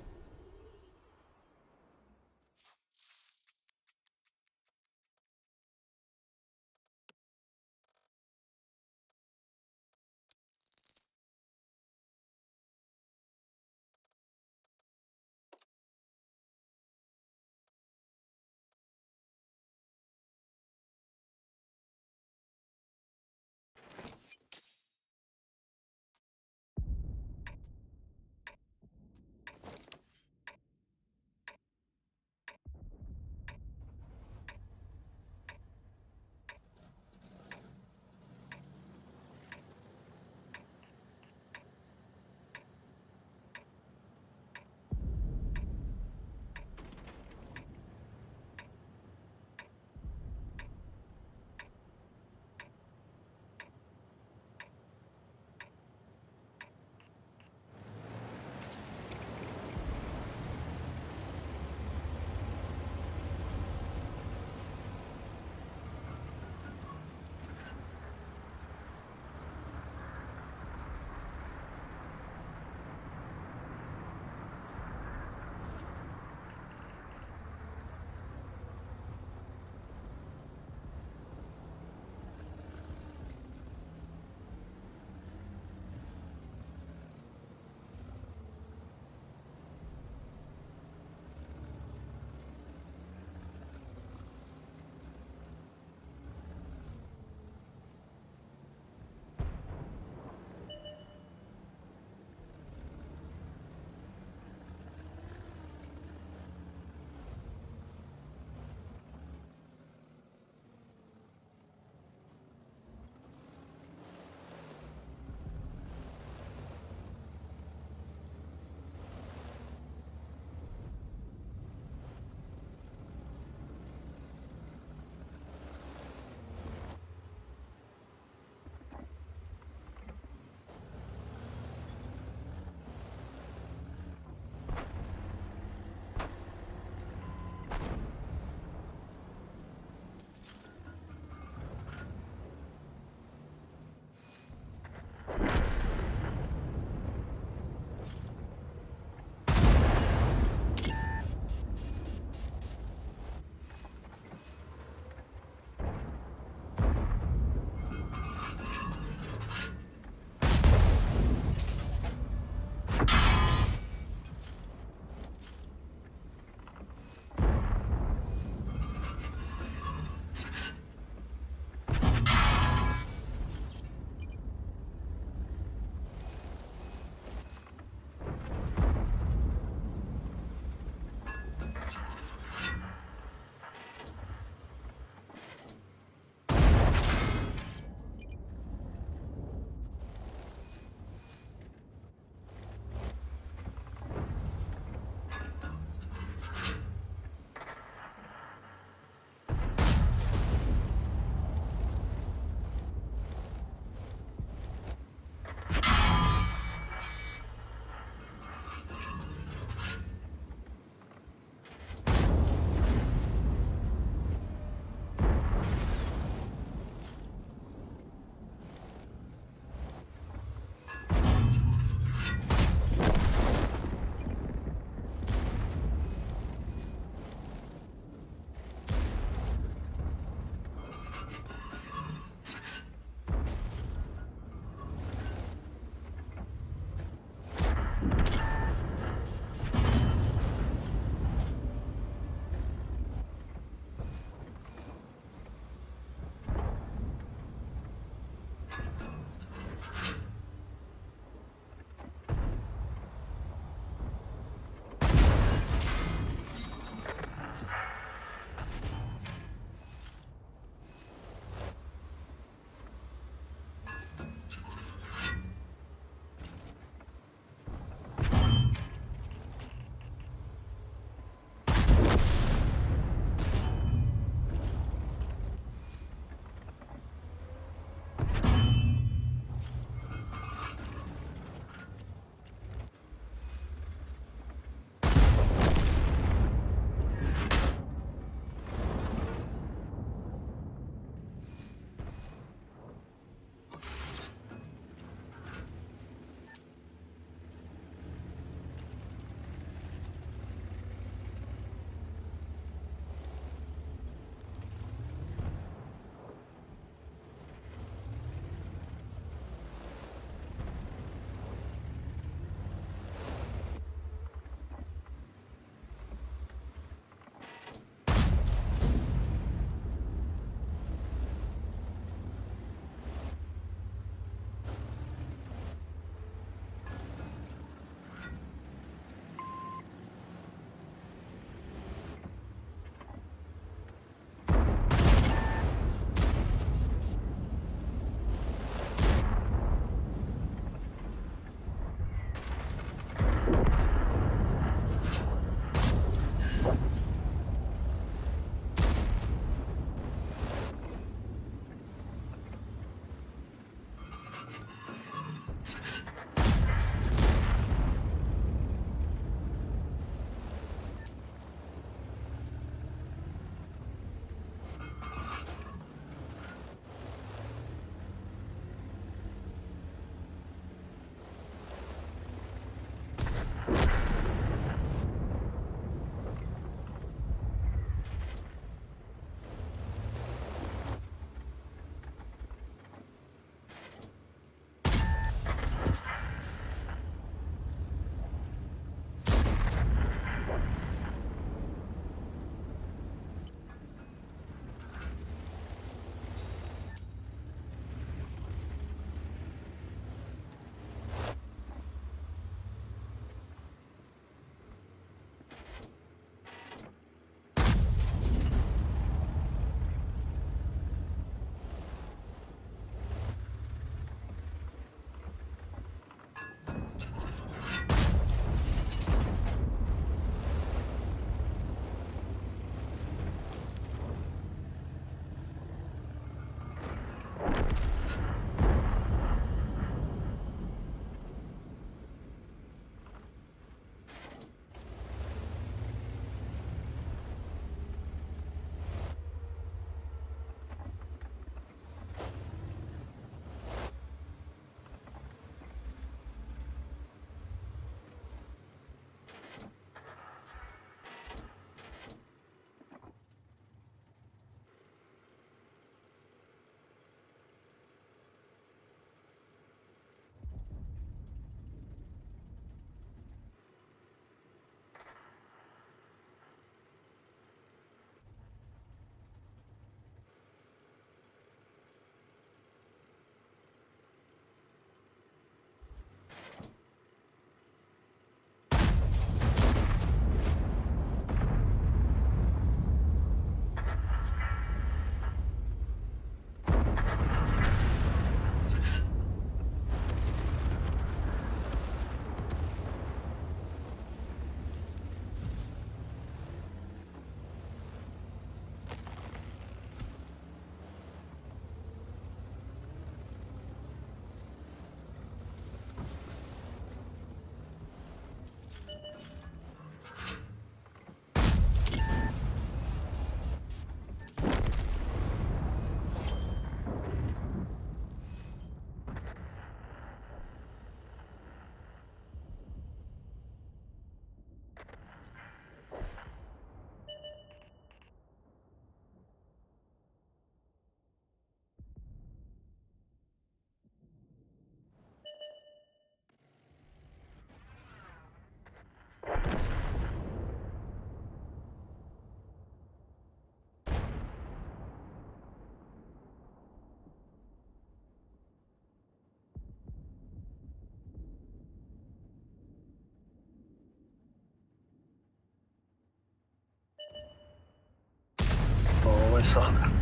кори сахт.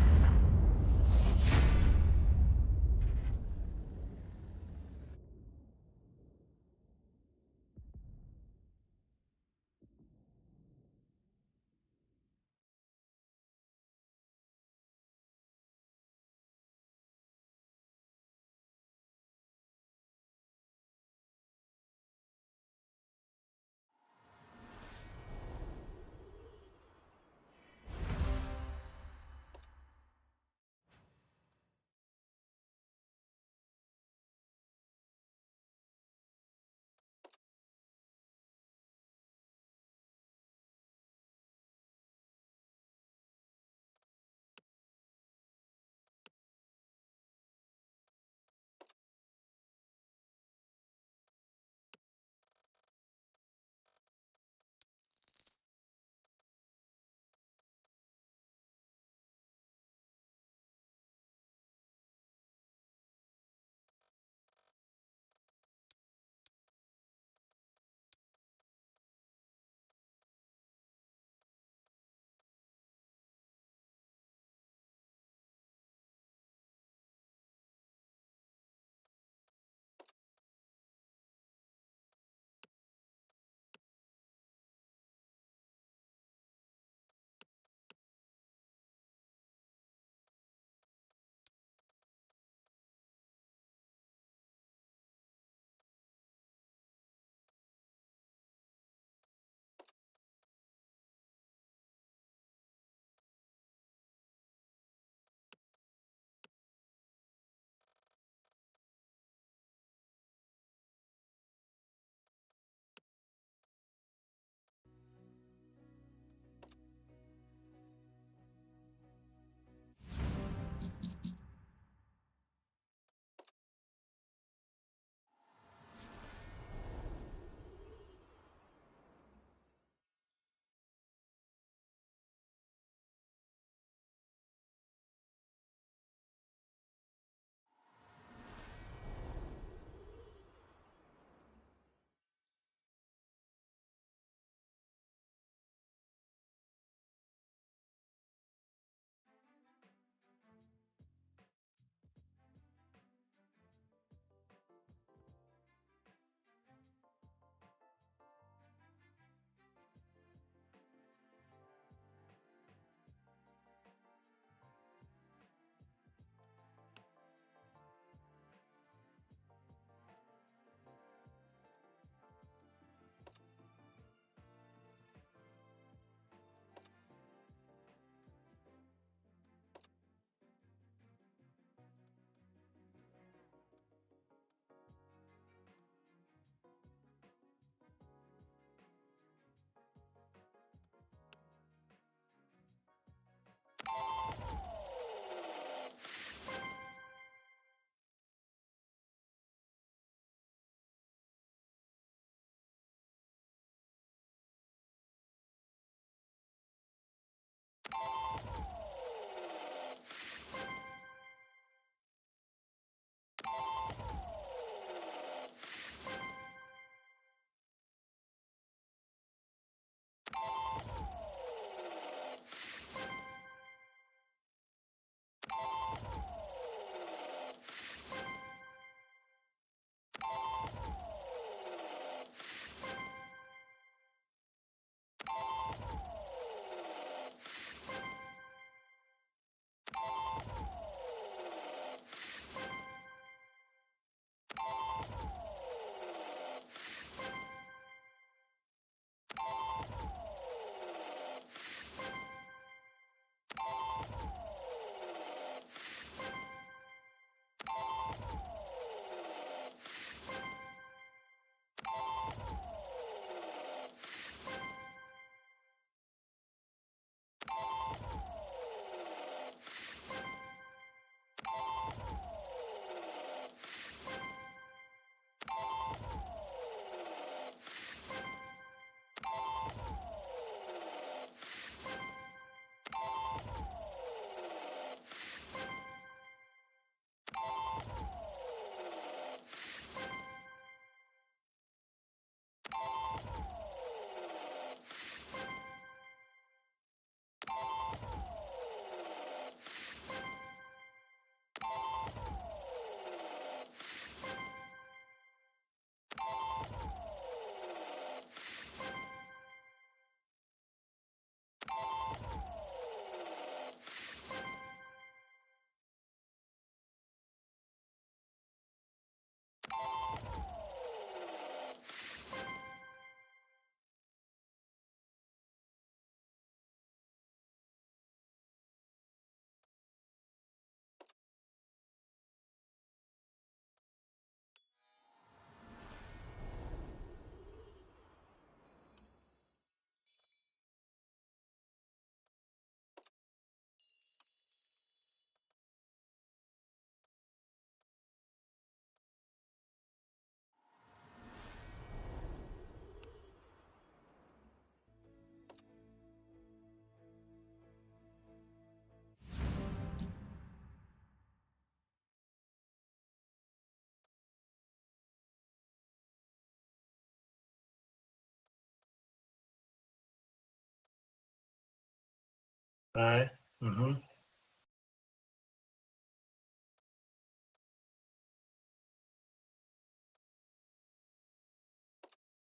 Ай. Мгм.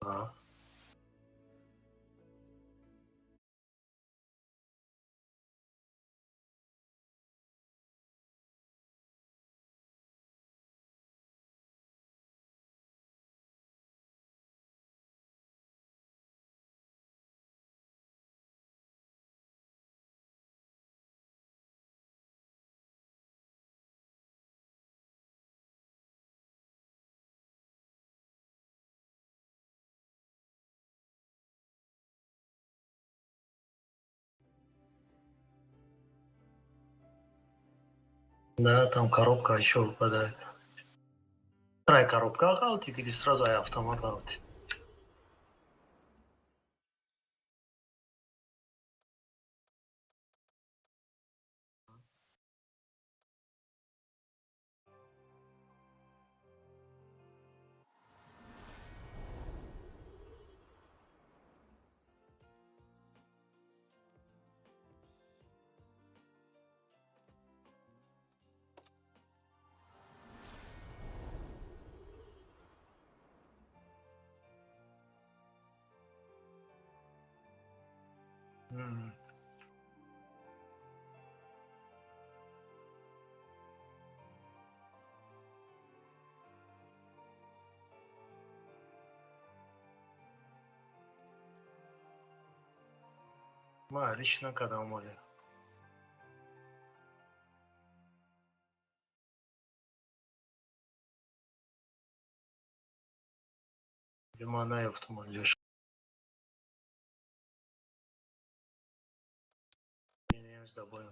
А. Да, там коробка еще выпадает. Вторая коробка аутит или сразу автомат аутит? М. Ма, лично когда море. Лимона и автомобиль. Не с тобой.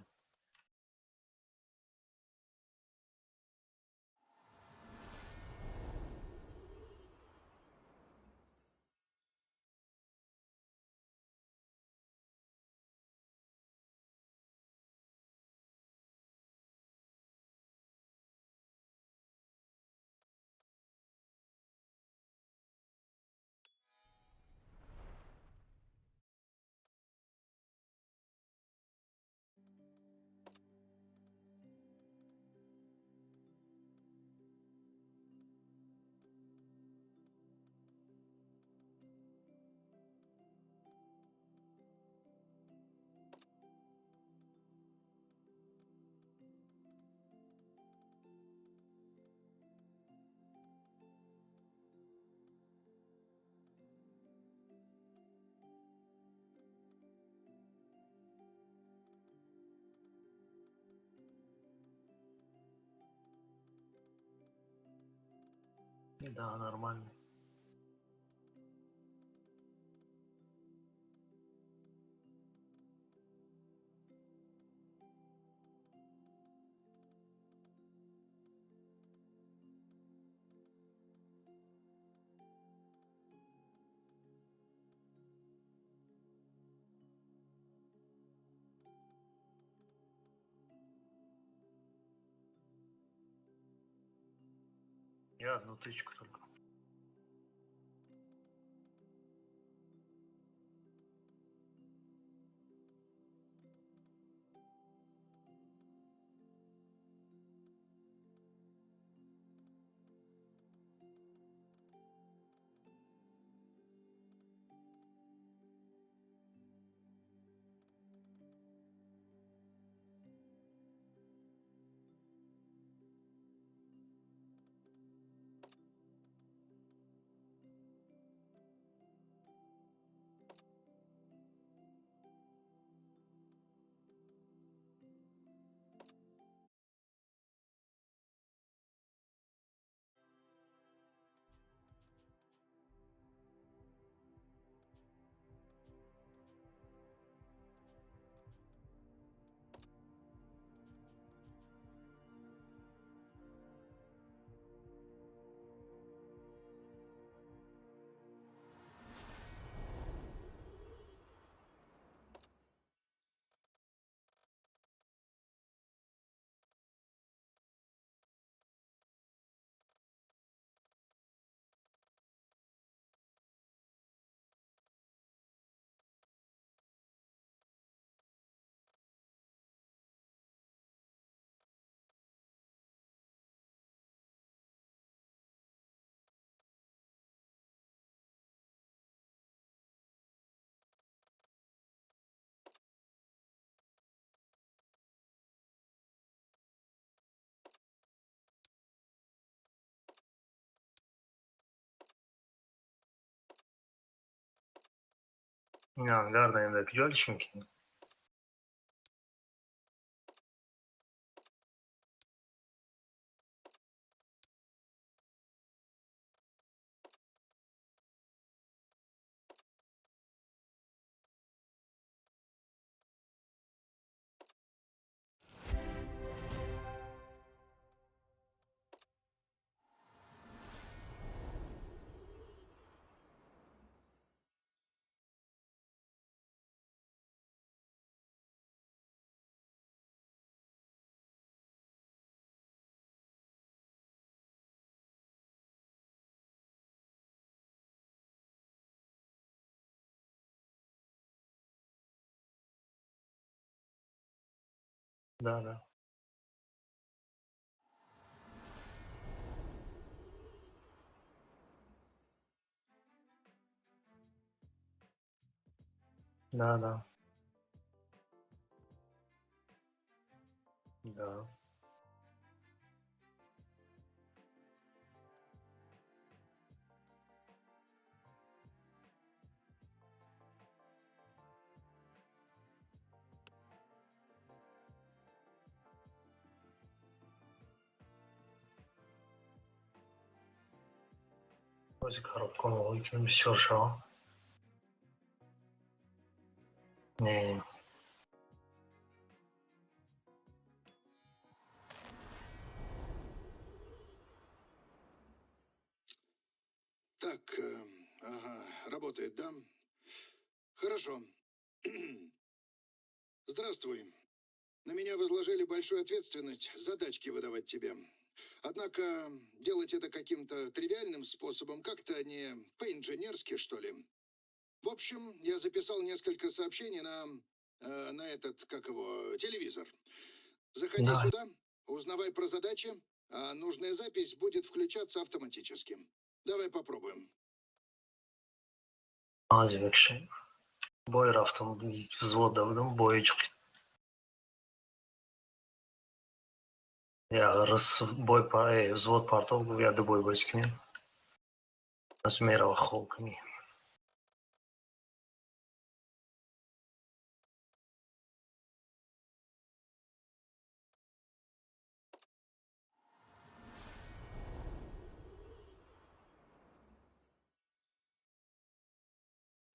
Да, нормально. Я одну тычку только. Не, гарно, да, кujolishim. Да, да. Да, да. Да. Вроде коробку выкинем, все хорошо. Не, Так, ага, работает, да? Хорошо. Здравствуй. На меня возложили большую ответственность задачки выдавать тебе. Однако делать это каким-то тривиальным способом, как-то не по-инженерски, что ли. В общем, я записал несколько сообщений на этот, как его, телевизор. Заходи Давай. сюда, узнавай про задачи, а нужная запись будет включаться автоматически. Давай попробуем. hadi bakayım. Boy raftım, взводовым боечек. Я бой по взвод портов, я до бой войсками. Размеров холками.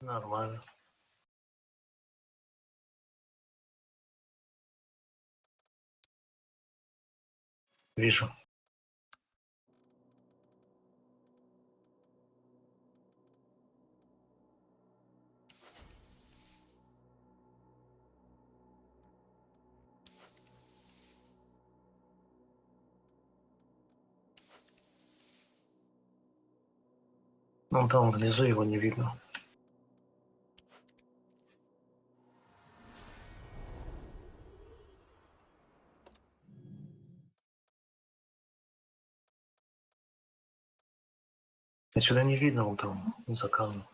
Нормально. Вижу. Ну там внизу его не видно. Отсюда не видно, он там за камнем.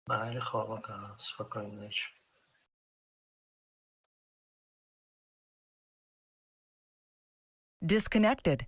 Легко, пока спокойной ночи. Disconnected.